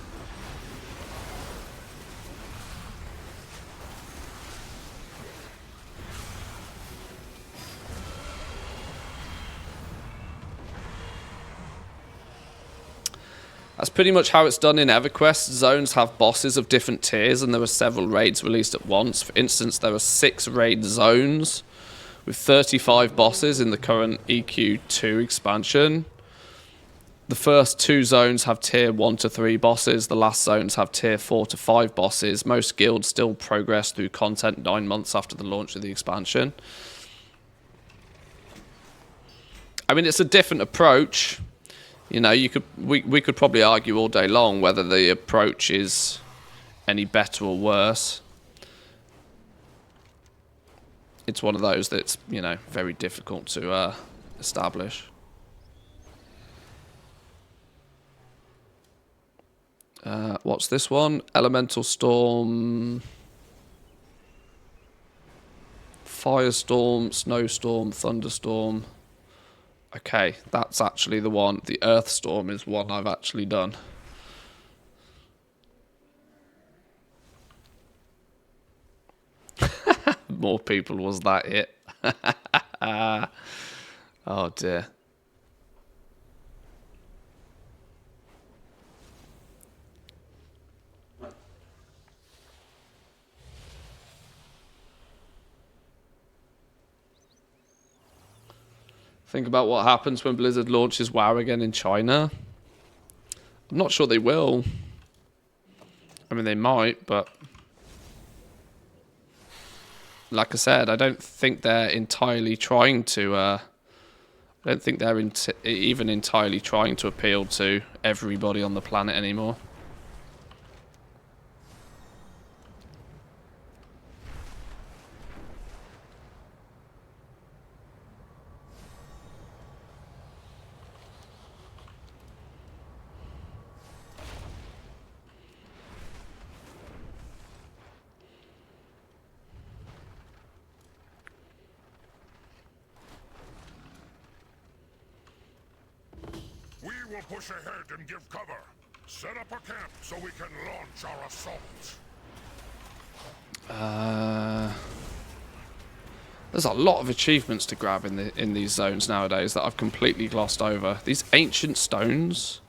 That's pretty much how it's done in EverQuest. Zones have bosses of different tiers, and there were several raids released at once. For instance, there are 6 raid zones with 35 bosses in the current EQ2 expansion. The first 2 zones have tier 1 to 3 bosses. The last zones have tier 4 to 5 bosses. Most guilds still progress through content 9 months after the launch of the expansion. I mean, it's a different approach. You know, we could probably argue all day long whether the approach is any better or worse. It's one of those that's, you know, very difficult to establish. What's this one? Elemental Storm, Firestorm, Snowstorm, Thunderstorm. Okay, that's actually the one. The Earthstorm is one I've actually done. More people, was that it? Oh dear. Think about what happens when Blizzard launches WoW again in China. I'm not sure they will. I mean, they might, but like I said, I don't think they're entirely trying to. I don't think they're even entirely trying to appeal to everybody on the planet anymore. We will push ahead and give cover. Set up a camp so we can launch our assault. There's a lot of achievements to grab in these zones nowadays that I've completely glossed over. These ancient stones.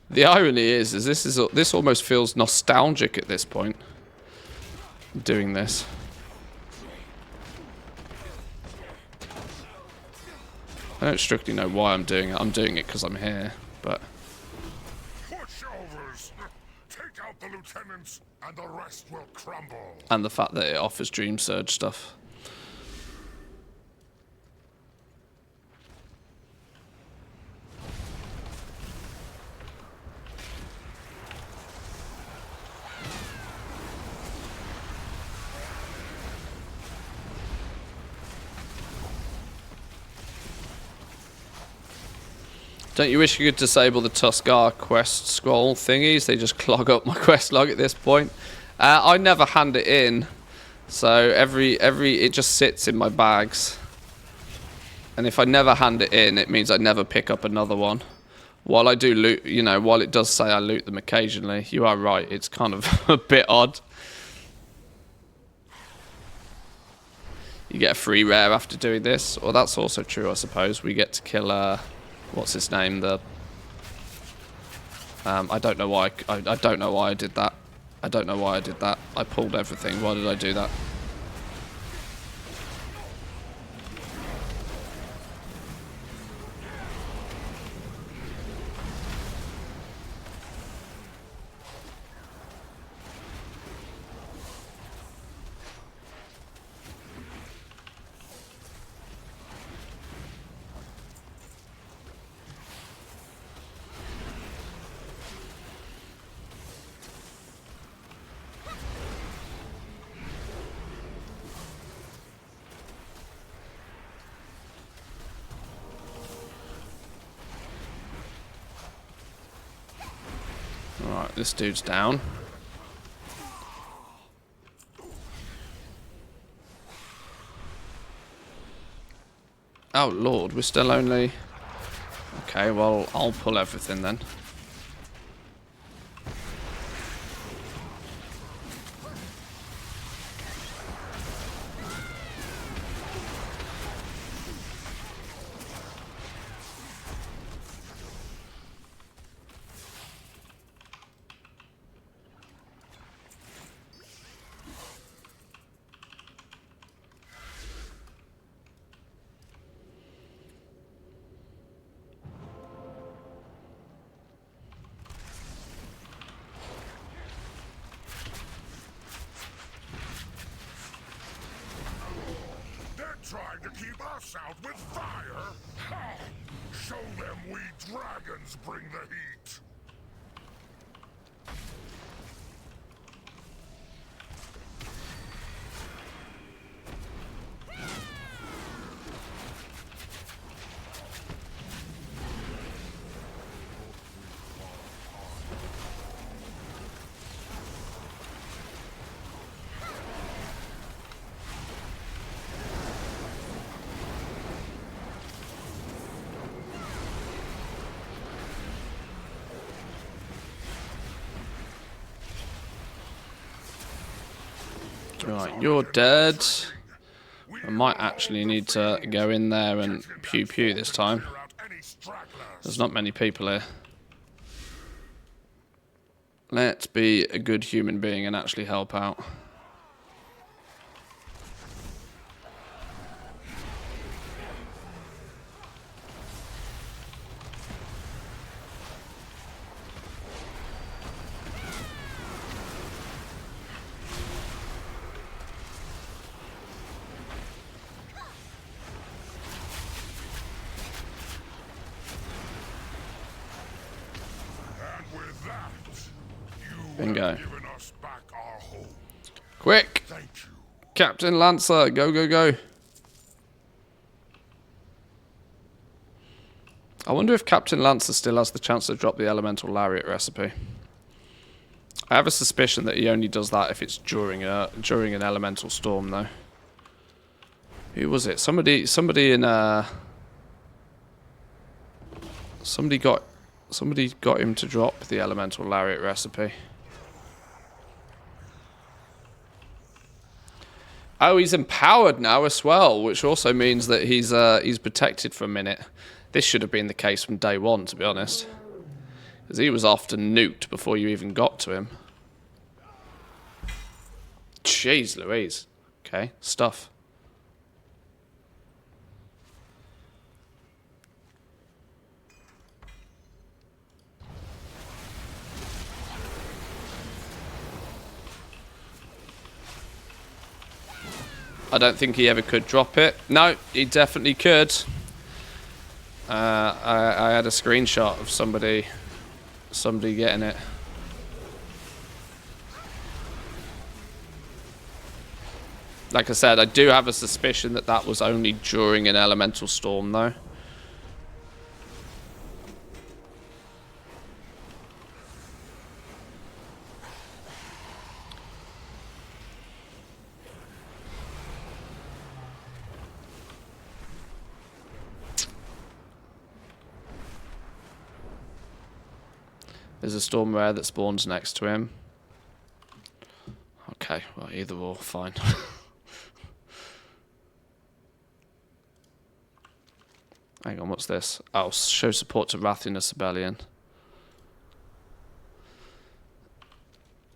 The irony is this almost feels nostalgic at this point. Doing this. I don't strictly know why I'm doing it. I'm doing it because I'm here, but Pushovers! Take out the lieutenants, and the rest will crumble. and the fact that it offers Dream Surge stuff. Don't you wish you could disable the Tuskar quest scroll thingies? They just clog up my quest log at this point. I never hand it in, so it just sits in my bags. And if I never hand it in, it means I never pick up another one. While I do loot, you know, while it does say I loot them occasionally, you are right, it's kind of a bit odd. You get a free rare after doing this. Well, that's also true, I suppose. We get to kill, what's his name? I don't know why. I don't know why I did that. I don't know why I did that. I pulled everything. Why did I do that? Right, this dude's down. Oh lord, we're still only... Okay, well, I'll pull everything then. They're trying to keep us out with fire. Ha! Show them we dragons bring the heat. Right, you're dead. I might actually need to go in there and pew pew this time. Clear out any stragglers. There's not many people here. Let's be a good human being and actually help out. And with that, you Bingo. have given us back our home. Quick! Thank you. Captain Lancer, go, go, go. I wonder if Captain Lancer still has the chance to drop the Elemental Lariat recipe. I have a suspicion that he only does that if it's during an elemental storm, though. Who was it? Somebody in somebody got him to drop the Elemental Lariat recipe. Oh, he's empowered now as well, which also means that he's protected for a minute. This should have been the case from day one, to be honest, because he was often nuked before you even got to him. Jeez Louise. Okay, stuff. I don't think he ever could drop it. No, he definitely could. I had a screenshot of somebody getting it. Like I said, I do have a suspicion that that was only during an elemental storm, though. There's a storm rare that spawns next to him. Okay, well, either or, fine. Hang on, what's this? Oh, show support to Rathian Sibelian.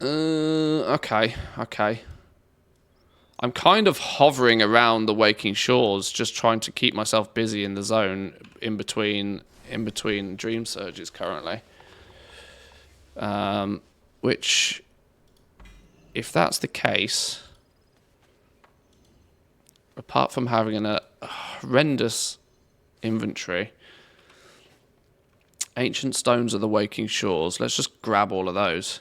Okay. I'm kind of hovering around the Waking Shores, just trying to keep myself busy in the zone in between Dream Surges currently. Which, if that's the case, apart from having a horrendous inventory, Ancient Stones of the Waking Shores, let's just grab all of those.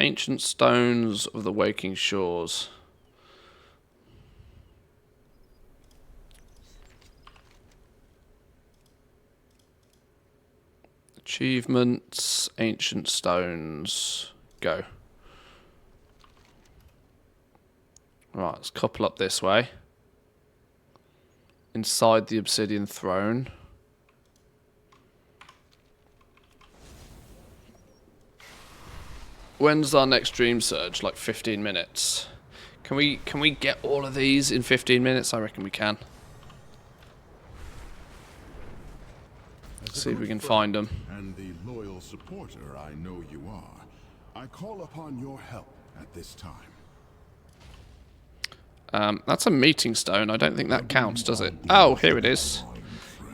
Ancient stones of the waking shores. Achievements, ancient stones, go. Right, let's couple up this way. Inside the obsidian throne. When's our next dream surge? Like 15 minutes. Can we get all of these in 15 minutes? I reckon we can. See if we can find them. And the loyal supporter I know you are, I call upon your help at this time. That's a meeting stone. I don't think that counts, does it? Oh, here it is.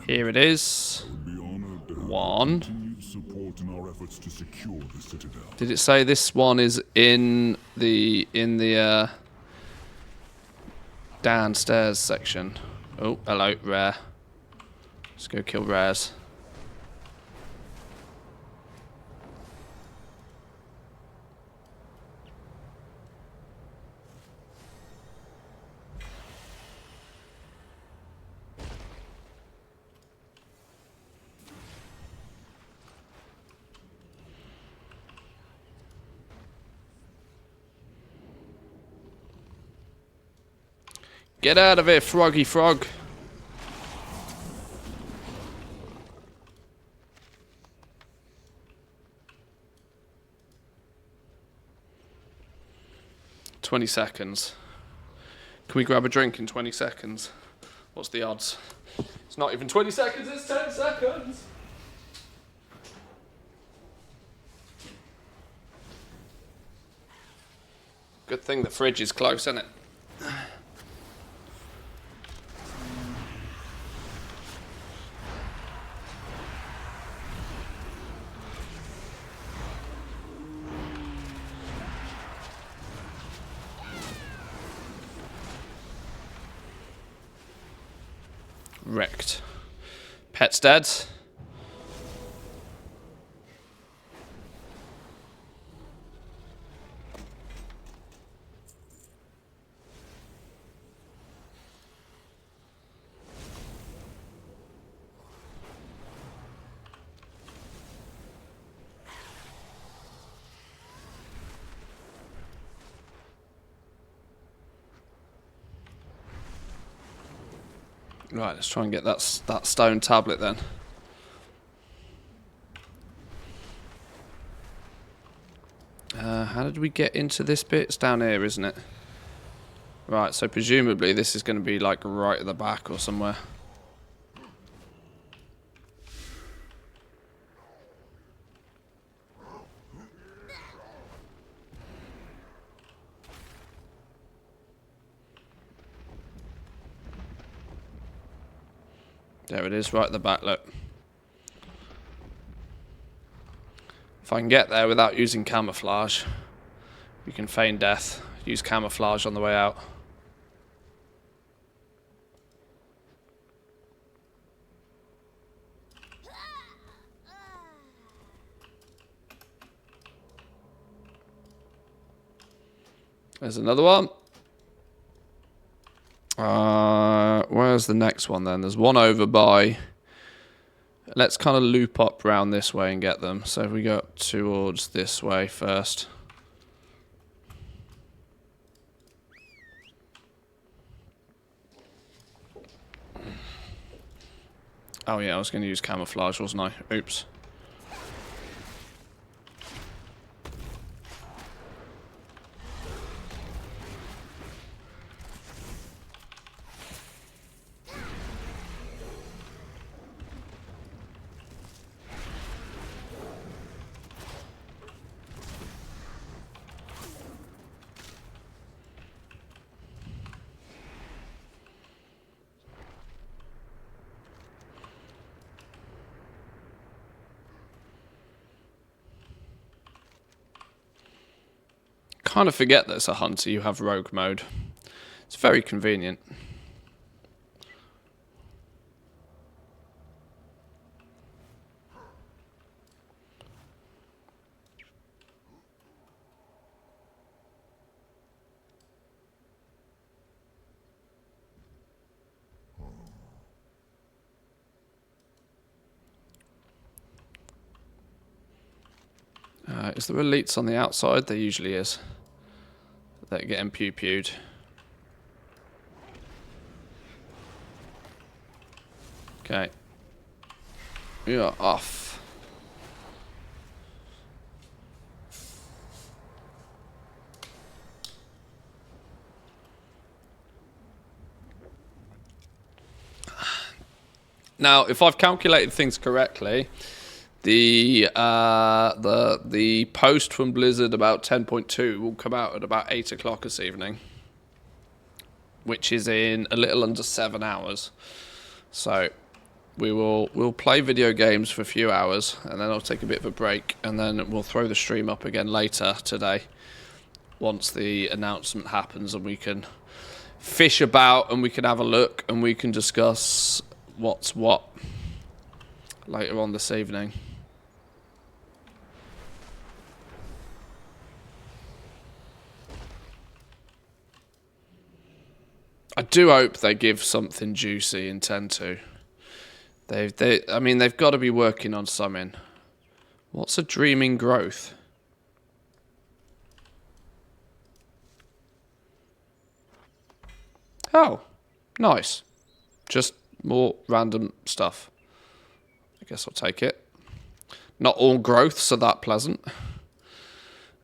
Here it is. One. Support in our efforts to secure the citadel. Did it say this one is in the downstairs section? Oh, hello, Rare. Let's go kill Rares. Get out of here, Froggy Frog. "20 seconds. Can we grab a drink in 20 seconds? What's the odds? It's not even 20 seconds, it's 10 seconds. Good thing the fridge is close, isn't it? Wrecked. Pet's dead. Right, let's try and get that stone tablet then. How did we get into this bit? It's down here, isn't it? Right, so presumably this is going to be like right at the back or somewhere. There it is, right at the back, look. If I can get there without using camouflage, we can feign death. Use camouflage on the way out. There's another one. Where's the next one then? There's one over by... Let's kind of loop up round this way and get them. So if we go up towards this way first. Oh yeah, I was going to use camouflage, wasn't I? Oops. Kind of forget that as a hunter you have rogue mode. It's very convenient. Is there elites on the outside? There usually is. They're getting pew-pewed. Okay. We are off. Now, if I've calculated things correctly, the post from Blizzard about 10.2 will come out at about 8 o'clock this evening, which is in a little under 7 hours. So we'll play video games for a few hours, and then I'll take a bit of a break, and then we'll throw the stream up again later today once the announcement happens, and we can fish about and we can have a look and we can discuss what's what later on this evening. I do hope they give something juicy in 10.2. I mean, they've got to be working on something. What's a dreaming growth? Oh, nice. Just more random stuff. I guess I'll take it. Not all growths are that pleasant.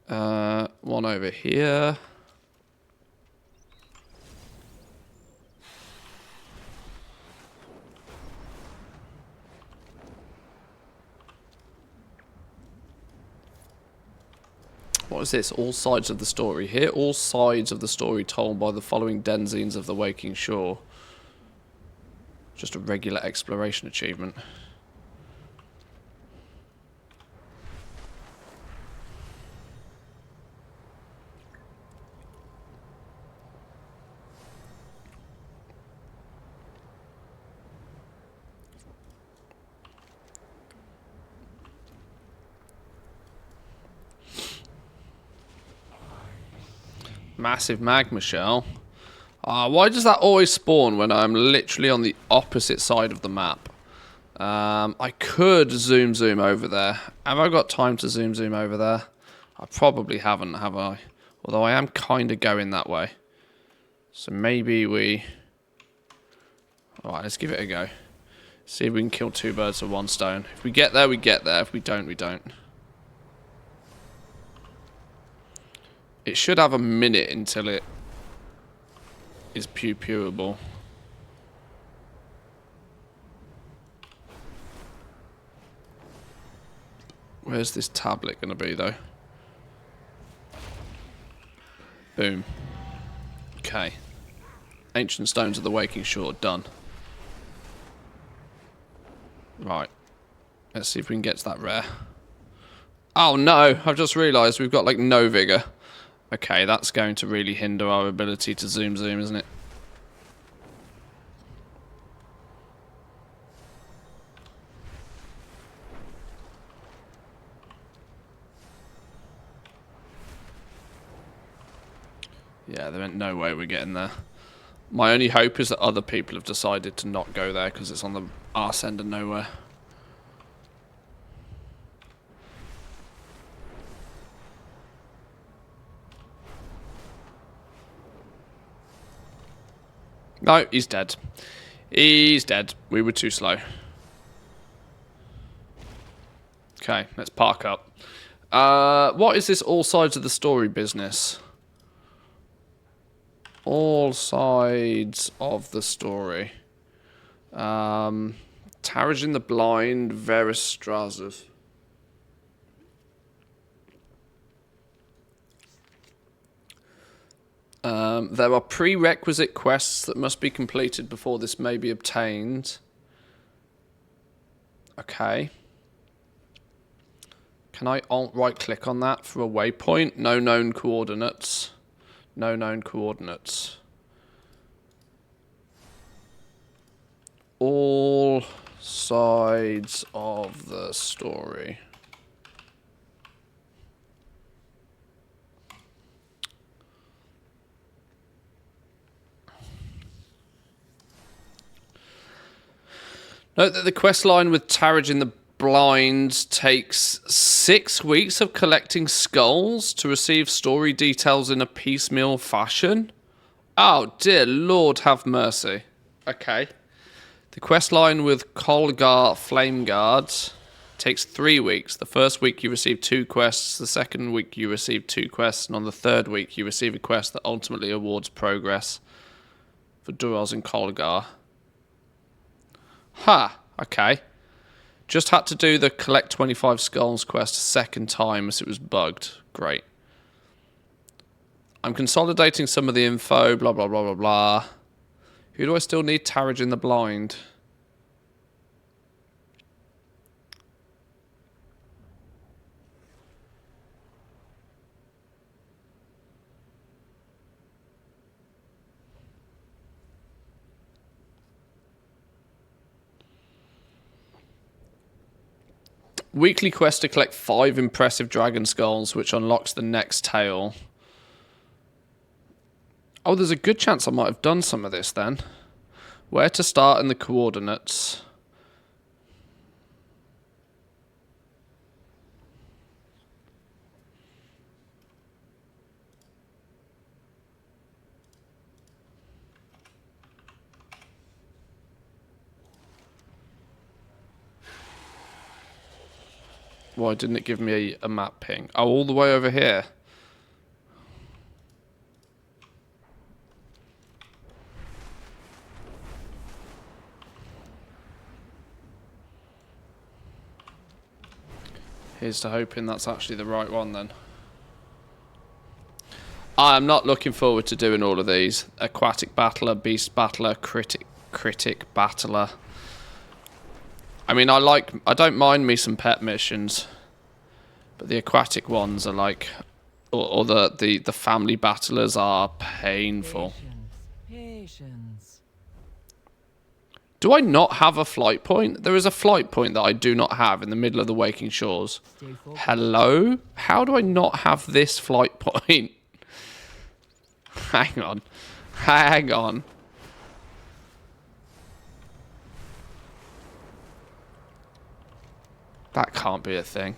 One over here. What is this? All sides of the story. Here, all sides of the story told by the following denizens of the Waking Shore. Just a regular exploration achievement. Massive magma shell. Why does that always spawn when I'm literally on the opposite side of the map? I could zoom over there. Have I got time to zoom over there? I probably haven't, have I? Although I am kind of going that way. So maybe we... Alright, let's give it a go. See if we can kill 2 birds with 1 stone. If we get there, we get there. If we don't, we don't. It should have a minute until it is pew-pewable. Where's this tablet going to be, though? Boom. Okay. Ancient Stones of the Waking Shore, done. Right. Let's see if we can get to that rare. Oh no, I've just realised we've got like no vigour. Okay, that's going to really hinder our ability to zoom, isn't it? Yeah, there ain't no way we're getting there. My only hope is that other people have decided to not go there because it's on the arse end of nowhere. No, he's dead. He's dead. We were too slow. Okay, let's park up. What is this all sides of the story business? All sides of the story. Tarajin the Blind, Varys Strazus. There are prerequisite quests that must be completed before this may be obtained. Okay. Can I alt-right click on that for a waypoint? No known coordinates. No known coordinates. All sides of the story. Note that the quest line with Tarajin the Blind takes 6 weeks of collecting skulls to receive story details in a piecemeal fashion. Oh, dear Lord, have mercy. Okay. The quest line with Kolgar Flame Guards takes 3 weeks. The first week you receive 2 quests, the second week you receive 2 quests, and on the third week you receive a quest that ultimately awards progress for Duros and Kolgar. Okay. Just had to do the collect 25 skulls quest a second time as it was bugged. Great. I'm consolidating some of the info, blah, blah, blah, blah, blah. Who do I still need? Taraj the Blind. Weekly quest to collect 5 impressive dragon skulls, which unlocks the next tale. Oh, there's a good chance I might have done some of this then. Where to start and the coordinates. Why didn't it give me a map ping? Oh, all the way over here. Here's to hoping that's actually the right one then. I'm not looking forward to doing all of these. Aquatic Battler, Beast Battler, Critic Battler. I mean, I don't mind me some pet missions, but the aquatic ones are like, or the family battlers are painful. Patience. Do I not have a flight point? There is a flight point that I do not have in the middle of the Waking Shores. Hello? How do I not have this flight point? Hang on. Hang on. That can't be a thing.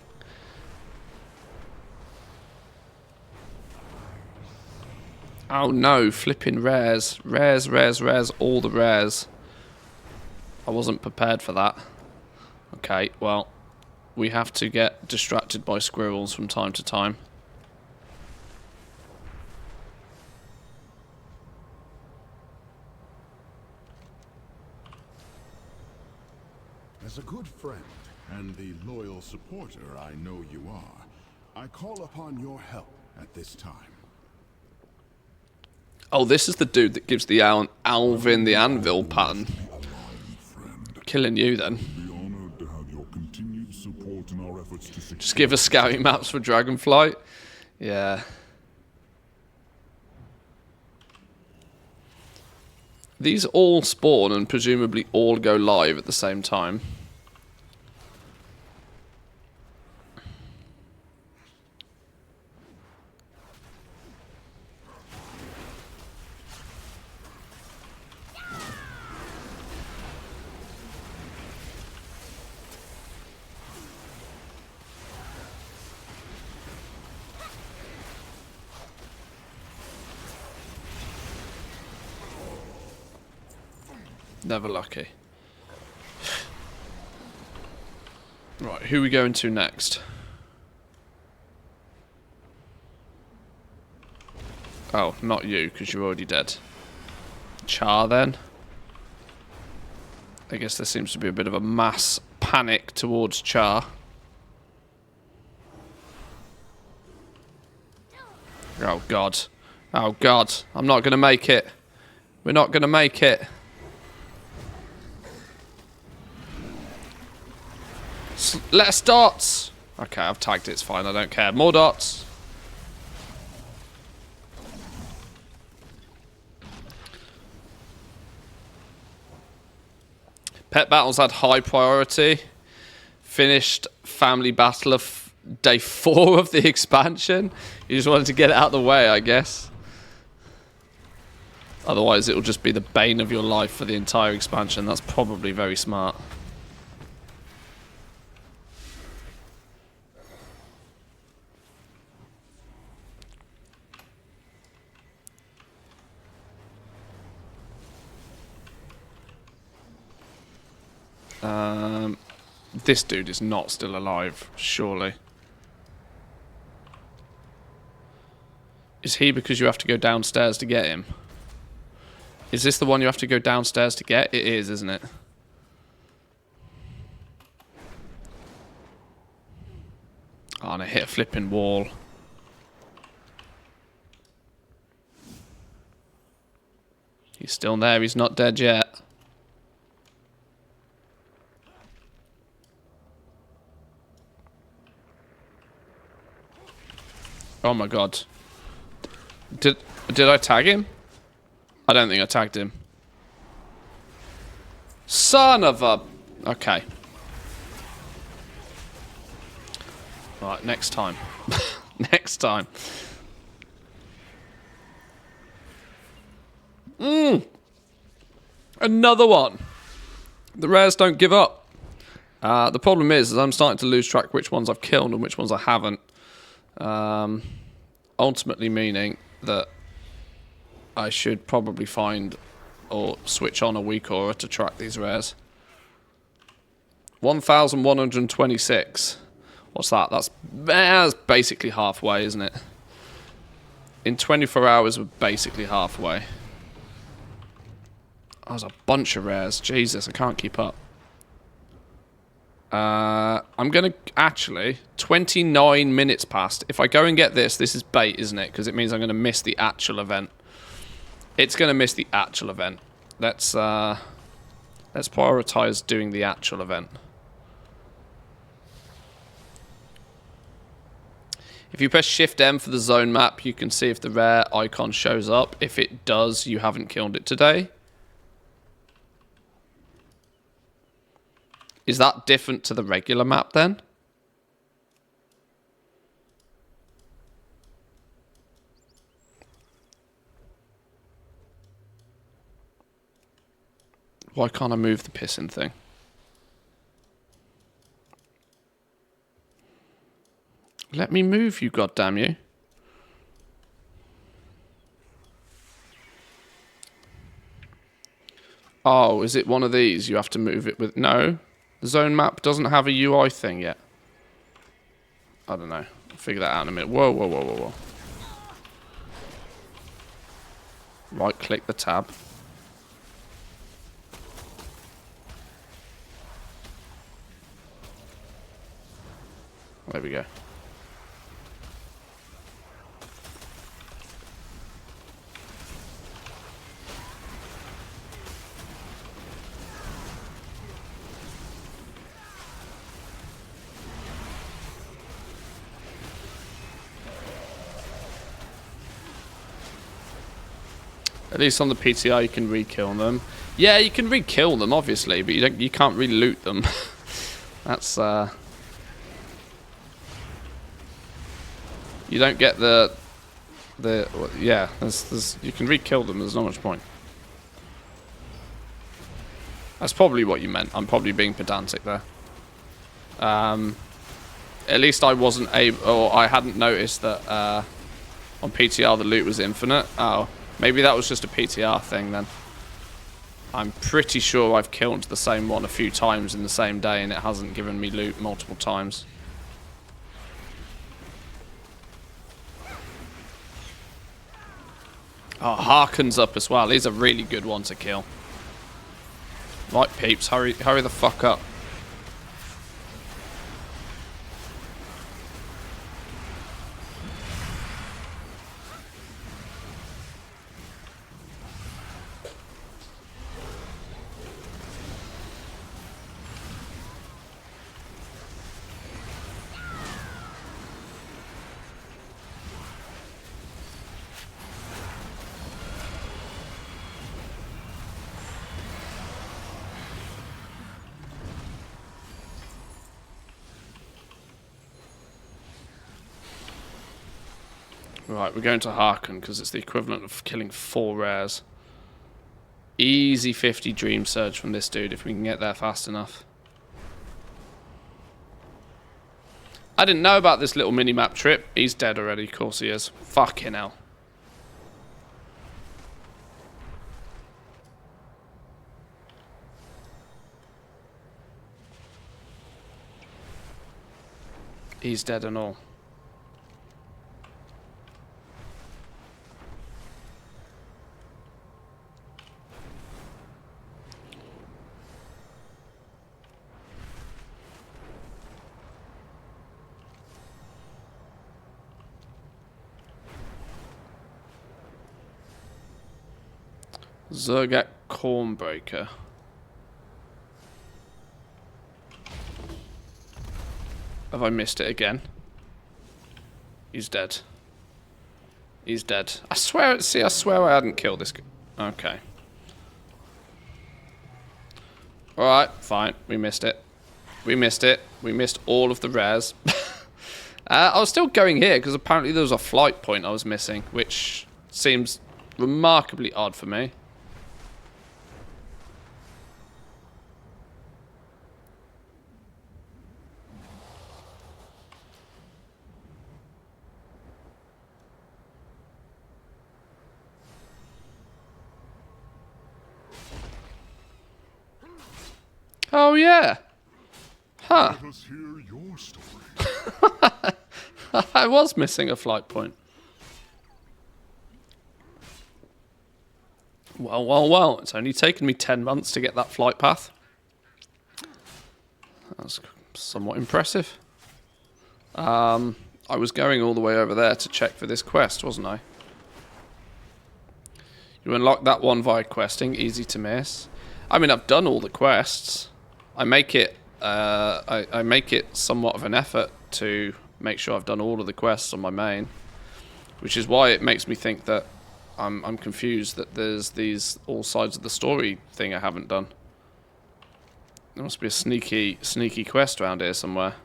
Oh no, flipping rares. Rares, all the rares. I wasn't prepared for that. Okay, well, we have to get distracted by squirrels from time to time. As a good friend and the loyal supporter I know you are, I call upon your help at this time. Oh, this is the dude that gives the Alvin the Anvil pattern. Killing you then. Be honored to have your continued support in our efforts to succeed. Just give us scouting maps for Dragonflight. Yeah. These all spawn and presumably all go live at the same time. Never lucky. Right, who are we going to next? Oh, not you, because you're already dead. Char, then? I guess there seems to be a bit of a mass panic towards Char. Oh, God. Oh, God. I'm not going to make it. We're not going to make it. Less dots! Okay, I've tagged it, it's fine, I don't care. More dots! Pet battles had high priority. Finished family battle of day 4 of the expansion. You just wanted to get it out of the way, I guess. Otherwise it'll just be the bane of your life for the entire expansion. That's probably very smart. This dude is not still alive, surely. Is he because you have to go downstairs to get him? Is this the one you have to go downstairs to get? It is, isn't it? Oh, and I hit a flipping wall. He's still there. He's not dead yet. Oh my god. Did I tag him? I don't think I tagged him. Son of a... Okay. Right, next time. Next time. Another one. The rares don't give up. The problem is I'm starting to lose track which ones I've killed and which ones I haven't. Ultimately meaning that I should probably find or switch on a weak aura to track these rares. 1,126. What's that? That's basically halfway, isn't it? In 24 hours, we're basically halfway. Oh, there's a bunch of rares. Jesus, I can't keep up. I'm going to... Actually, 29 minutes passed. If I go and get this, this is bait, isn't it? Because it means I'm going to miss the actual event. It's going to miss the actual event. Let's prioritize doing the actual event. If you press Shift M for the zone map, you can see if the rare icon shows up. If it does, you haven't killed it today. Is that different to the regular map then? Why can't I move the pissing thing? Let me move, you goddamn you. Oh, is it one of these? You have to move it with... No. The zone map doesn't have a UI thing yet. I don't know. I'll figure that out in a minute. Whoa, whoa, whoa, whoa, whoa. Right click the tab. There we go. At least on the PTR you can re-kill them. Yeah, you can re-kill them obviously, but you can't re-loot them. That's you don't get the yeah, you can re-kill them, there's not much point. That's probably what you meant. I'm probably being pedantic there. At least I wasn't able, or I hadn't noticed that on PTR the loot was infinite. Oh. Maybe that was just a PTR thing then. I'm pretty sure I've killed the same one a few times in the same day and it hasn't given me loot multiple times. Oh, Harken's up as well. He's a really good one to kill. Right, peeps, hurry the fuck up. Right, we're going to Harken because it's the equivalent of killing 4 rares. Easy 50 Dream Surge from this dude if we can get there fast enough. I didn't know about this little mini-map trip. He's dead already, of course he is. Fucking hell. He's dead and all. Zergat Cornbreaker. Have I missed it again? He's dead. He's dead. I swear, I swear I hadn't killed this guy. Okay. Alright, fine. We missed it. We missed it. We missed all of the rares. I was still going here because apparently there was a flight point I was missing, which seems remarkably odd for me. Oh yeah. Huh. Let us hear your story. I was missing a flight point. Well, well, well. It's only taken me 10 months to get that flight path. That's somewhat impressive. I was going all the way over there to check for this quest, wasn't I? You unlock that one via questing. Easy to miss. I mean, I've done all the quests. I make it I make it somewhat of an effort to make sure I've done all of the quests on my main, which is why it makes me think that I'm confused that there's these all sides of the story thing I haven't done. There must be a sneaky quest around here somewhere.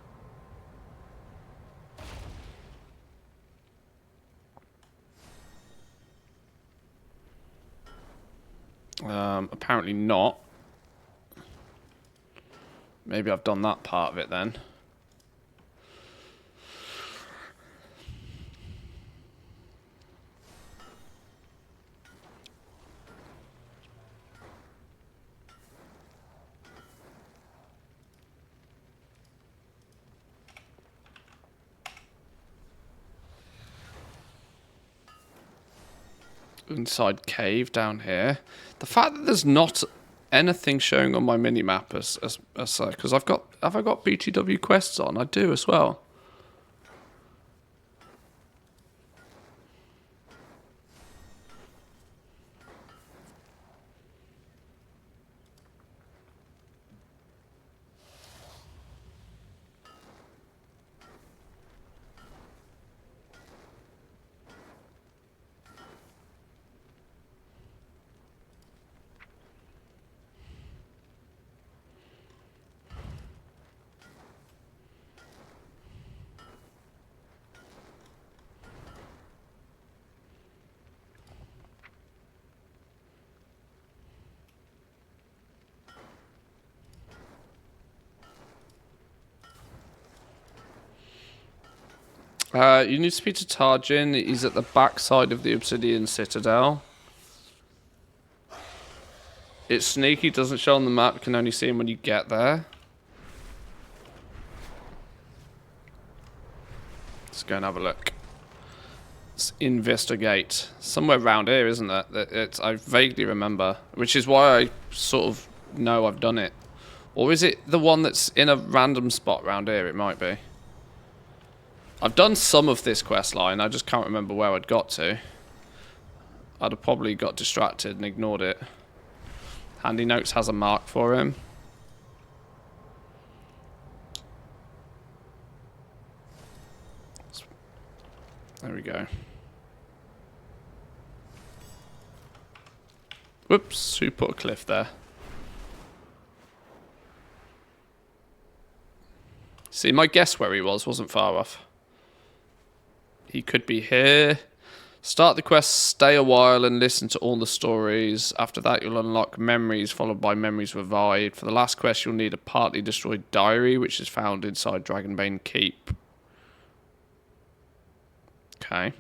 Apparently not. Maybe I've done that part of it then. Inside cave down here. The fact that there's not anything showing on my minimap as because have I got BTW quests on? I do as well. You need to speak to Tarjin. He's at the back side of the Obsidian Citadel. It's sneaky, doesn't show on the map. You can only see him when you get there. Let's go and have a look. Let's investigate. Somewhere around here, isn't it? I vaguely remember, which is why I sort of know I've done it. Or is it the one that's in a random spot around here? It might be. I've done some of this quest line, I just can't remember where I'd got to. I'd have probably got distracted and ignored it. Handy Notes has a mark for him. There we go. Whoops, who put a cliff there? See, my guess where he wasn't far off. He could be here. Start the quest, stay a while and listen to all the stories. After that you'll unlock memories followed by memories revived. For the last quest you'll need a partly destroyed diary which is found inside Dragonbane Keep. Okay.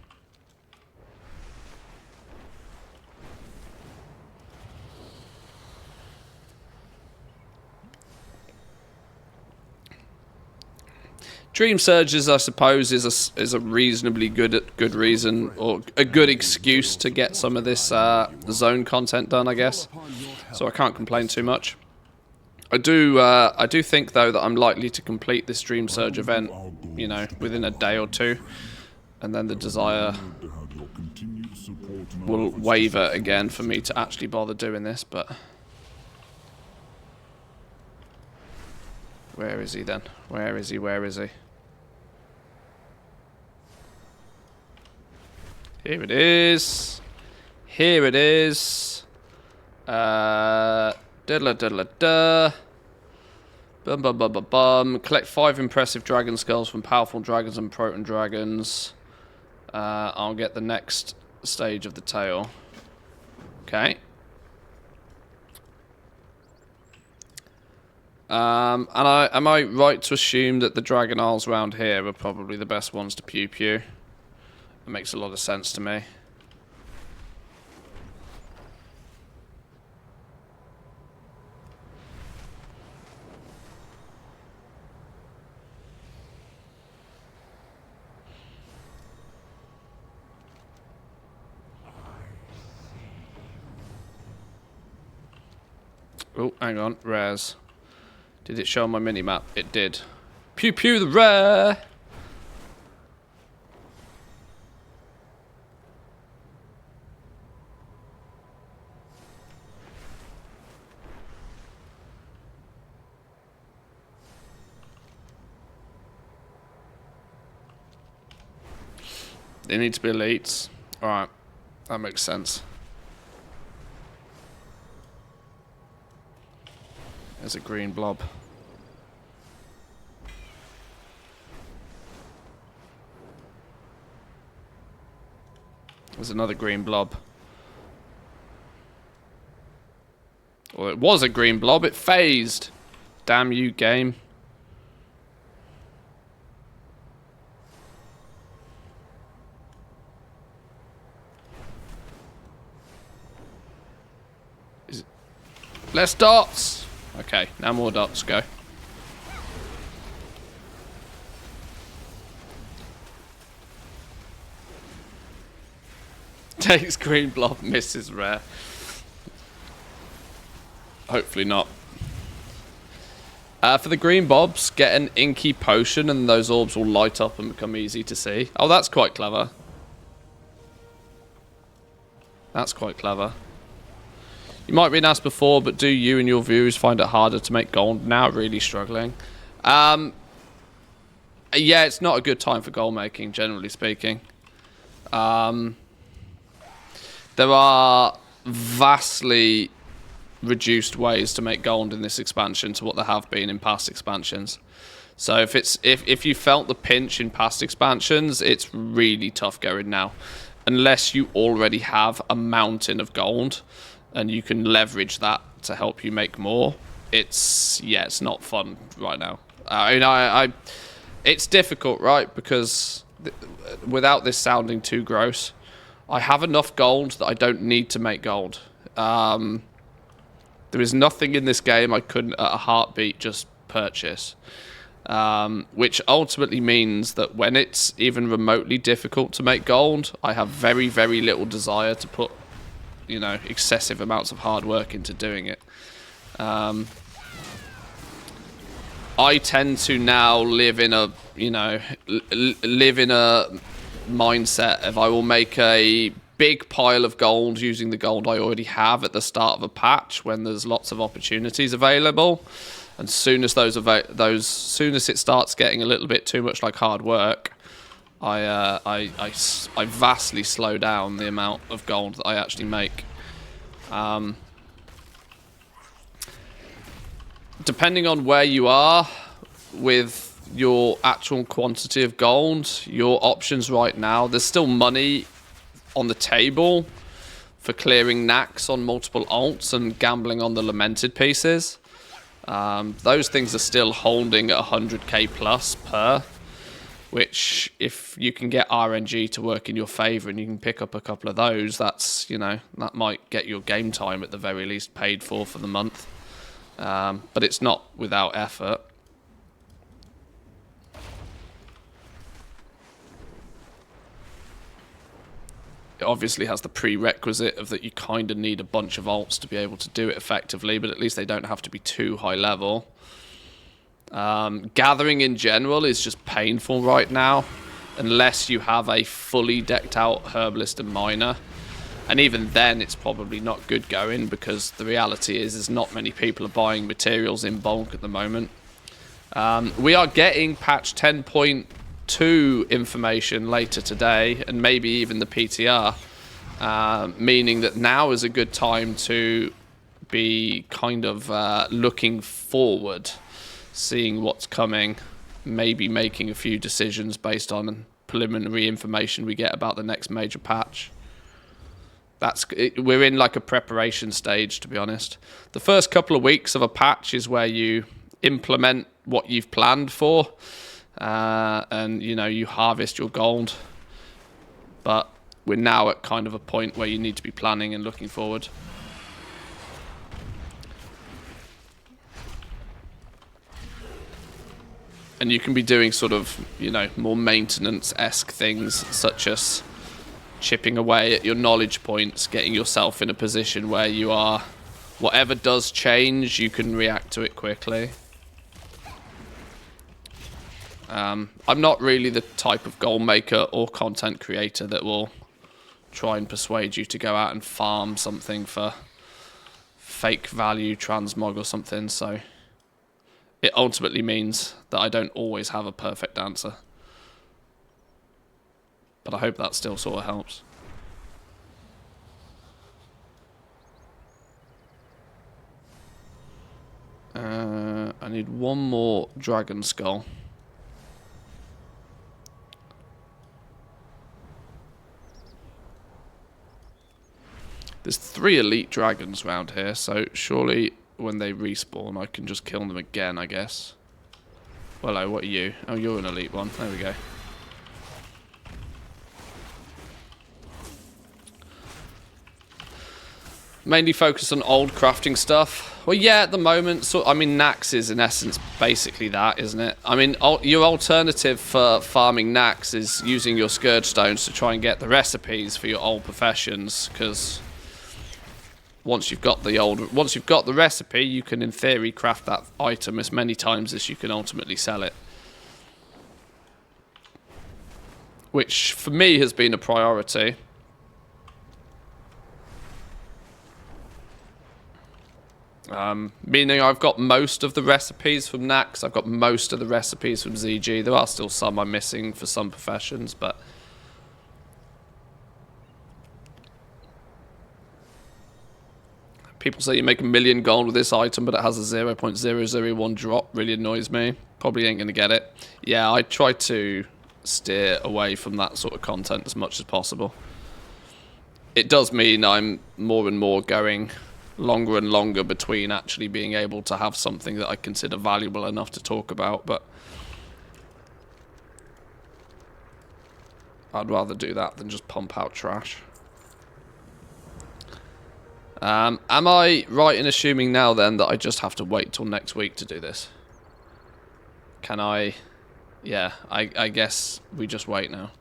Dream Surges, I suppose, is a reasonably good reason, or a good excuse to get some of this zone content done, I guess. So I can't complain too much. I do think though that I'm likely to complete this Dream Surge event, you know, within a day or two, and then the desire will waver again for me to actually bother doing this. But where is he then? Where is he? Where is he? Here it is. Here it is. Diddler diddler duh. Bum bum bum bum bum. Collect 5 impressive dragon skulls from powerful dragons and proton dragons. I'll get the next stage of the tale. Okay. And am I right to assume that the Dragon Isles around here are probably the best ones to pew pew? It makes a lot of sense to me. Oh, hang on, rares. Did it show on my mini-map? It did. Pew pew the rare! They need to be elites. Alright, that makes sense. There's a green blob. There's another green blob. Well, it was a green blob. It phased. Damn you, game. Is it... Less dots. Okay, now more dots. Go. Takes green blob, misses rare. Hopefully not. For the green bobs, get an inky potion and those orbs will light up and become easy to see. Oh, that's quite clever. That's quite clever. You might have been asked before, but do you and your viewers find it harder to make gold now? Really struggling. Yeah, it's not a good time for gold making, generally speaking. There are vastly reduced ways to make gold in this expansion to what there have been in past expansions. So if you felt the pinch in past expansions, it's really tough going now. Unless you already have a mountain of gold and you can leverage that to help you make more. It's not fun right now. It's difficult, right? Because without this sounding too gross, I have enough gold that I don't need to make gold. There is nothing in this game I couldn't, at a heartbeat, just purchase. Which ultimately means that when it's even remotely difficult to make gold, I have very, very little desire to put, you know, excessive amounts of hard work into doing it. I tend to now live in a, you know, live in a mindset of I will make a big pile of gold using the gold I already have at the start of a patch when there's lots of opportunities available, and soon as soon as it starts getting a little bit too much like hard work, I vastly slow down the amount of gold that I actually make. Depending on where you are with your actual quantity of gold, your options right now, there's still money on the table for clearing knacks on multiple alts and gambling on the lamented pieces. Those things are still holding at 100k plus per, which if you can get RNG to work in your favor and you can pick up a couple of those, that's, you know, that might get your game time at the very least paid for the month. But it's not without effort. obviously has the prerequisite of that you kind of need a bunch of alts to be able to do it effectively, but at least they don't have to be too high level. Gathering in general is just painful right now, unless you have a fully decked out herbalist and miner. And even then, it's probably not good going, because the reality is not many people are buying materials in bulk at the moment. We are getting patch 10.2 information later today, and maybe even the PTR, meaning that now is a good time to be kind of looking forward, seeing what's coming, maybe making a few decisions based on preliminary information we get about the next major patch. We're in like a preparation stage, to be honest. The first couple of weeks of a patch is where you implement what you've planned for, and you know, you harvest your gold. But we're now at kind of a point where you need to be planning and looking forward. And you can be doing sort of, you know, more maintenance-esque things, such as chipping away at your knowledge points, getting yourself in a position where you are, whatever does change, you can react to it quickly. I'm not really the type of goal maker or content creator that will try and persuade you to go out and farm something for fake value transmog or something, so it ultimately means that I don't always have a perfect answer. But I hope that still sort of helps. I need one more dragon skull. There's 3 elite dragons around here, so surely when they respawn I can just kill them again, I guess. Hello, what are you? Oh, you're an elite one. There we go. Mainly focus on old crafting stuff. Well, yeah, at the moment, so I mean, Nax is in essence basically that, isn't it? I mean, your alternative for farming Nax is using your Scourge Stones to try and get the recipes for your old professions, because once you've got the recipe, you can in theory craft that item as many times as you can ultimately sell it. Which for me has been a priority. Meaning I've got most of the recipes from Nax, I've got most of the recipes from ZG. There are still some I'm missing for some professions, but people say you make 1 million gold with this item, but it has a 0.001 drop. Really annoys me. Probably ain't going to get it. Yeah, I try to steer away from that sort of content as much as possible. It does mean I'm more and more going longer and longer between actually being able to have something that I consider valuable enough to talk about, but I'd rather do that than just pump out trash. Am I right in assuming now then that I just have to wait till next week to do this? Can I? Yeah, I guess we just wait now.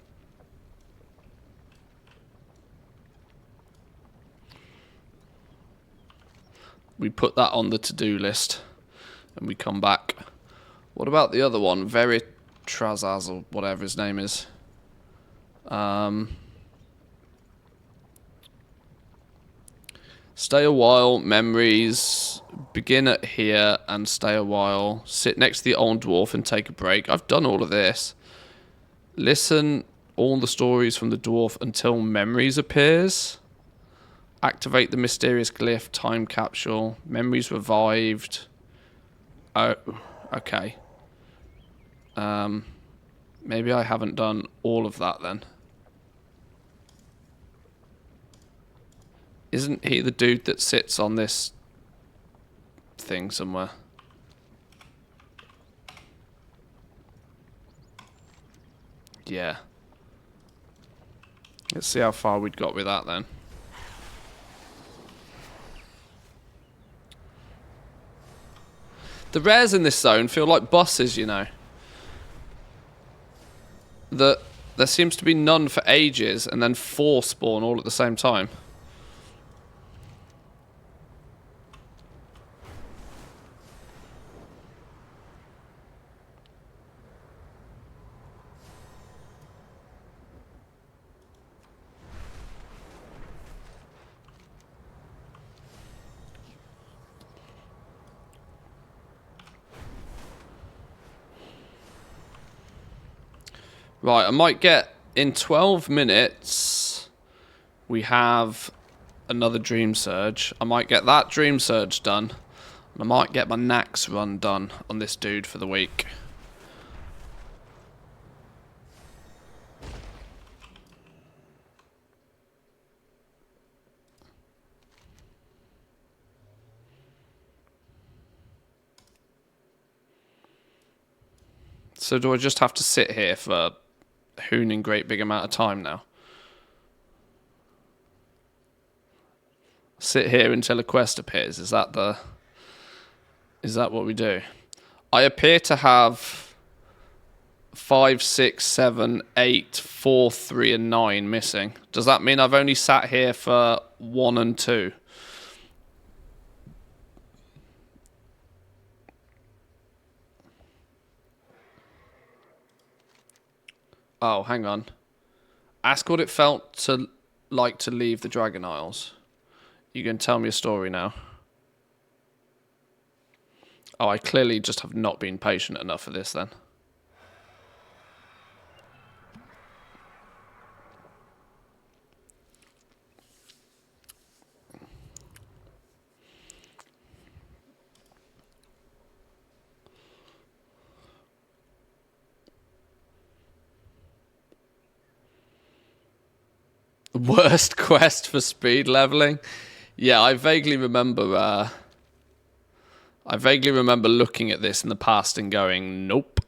We put that on the to-do list and we come back. What about the other one? Veritrazaz or whatever his name is. Stay a while, memories, begin at here and stay a while. Sit next to the old dwarf and take a break. I've done all of this. Listen all the stories from the dwarf until memories appears. Activate the mysterious glyph, time capsule, memories revived. Oh, okay. Maybe I haven't done all of that then. Isn't he the dude that sits on this thing somewhere? Yeah. Let's see how far we'd got with that then. The rares in this zone feel like bosses, you know. That There seems to be none for ages, and then 4 spawn all at the same time. Right, I might get... In 12 minutes, we have another Dream Surge. I might get that Dream Surge done. And I might get my Nax run done on this dude for the week. So do I just have to sit here for hooning great big amount of time now? Sit here until a quest appears. Is that what we do? I appear to have 5, 6, 7, 8, 4, 3, and 9 missing. Does that mean I've only sat here for 1 and 2? Oh, hang on. Ask what it felt to like to leave the Dragon Isles. You can tell me a story now. Oh, I clearly just have not been patient enough for this then. Worst quest for speed leveling? Yeah, I vaguely remember looking at this in the past and going, nope.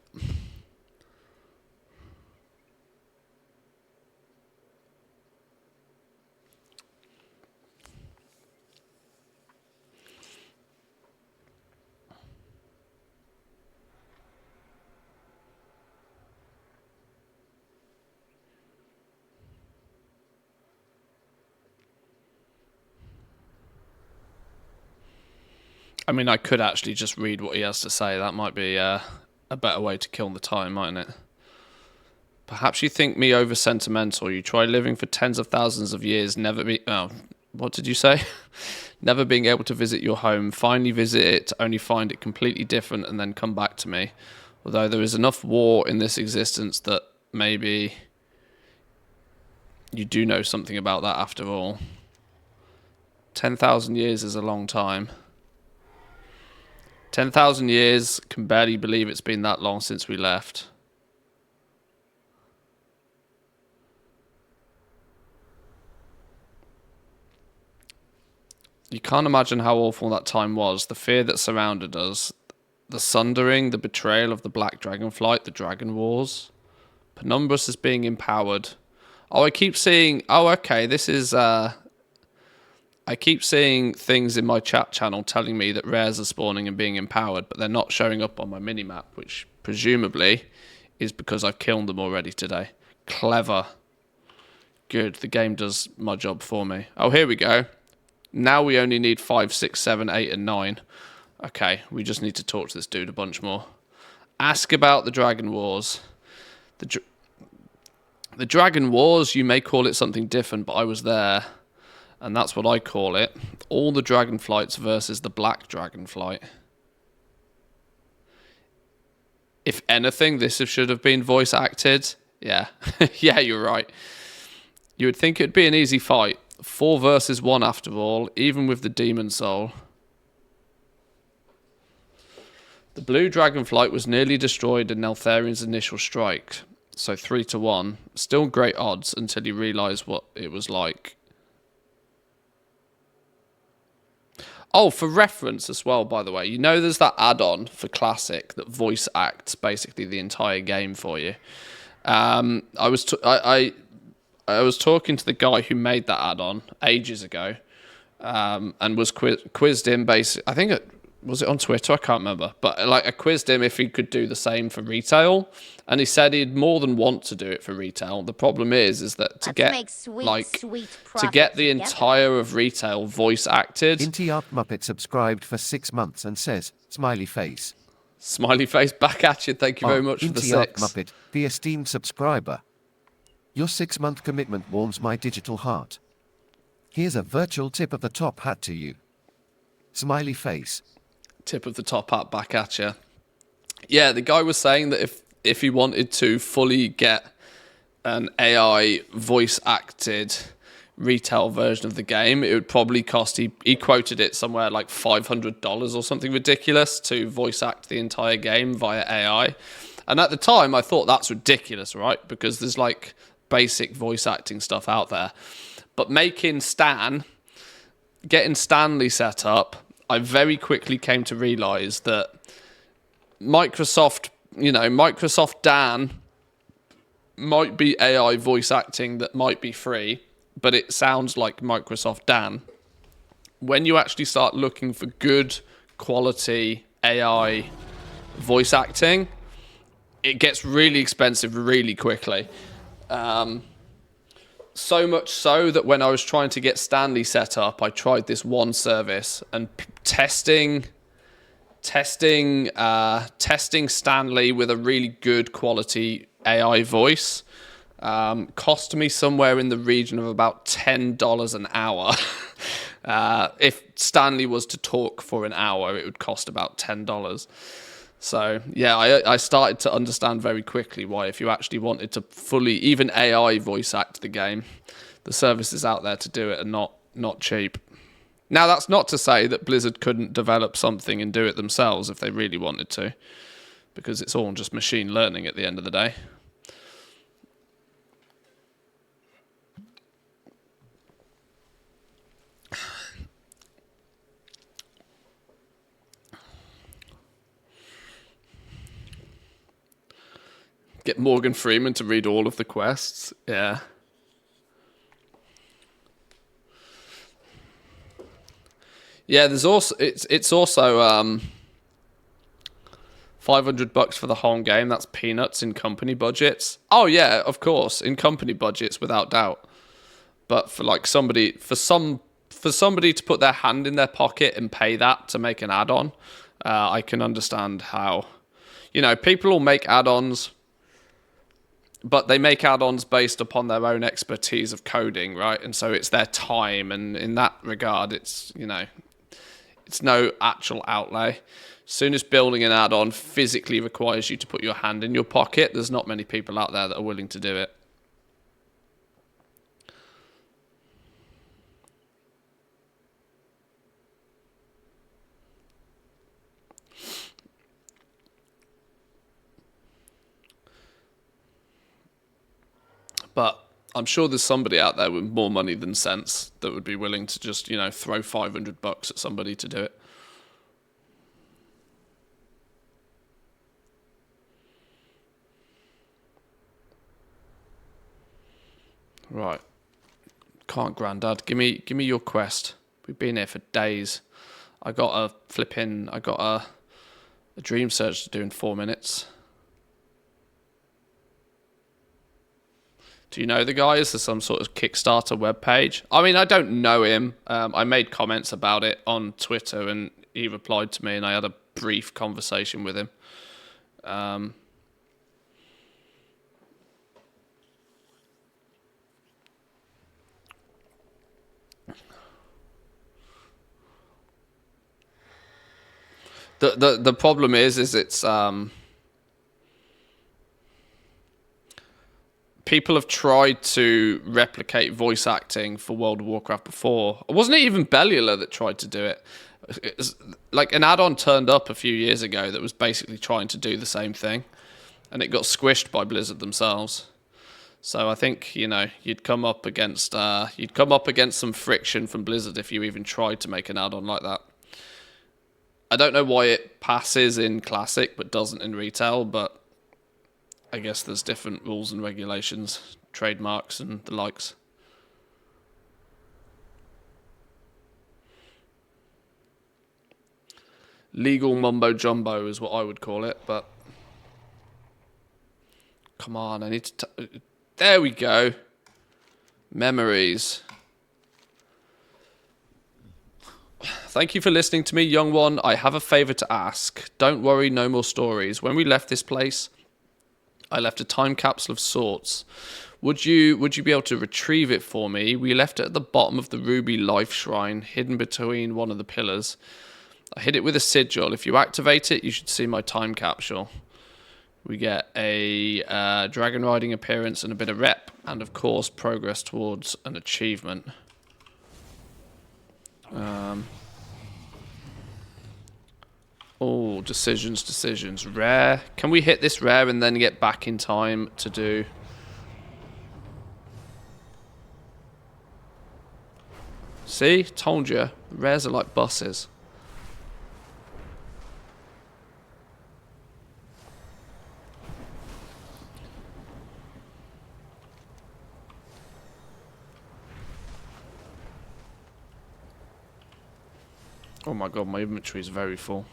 I mean, I could actually just read what he has to say. That might be a better way to kill the time, mightn't it? Perhaps you think me over sentimental. You try living for tens of thousands of years, never be... Oh, what did you say? Never being able to visit your home. Finally visit it, only find it completely different, and then come back to me. Although there is enough war in this existence that maybe you do know something about that after all. 10,000 years is a long time. 10,000 years, can barely believe it's been that long since we left. You can't imagine how awful that time was. The fear that surrounded us. The sundering, the betrayal of the Black Dragonflight, the Dragon Wars. Penumbras is being empowered. Oh, I keep seeing... Oh, okay, this is... I keep seeing things in my chat channel telling me that rares are spawning and being empowered, but they're not showing up on my minimap, which presumably is because I've killed them already today. Clever. Good, the game does my job for me. Oh, here we go. Now we only need 5, 6, 7, 8, and 9. Okay, we just need to talk to this dude a bunch more. Ask about the Dragon Wars. The Dragon Wars, you may call it something different, but I was there. And that's what I call it. All the Dragonflights versus the Black Dragonflight. If anything, this should have been voice acted. Yeah. Yeah, you're right. You would think it'd be an easy fight. 4 versus 1 after all, even with the Demon Soul. The Blue Dragonflight was nearly destroyed in Neltharion's initial strike. So 3-1. Still great odds until you realise what it was like. Oh, for reference as well, by the way, you know there's that add-on for Classic that voice acts basically the entire game for you. I was talking to the guy who made that add-on ages ago, and was quizzed him basically. I think was it on Twitter? I can't remember. But like I quizzed him if he could do the same for retail, and he said he'd more than want to do it for retail. The problem is that to Let's get make sweet, like sweet to get profit the together. entire of retail voice acted. Inti Up Muppet subscribed for 6 months and says, smiley face. Smiley face back at you. Thank you very much for the Inti Up 6. Muppet, the esteemed subscriber. Your 6-month commitment warms my digital heart. Here's a virtual tip of the top hat to you. Smiley face. Tip of the top hat back at you. Yeah, the guy was saying that if he wanted to fully get an AI voice acted retail version of the game, it would probably cost, he quoted it somewhere like $500 or something ridiculous to voice act the entire game via AI. And at the time I thought that's ridiculous, right? Because there's like basic voice acting stuff out there. But getting Stanley set up, I very quickly came to realize that Microsoft Dan might be AI voice acting that might be free, but it sounds like Microsoft Dan. When you actually start looking for good quality AI voice acting, it gets really expensive really quickly. So much so that when I was trying to get Stanley set up, I tried this one service, and testing Stanley with a really good quality AI voice cost me somewhere in the region of about $10 an hour. If Stanley was to talk for an hour, it would cost about $10. So yeah, I started to understand very quickly why, if you actually wanted to fully even AI voice act the game, the services out there to do it are not cheap. Now that's not to say that Blizzard couldn't develop something and do it themselves if they really wanted to, because it's all just machine learning at the end of the day. Get Morgan Freeman to read all of the quests. Yeah. Yeah, there's also it's also $500 for the home game. That's peanuts in company budgets. Oh yeah, of course, in company budgets without doubt. But for like somebody to put their hand in their pocket and pay that to make an add-on, I can understand how, people will make add-ons, but they make add-ons based upon their own expertise of coding, right? And so it's their time, and in that regard, it's no actual outlay. As soon as building an add-on physically requires you to put your hand in your pocket, there's not many people out there that are willing to do it. But I'm sure there's somebody out there with more money than sense that would be willing to just, throw $500 at somebody to do it. Right. Can't, Grandad. Give me your quest. We've been here for days. I got a dream search to do in 4 minutes. Do you know the guy? Is there some sort of Kickstarter webpage? I mean, I don't know him. I made comments about it on Twitter, and he replied to me, and I had a brief conversation with him. The problem is it's people have tried to replicate voice acting for World of Warcraft before. Wasn't it even Bellular that tried to do it? Like an add-on turned up a few years ago that was basically trying to do the same thing, and it got squished by Blizzard themselves. So I think you'd come up against some friction from Blizzard if you even tried to make an add-on like that. I don't know why it passes in Classic but doesn't in Retail, but I guess there's different rules and regulations, trademarks and the likes. Legal mumbo jumbo is what I would call it, but come on, I need to. There we go. Memories. Thank you for listening to me, young one. I have a favour to ask. Don't worry, no more stories. When we left this place, I left a time capsule of sorts. Would you be able to retrieve it for me? We left it at the bottom of the Ruby Life Shrine, hidden between one of the pillars. I hid it with a sigil. If you activate it, you should see my time capsule. We get a dragon riding appearance and a bit of rep, and of course progress towards an achievement. Oh, decisions. Rare. Can we hit this rare and then get back in time to do... See? Told you. Rares are like buses. Oh my god, my inventory is very full.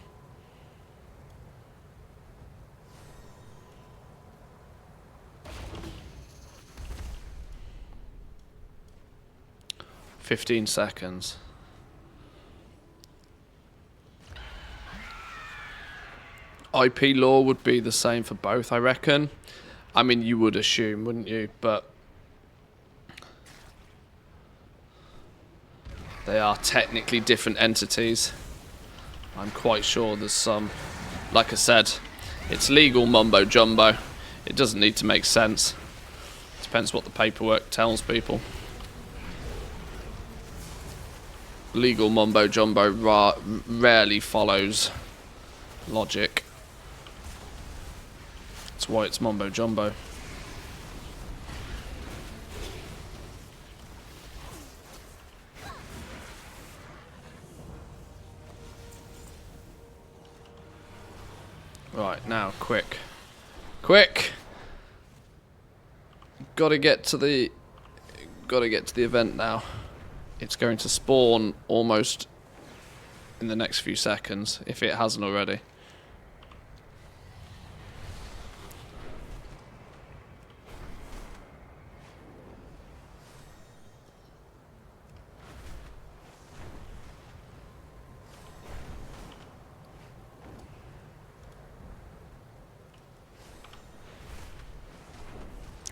"15 seconds. IP law would be the same for both, I reckon. I mean, you would assume, wouldn't you? But they are technically different entities. I'm quite sure there's some... Like I said, it's legal mumbo jumbo. It doesn't need to make sense. Depends what the paperwork tells people. Legal mumbo jumbo rarely follows logic. That's why it's mumbo jumbo. Right, now, quick. Quick! Gotta get to the event now. It's going to spawn almost in the next few seconds, if it hasn't already.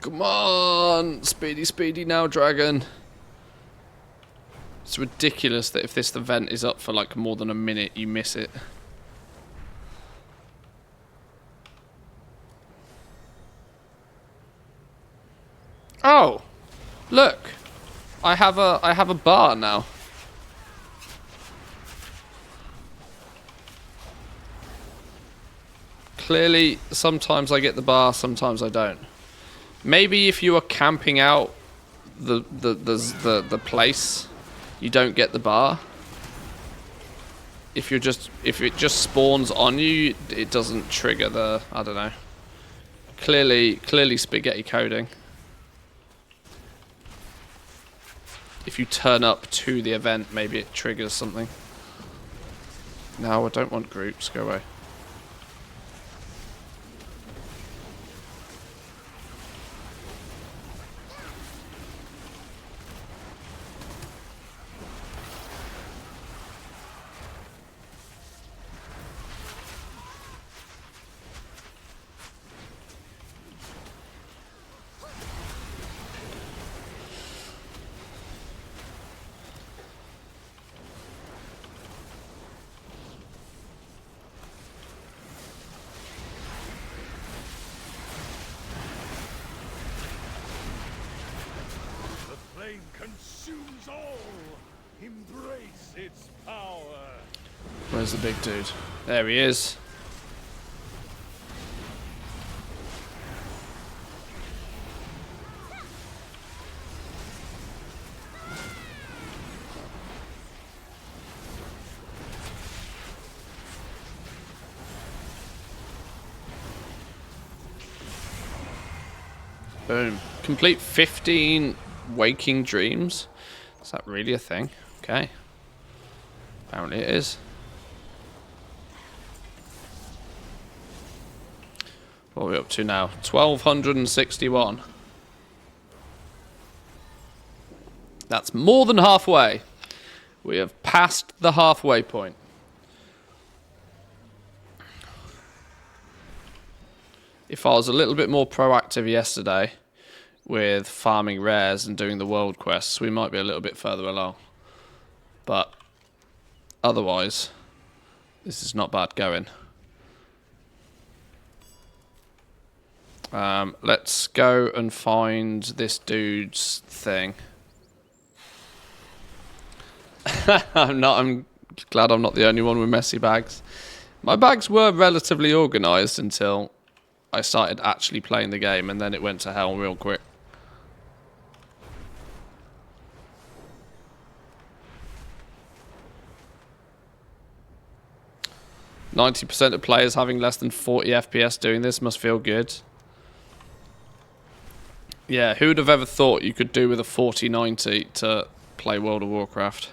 Come on! Speedy now, dragon! It's ridiculous that if this event is up for like more than a minute, you miss it. Oh! Look! I have a bar now. Clearly, sometimes I get the bar, sometimes I don't. Maybe if you are camping out the place, you don't get the bar. If it just spawns on you, it doesn't trigger the... I don't know. Clearly spaghetti coding. If you turn up to the event, maybe it triggers something. No, I don't want groups. Go away. Consumes all. Embrace its power. Where's the big dude? There he is. Boom. Complete 15 waking dreams. Is that really a thing? Okay. Apparently it is. What are we up to now? 1,261. That's more than halfway. We have passed the halfway point. If I was a little bit more proactive yesterday with farming rares and doing the world quests, we might be a little bit further along. But otherwise, this is not bad going. Let's go and find this dude's thing. I'm glad I'm not the only one with messy bags. My bags were relatively organised until I started actually playing the game, and then it went to hell real quick. %90 of players having less than 40 FPS doing this must feel good. Yeah, who would have ever thought you could do with a 4090 to play World of Warcraft?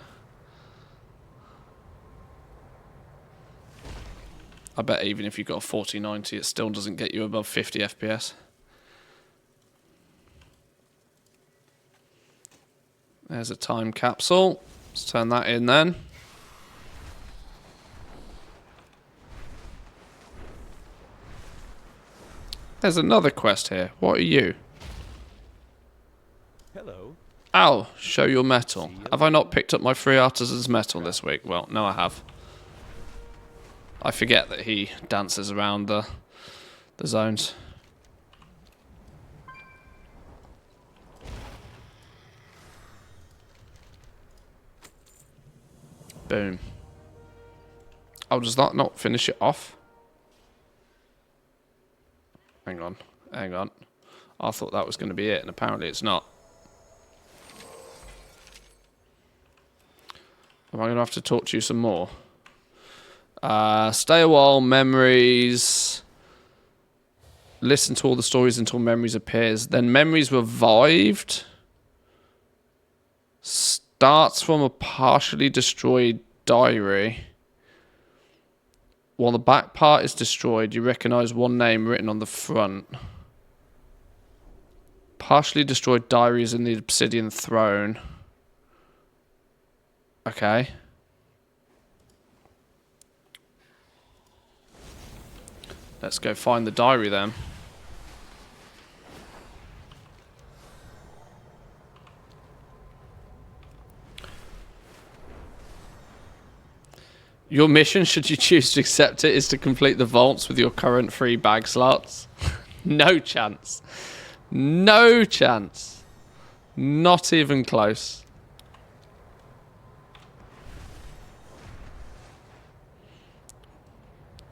I bet even if you got a 4090, it still doesn't get you above 50 FPS. There's a time capsule. Let's turn that in then. There's another quest here. What are you? Hello. Ow, show your metal. Have I not picked up my free artisan's metal this week? Well, no I have. I forget that he dances around the zones. Boom. Oh, does that not finish it off? Hang on. Hang on. I thought that was going to be it, and apparently it's not. Am I going to have to talk to you some more? Stay a while, memories. Listen to all the stories until memories appears. Then memories revived. Starts from a partially destroyed diary. While the back part is destroyed, you recognize one name written on the front. Partially destroyed diaries in the obsidian throne. Okay. Let's go find the diary then. Your mission, should you choose to accept it, is to complete the vaults with your current free bag slots. No chance. No chance. Not even close.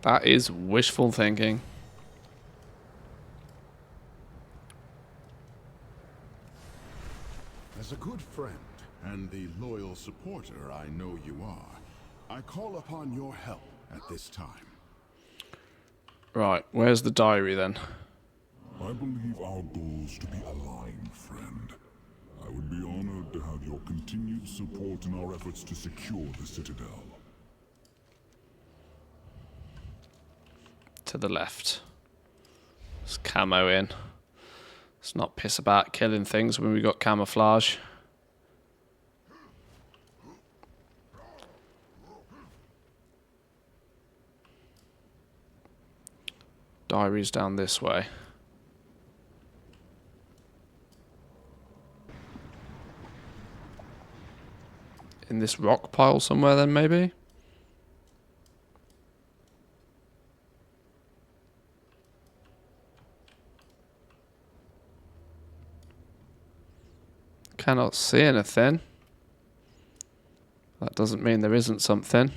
That is wishful thinking. As a good friend and the loyal supporter I know you are, I call upon your help at this time. Right, where's the diary then? I believe our goals to be aligned, friend. I would be honored to have your continued support in our efforts to secure the Citadel. To the left. Let's camo in. Let's not piss about killing things when we got camouflage. Diaries down this way. In this rock pile somewhere then maybe? Cannot see anything. That doesn't mean there isn't something.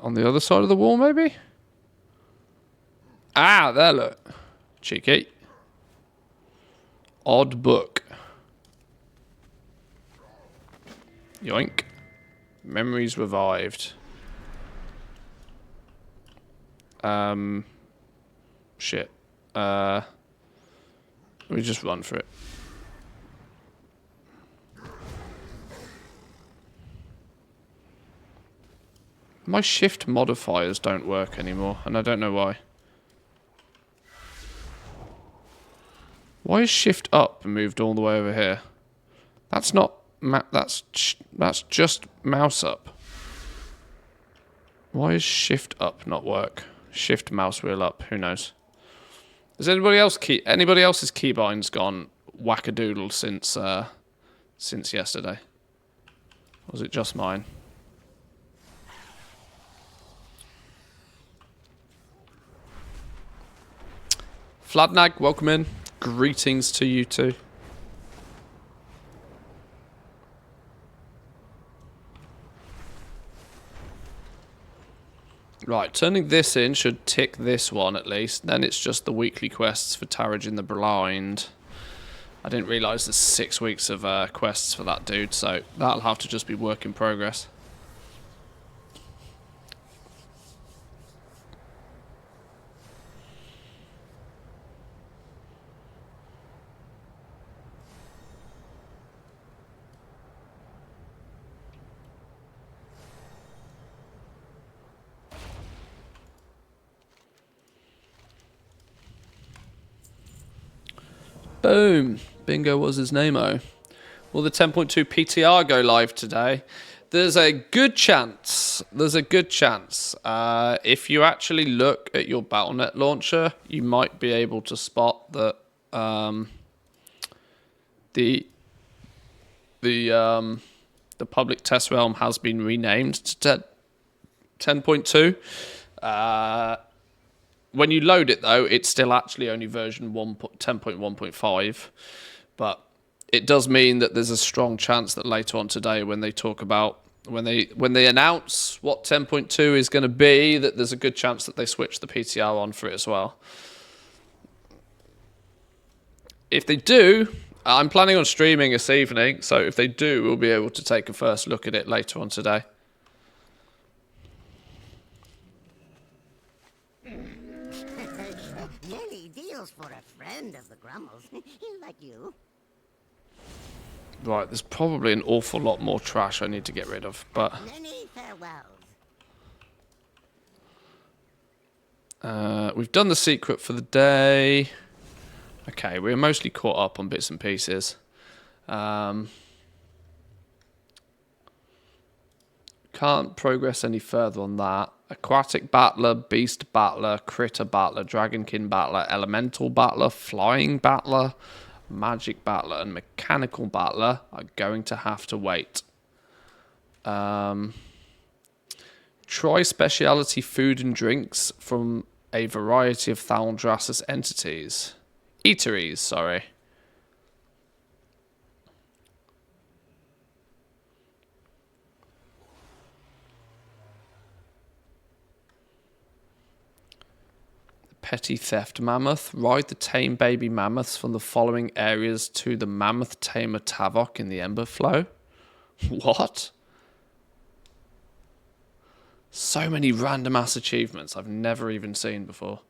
On the other side of the wall, maybe? Ah, there, look. Cheeky. Odd book. Yoink. Memories revived. Shit. We just run for it. My shift modifiers don't work anymore, and I don't know why. Why is shift up moved all the way over here? That's not... that's just mouse up. Why is shift up not work? Shift mouse wheel up, who knows? Has anybody else's keybinds gone wackadoodle since yesterday? Or was it just mine? Fladnag, welcome in. Greetings to you too. Right, turning this in should tick this one at least. Then it's just the weekly quests for Taraj in the Blind. I didn't realise there's 6 weeks of quests for that dude, so that'll have to just be work in progress. Boom. Bingo was his name-o. Will the 10.2 PTR go live today? There's a good chance. If you actually look at your Battle.net launcher, you might be able to spot that the public test realm has been renamed to 10.2. When you load it, though, it's still actually only version 10.1.5. But it does mean that there's a strong chance that later on today, when they talk about when they announce what 10.2 is going to be, that there's a good chance that they switch the PTR on for it as well. If they do, I'm planning on streaming this evening, so if they do, we'll be able to take a first look at it later on today. Many deals for a friend of the Grummles, like you. Right, there's probably an awful lot more trash I need to get rid of, but Many farewells. we've done the secret for the day. Okay, we're mostly caught up on bits and pieces. Can't progress any further on that. Aquatic Battler, Beast Battler, Critter Battler, Dragonkin Battler, Elemental Battler, Flying Battler, Magic Battler, and Mechanical Battler are going to have to wait. Try speciality food and drinks from a variety of Thaldraszus entities. Eateries, sorry. Petty Theft Mammoth. Ride the tame baby mammoths from the following areas to the Mammoth Tamer Tavok in the Emberflow. What? So many random ass achievements I've never even seen before.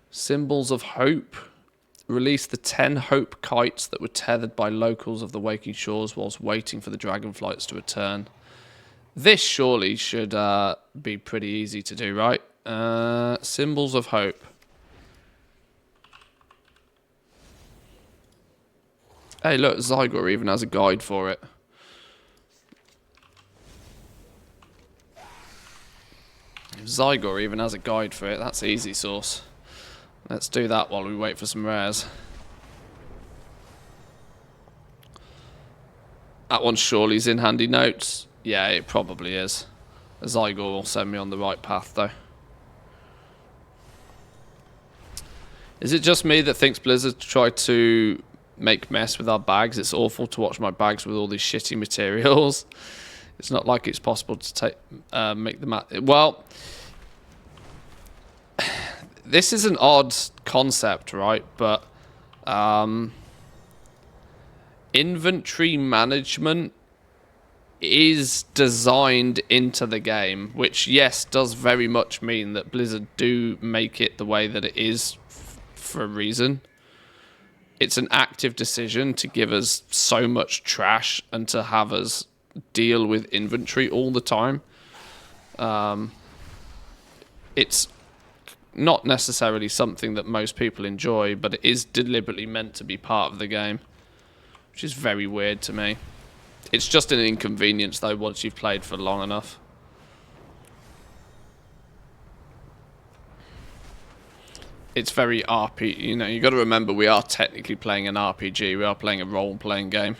Symbols of Hope. Release the 10 Hope kites that were tethered by locals of the Waking Shores whilst waiting for the dragonflights to return. This surely should be pretty easy to do, right? Symbols of Hope. Hey, look, Zygor even has a guide for it. If Zygor even has a guide for it, that's easy sauce. Let's do that while we wait for some rares. That one surely is in handy notes. Yeah, it probably is. Zygor will send me on the right path, though. Is it just me that thinks Blizzard tried to make mess with our bags? It's awful to watch my bags with all these shitty materials. It's not like it's possible to make them... Well, this is an odd concept, right? But inventory management is designed into the game, which, yes, does very much mean that Blizzard do make it the way that it is for a reason. It's an active decision to give us so much trash and to have us deal with inventory all the time. It's not necessarily something that most people enjoy, but it is deliberately meant to be part of the game, which is very weird to me. It's just an inconvenience, though, once you've played for long enough. It's very RPG, you know, you got to remember we are technically playing an RPG, we are playing a role-playing game.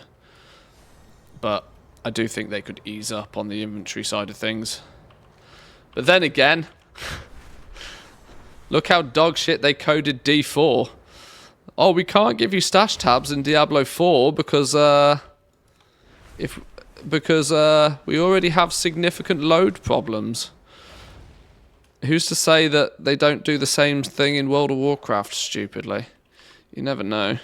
But I do think they could ease up on the inventory side of things. But then again, look how dog shit they coded D4. Oh, we can't give you stash tabs in Diablo 4 because we already have significant load problems. Who's to say that they don't do the same thing in World of Warcraft stupidly? You never know.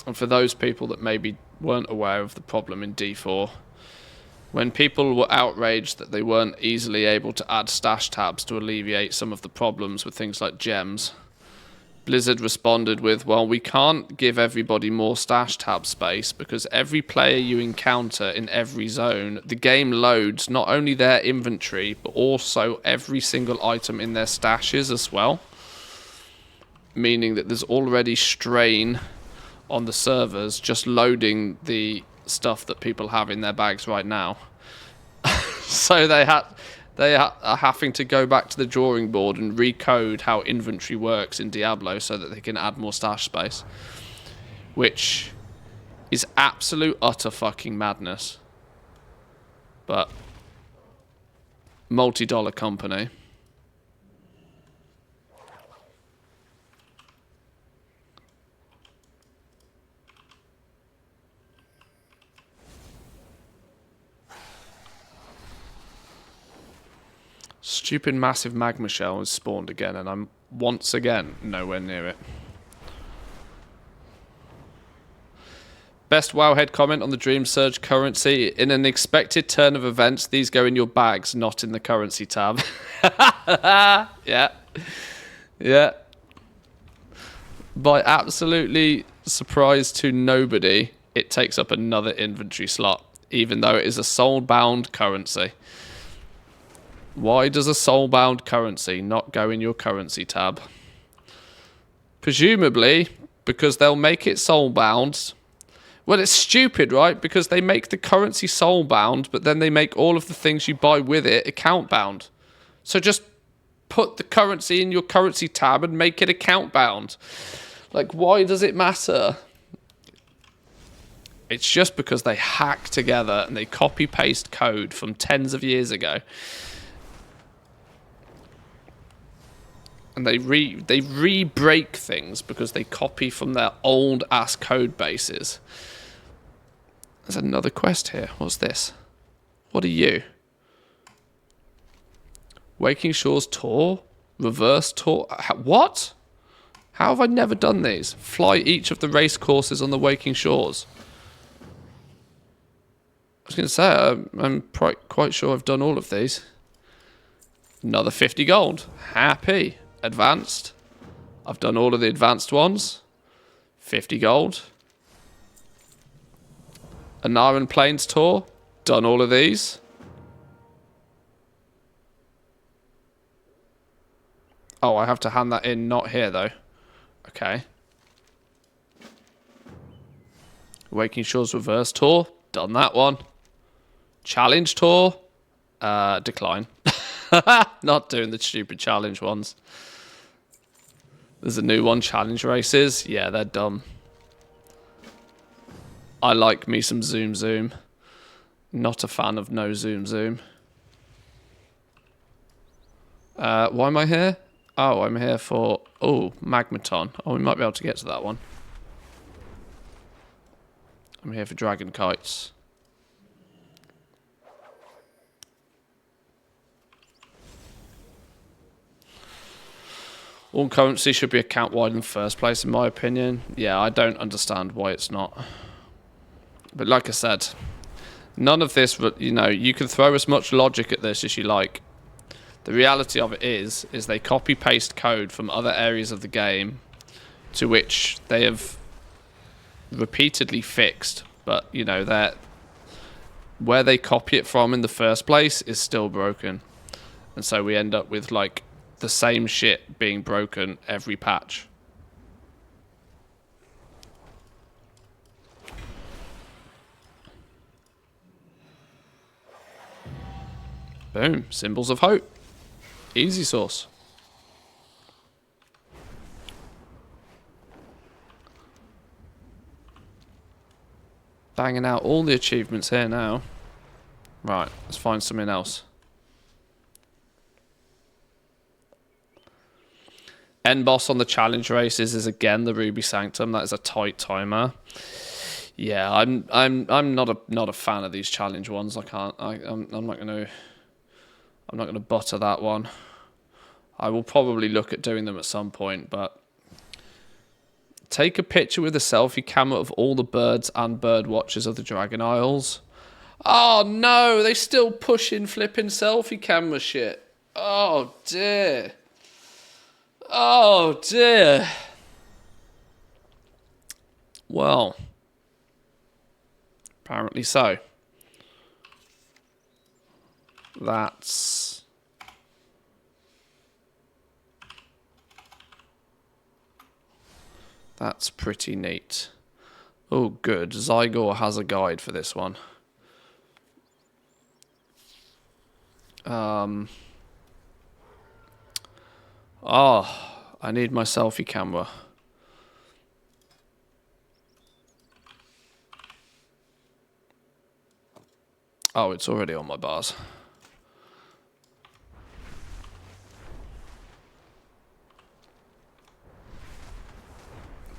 And for those people that maybe weren't aware of the problem in D4, when people were outraged that they weren't easily able to add stash tabs to alleviate some of the problems with things like gems, Blizzard responded with, well, we can't give everybody more stash tab space because every player you encounter in every zone, the game loads not only their inventory, but also every single item in their stashes as well. Meaning that there's already strain on the servers just loading the stuff that people have in their bags right now. So they are having to go back to the drawing board and recode how inventory works in Diablo so that they can add more stash space, which is absolute utter fucking madness. But multi-dollar company. Stupid massive magma shell has spawned again, and I'm once again nowhere near it. Best Wowhead comment on the Dream Surge currency. In an expected turn of events, these go in your bags, not in the currency tab. Yeah. Yeah. By absolutely surprise to nobody, it takes up another inventory slot, even though it is a soul-bound currency. Why does a soul-bound currency not go in your currency tab? Presumably, because they'll make it soul-bound. Well, it's stupid, right? Because they make the currency soul-bound, but then they make all of the things you buy with it account-bound. So just put the currency in your currency tab and make it account-bound. Like, why does it matter? It's just because they hack together and they copy-paste code from tens of years ago. And they re-break things because they copy from their old-ass code bases. There's another quest here. What's this? What are you? Waking Shores Tour? Reverse Tour? What? How have I never done these? Fly each of the race courses on the Waking Shores. I was going to say, I'm quite sure I've done all of these. Another 50 gold. Happy. Advanced. I've done all of the advanced ones. 50 gold. Anaran Plains Tour. Done all of these. Oh, I have to hand that in, not here though. Okay. Waking Shores Reverse Tour. Done that one. Challenge Tour. Decline. Not doing the stupid challenge ones. There's a new one, challenge races. Yeah, they're dumb. I like me some Zoom Zoom. Not a fan of no Zoom Zoom. Why am I here? Oh, I'm here for... Oh, Magmaton. Oh, we might be able to get to that one. I'm here for Dragon Kites. All currency should be account-wide in the first place, in my opinion. Yeah, I don't understand why it's not. But like I said, None of this, you know, you can throw as much logic at this as you like. The reality of it is they copy-paste code from other areas of the game to which they have repeatedly fixed. But, you know, where they copy it from in the first place is still broken. And so we end up with, like, the same shit being broken every patch. Boom. Symbols of hope. Easy sauce. Banging out all the achievements here now. Right, let's find something else. End boss on the challenge races is again the Ruby Sanctum. That is a tight timer. Yeah, I'm not a fan of these challenge ones. I'm not gonna butter that one. I will probably look at doing them at some point, but take a picture with a selfie camera of all the birds and bird watchers of the Dragon Isles. Oh no, they still pushing flipping selfie camera shit. Oh dear. Oh dear. Well, apparently so. That's pretty neat. Oh, good. Zygor has a guide for this one. Oh, I need my selfie camera. Oh, it's already on my bars.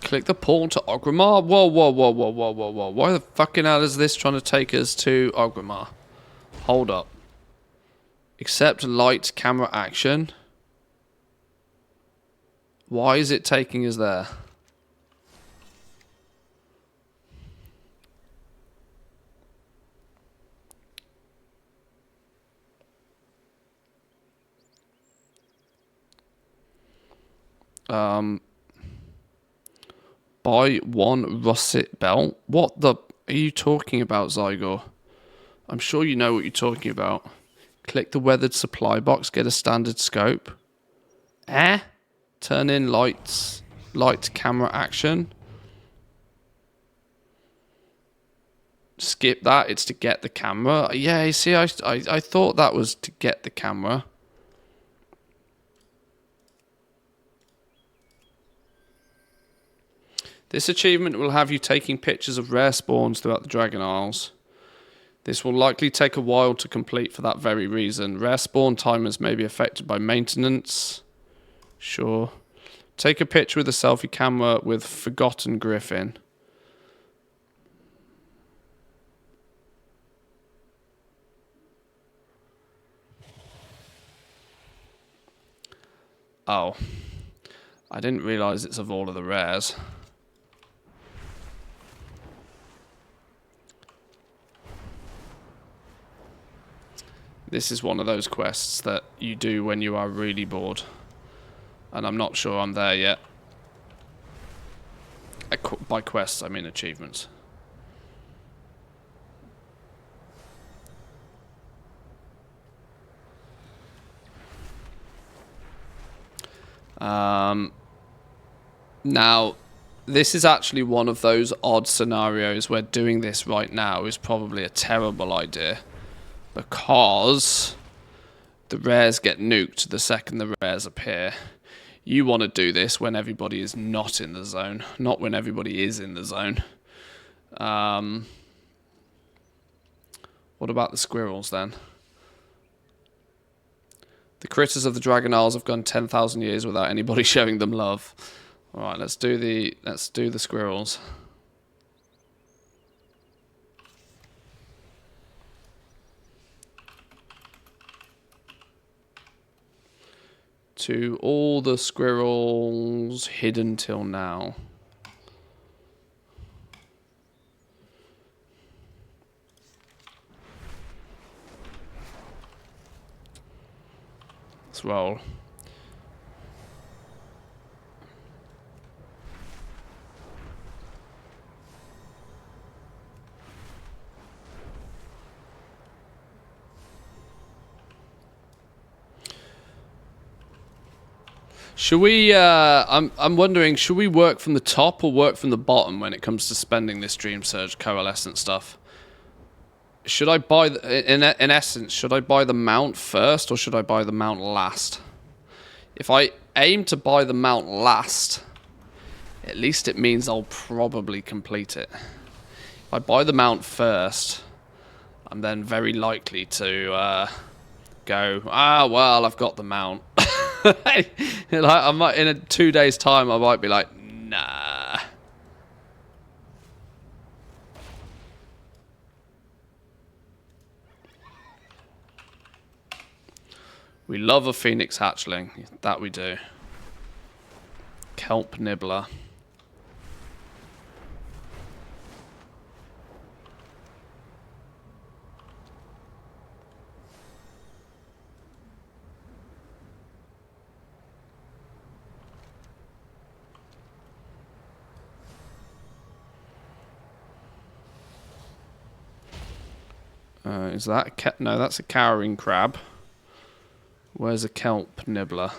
Click the portal to Orgrimmar? Whoa, whoa, whoa, whoa, whoa, whoa, whoa. Why the fucking hell is this trying to take us to Orgrimmar? Hold up. Accept light camera action. Why is it taking us there? Buy one russet belt. What the are you talking about, Zygor? I'm sure you know what you're talking about. Click the weathered supply box, get a standard scope. Turn in light camera action. Skip that, it's to get the camera. Yeah, you see, I thought that was to get the camera. This achievement will have you taking pictures of rare spawns throughout the Dragon Isles. This will likely take a while to complete for that very reason. Rare spawn timers may be affected by maintenance. Sure. Take a picture with a selfie camera with Forgotten Griffin. Oh. I didn't realise it's of all of the rares. This is one of those quests that you do when you are really bored. And I'm not sure I'm there yet. By quests, I mean achievements. Now, this is actually one of those odd scenarios where doing this right now is probably a terrible idea. Because the rares get nuked the second the rares appear. You want to do this when everybody is not in the zone, not when everybody is in the zone. What about the squirrels then? The critters of the Dragon Isles have gone 10,000 years without anybody showing them love. All right, let's do the squirrels. To all the squirrels hidden till now. Let's roll. Should we, I'm wondering, should we work from the top or work from the bottom when it comes to spending this Dream Surge coalescent stuff? Should I buy, in essence, should I buy the mount first or should I buy the mount last? If I aim to buy the mount last, at least it means I'll probably complete it. If I buy the mount first, I'm then very likely to go, well, I've got the mount. Like, I might, in 2 days' time, I might be like, nah. We love a Phoenix Hatchling. That we do. Kelp Nibbler. Is that a no, that's a cowering crab. Where's a kelp nibbler?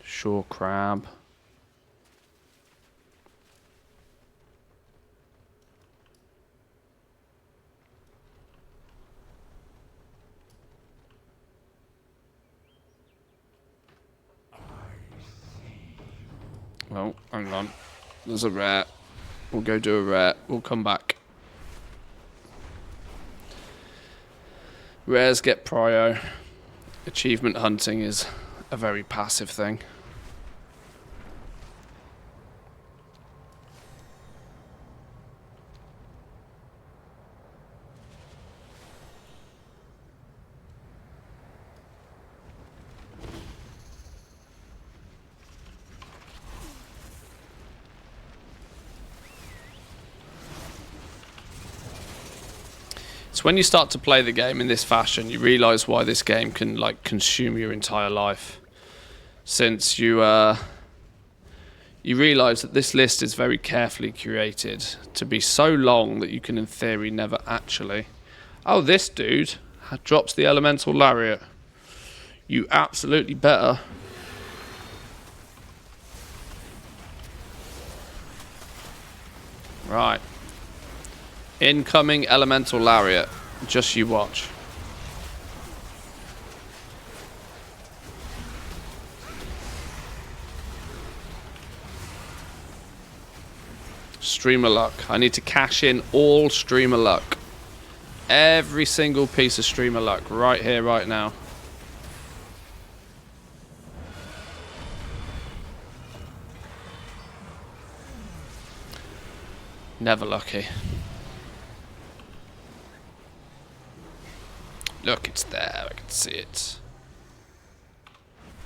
Shore crab. Oh, hang on. There's a rare. We'll go do a rare. We'll come back. Rares get prio. Achievement hunting is a very passive thing. It's when you start to play the game in this fashion, you realise why this game can like consume your entire life. Since you realise that this list is very carefully curated to be so long that you can in theory never actually... Oh, this dude drops the Elemental Lariat. You absolutely better. Right. Incoming Elemental Lariat. Just you watch. Streamer luck. I need to cash in all streamer luck. Every single piece of streamer luck right here, right now. Never lucky. Look, it's there. I can see it.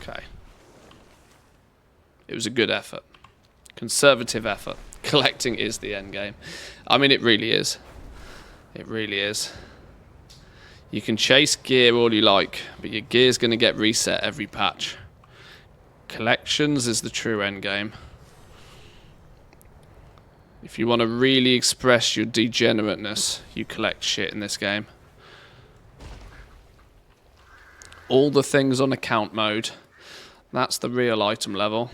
Okay. It was a good effort. Conservative effort. Collecting is the end game. I mean, it really is. It really is. You can chase gear all you like, but your gear's going to get reset every patch. Collections is the true end game. If you want to really express your degenerateness, you collect shit in this game. All the things on account mode. That's the real item level.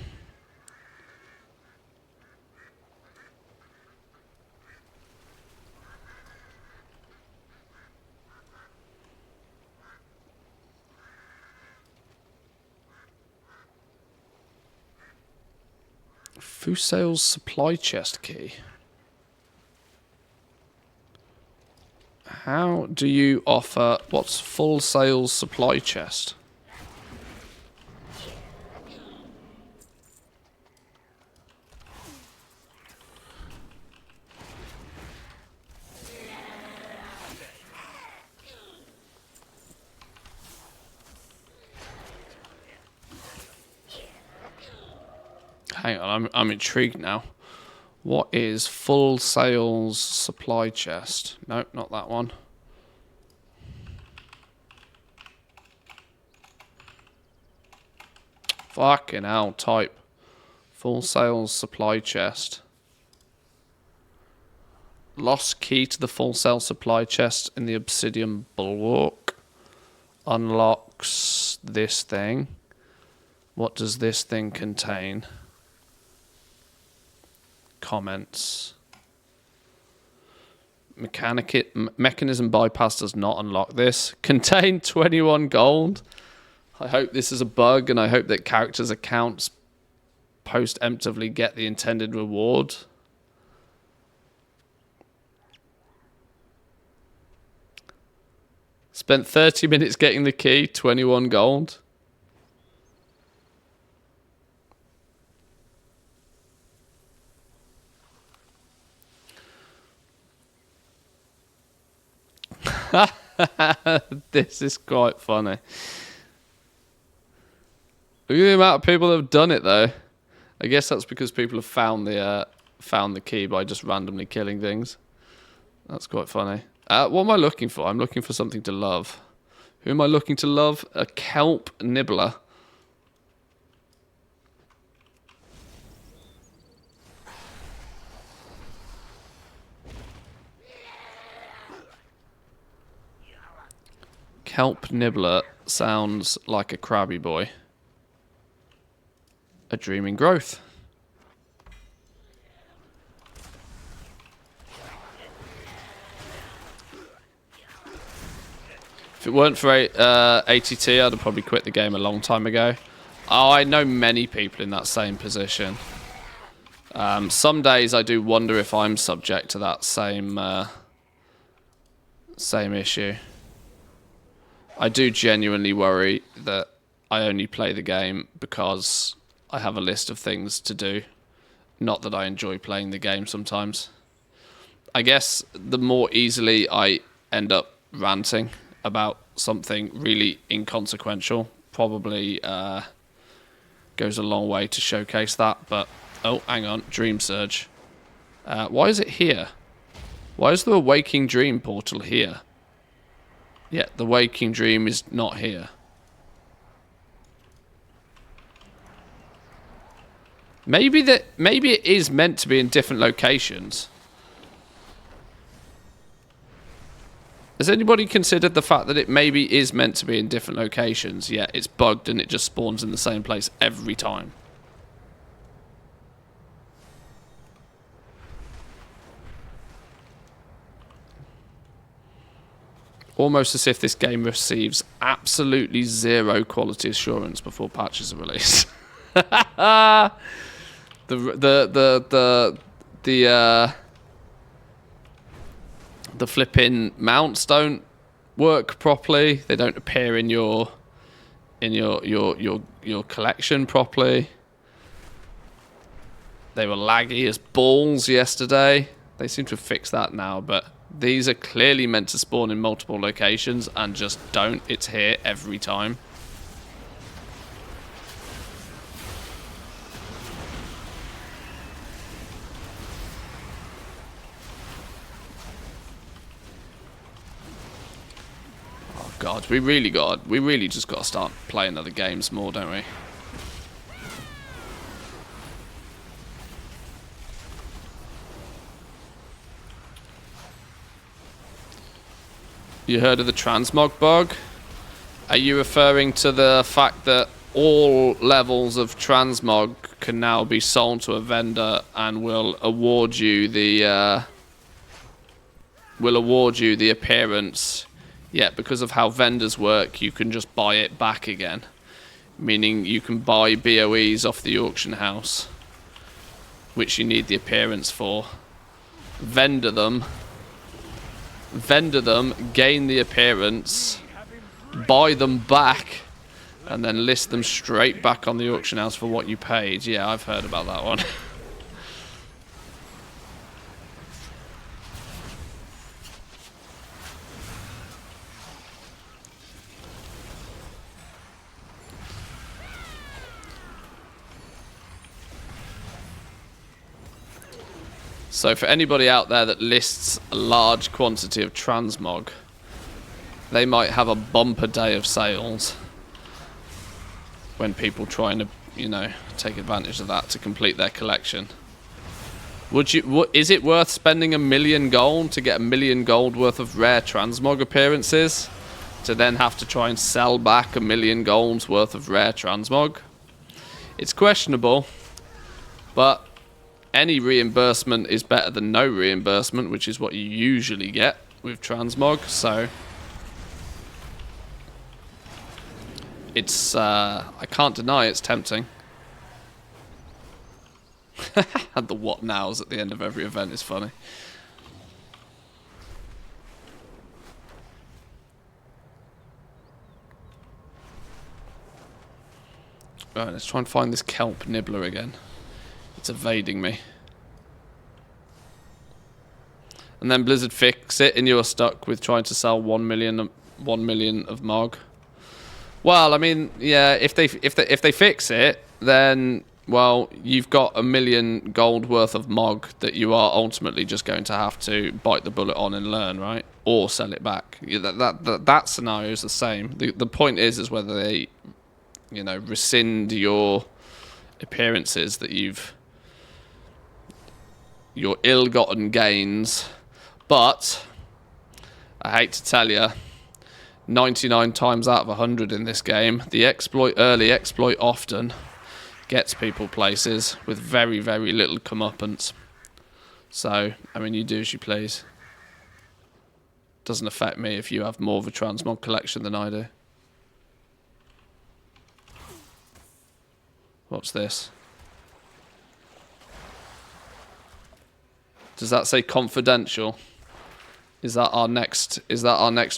Fusail's supply chest key. How do you offer... What's Full Sail's supply chest? Hang on, I'm intrigued now. What is Full Sail's supply chest? Nope, not that one. Fucking hell, type. Full Sail's supply chest. Lost key to the Full Sail supply chest in the Obsidian Bulwark. Unlocks this thing. What does this thing contain? Comments. Mechanism bypass does not unlock this. Contain 21 gold. I hope this is a bug, and I hope that characters' accounts post-emptively get the intended reward. Spent 30 minutes getting the key, 21 gold. This is quite funny. Look at the amount of people that have done it, though. I guess that's because people have found the key by just randomly killing things. That's quite funny. What am I looking for? I'm looking for something to love. Who am I looking to love? A kelp nibbler. Kelp nibbler sounds like a crabby boy. A dreaming growth. If it weren't for ATT, I'd have probably quit the game a long time ago. Oh, I know many people in that same position. Some days I do wonder if I'm subject to that same issue. I do genuinely worry that I only play the game because I have a list of things to do. Not that I enjoy playing the game sometimes. I guess the more easily I end up ranting about something really inconsequential probably goes a long way to showcase that. But, oh, hang on, Dream Surge. Why is it here? Why is the Waking Dream portal here? Yeah, the Waking Dream is not here. Maybe it is meant to be in different locations. Has anybody considered the fact that it maybe is meant to be in different locations, yet it's bugged and it just spawns in the same place every time? Almost as if this game receives absolutely zero quality assurance before patches are released. The flipping mounts don't work properly. They don't appear in your collection properly. They were laggy as balls yesterday. They seem to have fixed that now, but these are clearly meant to spawn in multiple locations and just don't. It's here every time. Oh god, we really just got to start playing other games more, don't we? You heard of the transmog bug? Are you referring to the fact that all levels of transmog can now be sold to a vendor and will award you the appearance? Yet because of how vendors work, you can just buy it back again. Meaning you can buy BOEs off the auction house, which you need the appearance for. Vendor them, gain the appearance, buy them back, and then list them straight back on the auction house for what you paid. Yeah, I've heard about that one. So for anybody out there that lists a large quantity of transmog, they might have a bumper day of sales when people trying to, you know, take advantage of that to complete their collection. Is it worth spending 1 million gold to get 1 million gold worth of rare transmog appearances, to then have to try and sell back 1 million gold's worth of rare transmog? It's questionable, but any reimbursement is better than no reimbursement, which is what you usually get with transmog. So it's I can't deny it's tempting. And the what nows at the end of every event is funny. Alright, let's try and find this kelp nibbler again. It's evading me. And then Blizzard fix it and you're stuck with trying to sell 1 million of Mog. Well, I mean, yeah, if they fix it, then well, you've got 1 million gold worth of Mog that you are ultimately just going to have to bite the bullet on and learn, right? Or sell it back. That scenario is the same. The point is whether they, you know, rescind your appearances that your ill-gotten gains. But I hate to tell you, 99 times out of 100 in this game, the early exploit often gets people places with very, very little comeuppance. So, I mean, you do as you please. Doesn't affect me if you have more of a transmog collection than I do. What's this? Does that say confidential? Is that our next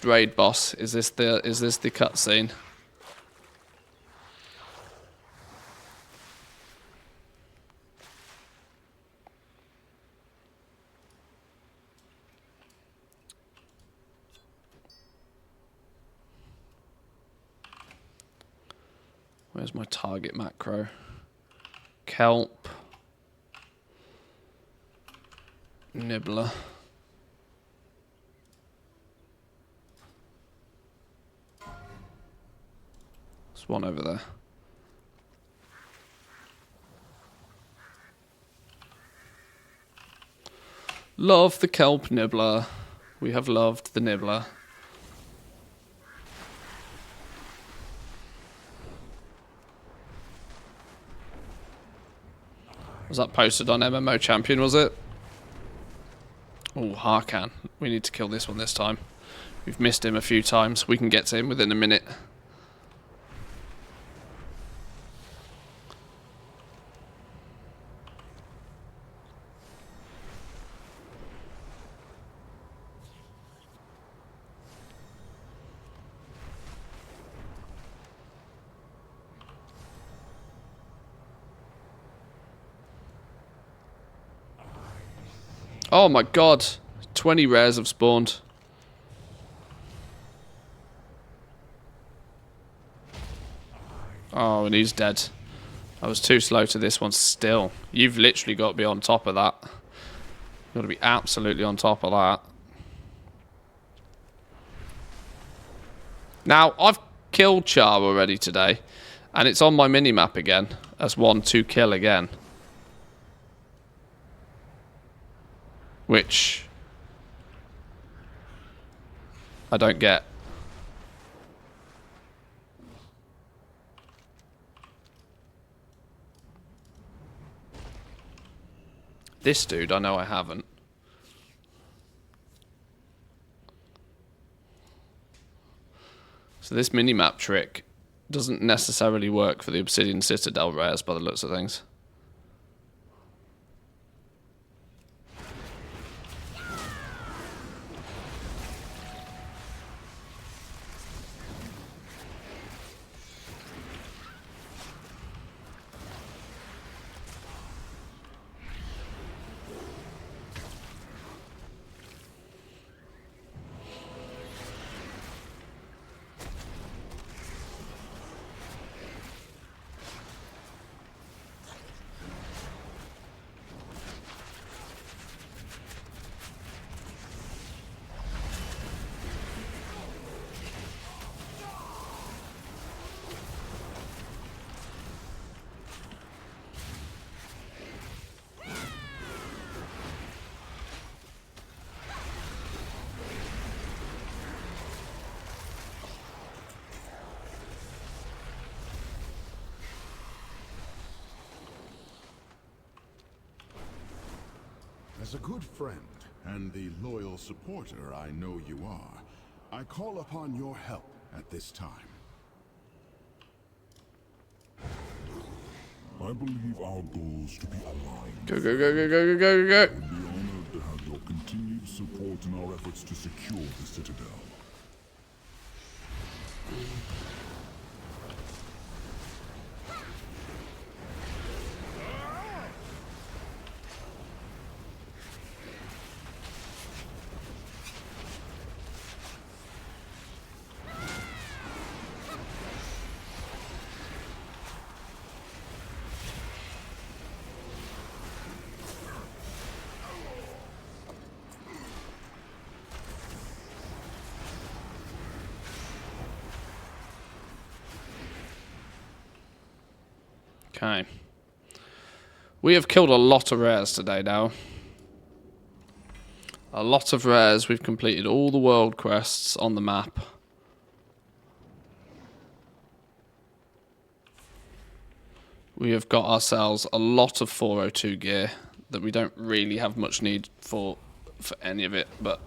raid boss? Is this the cutscene? Where's my target macro? Kelp. Nibbler. There's one over there. Love the kelp nibbler. We have loved the nibbler. Was that posted on MMO Champion, was it? Oh, Harkan. We need to kill this one this time. We've missed him a few times. We can get to him within a minute. Oh my god, 20 rares have spawned. Oh, and he's dead. I was too slow to this one still. You've literally got to be on top of that. You've got to be absolutely on top of that. Now, I've killed Char already today, and it's on my minimap again as 1-2 kill again. Which I don't get. This dude, I know I haven't. So this minimap trick doesn't necessarily work for the Obsidian Citadel rares by the looks of things. As a good friend and the loyal supporter I know you are, I call upon your help at this time. I believe our goals to be aligned. Go, go, go, go, go, go, go, go. I would be honored to have your continued support in our efforts to secure the Citadel. Okay. We have killed a lot of rares today now. A lot of rares. We've completed all the world quests on the map. We have got ourselves a lot of 402 gear that we don't really have much need for any of it, but...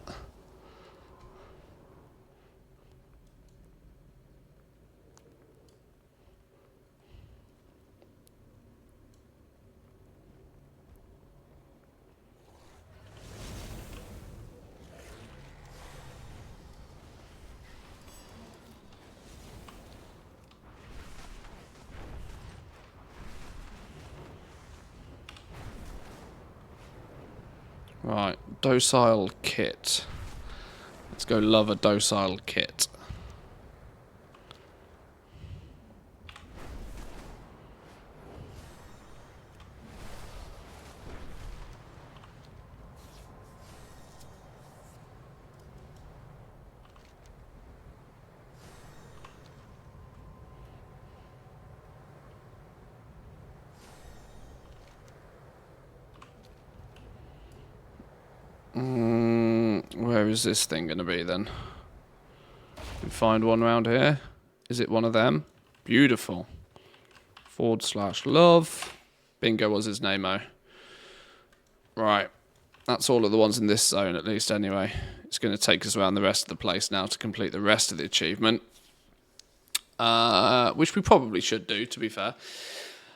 Right, docile kit. Let's go love a docile kit. Where is this thing going to be then? Can we find one around here? Is it one of them? Beautiful. /love. Bingo was his name-o. Right. That's all of the ones in this zone at least anyway. It's going to take us around the rest of the place now to complete the rest of the achievement. Which we probably should do, to be fair.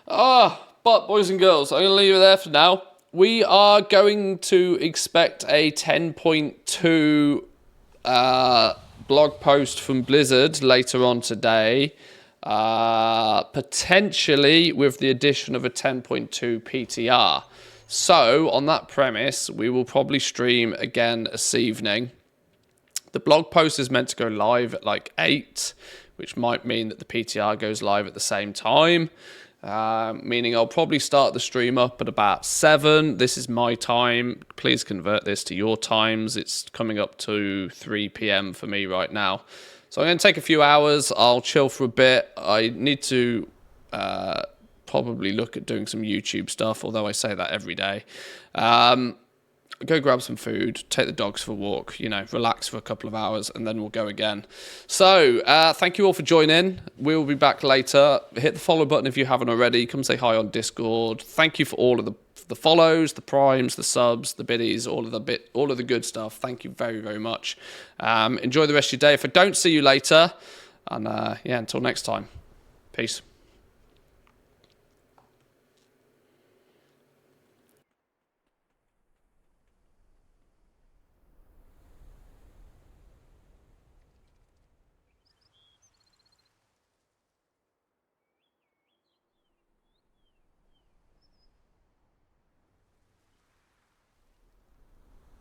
But boys and girls, I'm going to leave it there for now. We are going to expect a 10.2 blog post from Blizzard later on today. Potentially with the addition of a 10.2 PTR. So, on that premise, we will probably stream again this evening. The blog post is meant to go live at like 8, which might mean that the PTR goes live at the same time. Meaning I'll probably start the stream up at about 7. This is my time. Please convert this to your times. It's coming up to 3 p.m. for me right now. So I'm going to take a few hours. I'll chill for a bit. I need to probably look at doing some YouTube stuff, although I say that every day. Go grab some food, take the dogs for a walk, you know, relax for a couple of hours, and then we'll go again. So, thank you all for joining. We'll be back later. Hit the follow button if you haven't already. Come say hi on Discord. Thank you for all of the follows, the primes, the subs, the biddies, all of the good stuff. Thank you very, very much. Enjoy the rest of your day. If I don't see you later, and yeah, until next time, peace.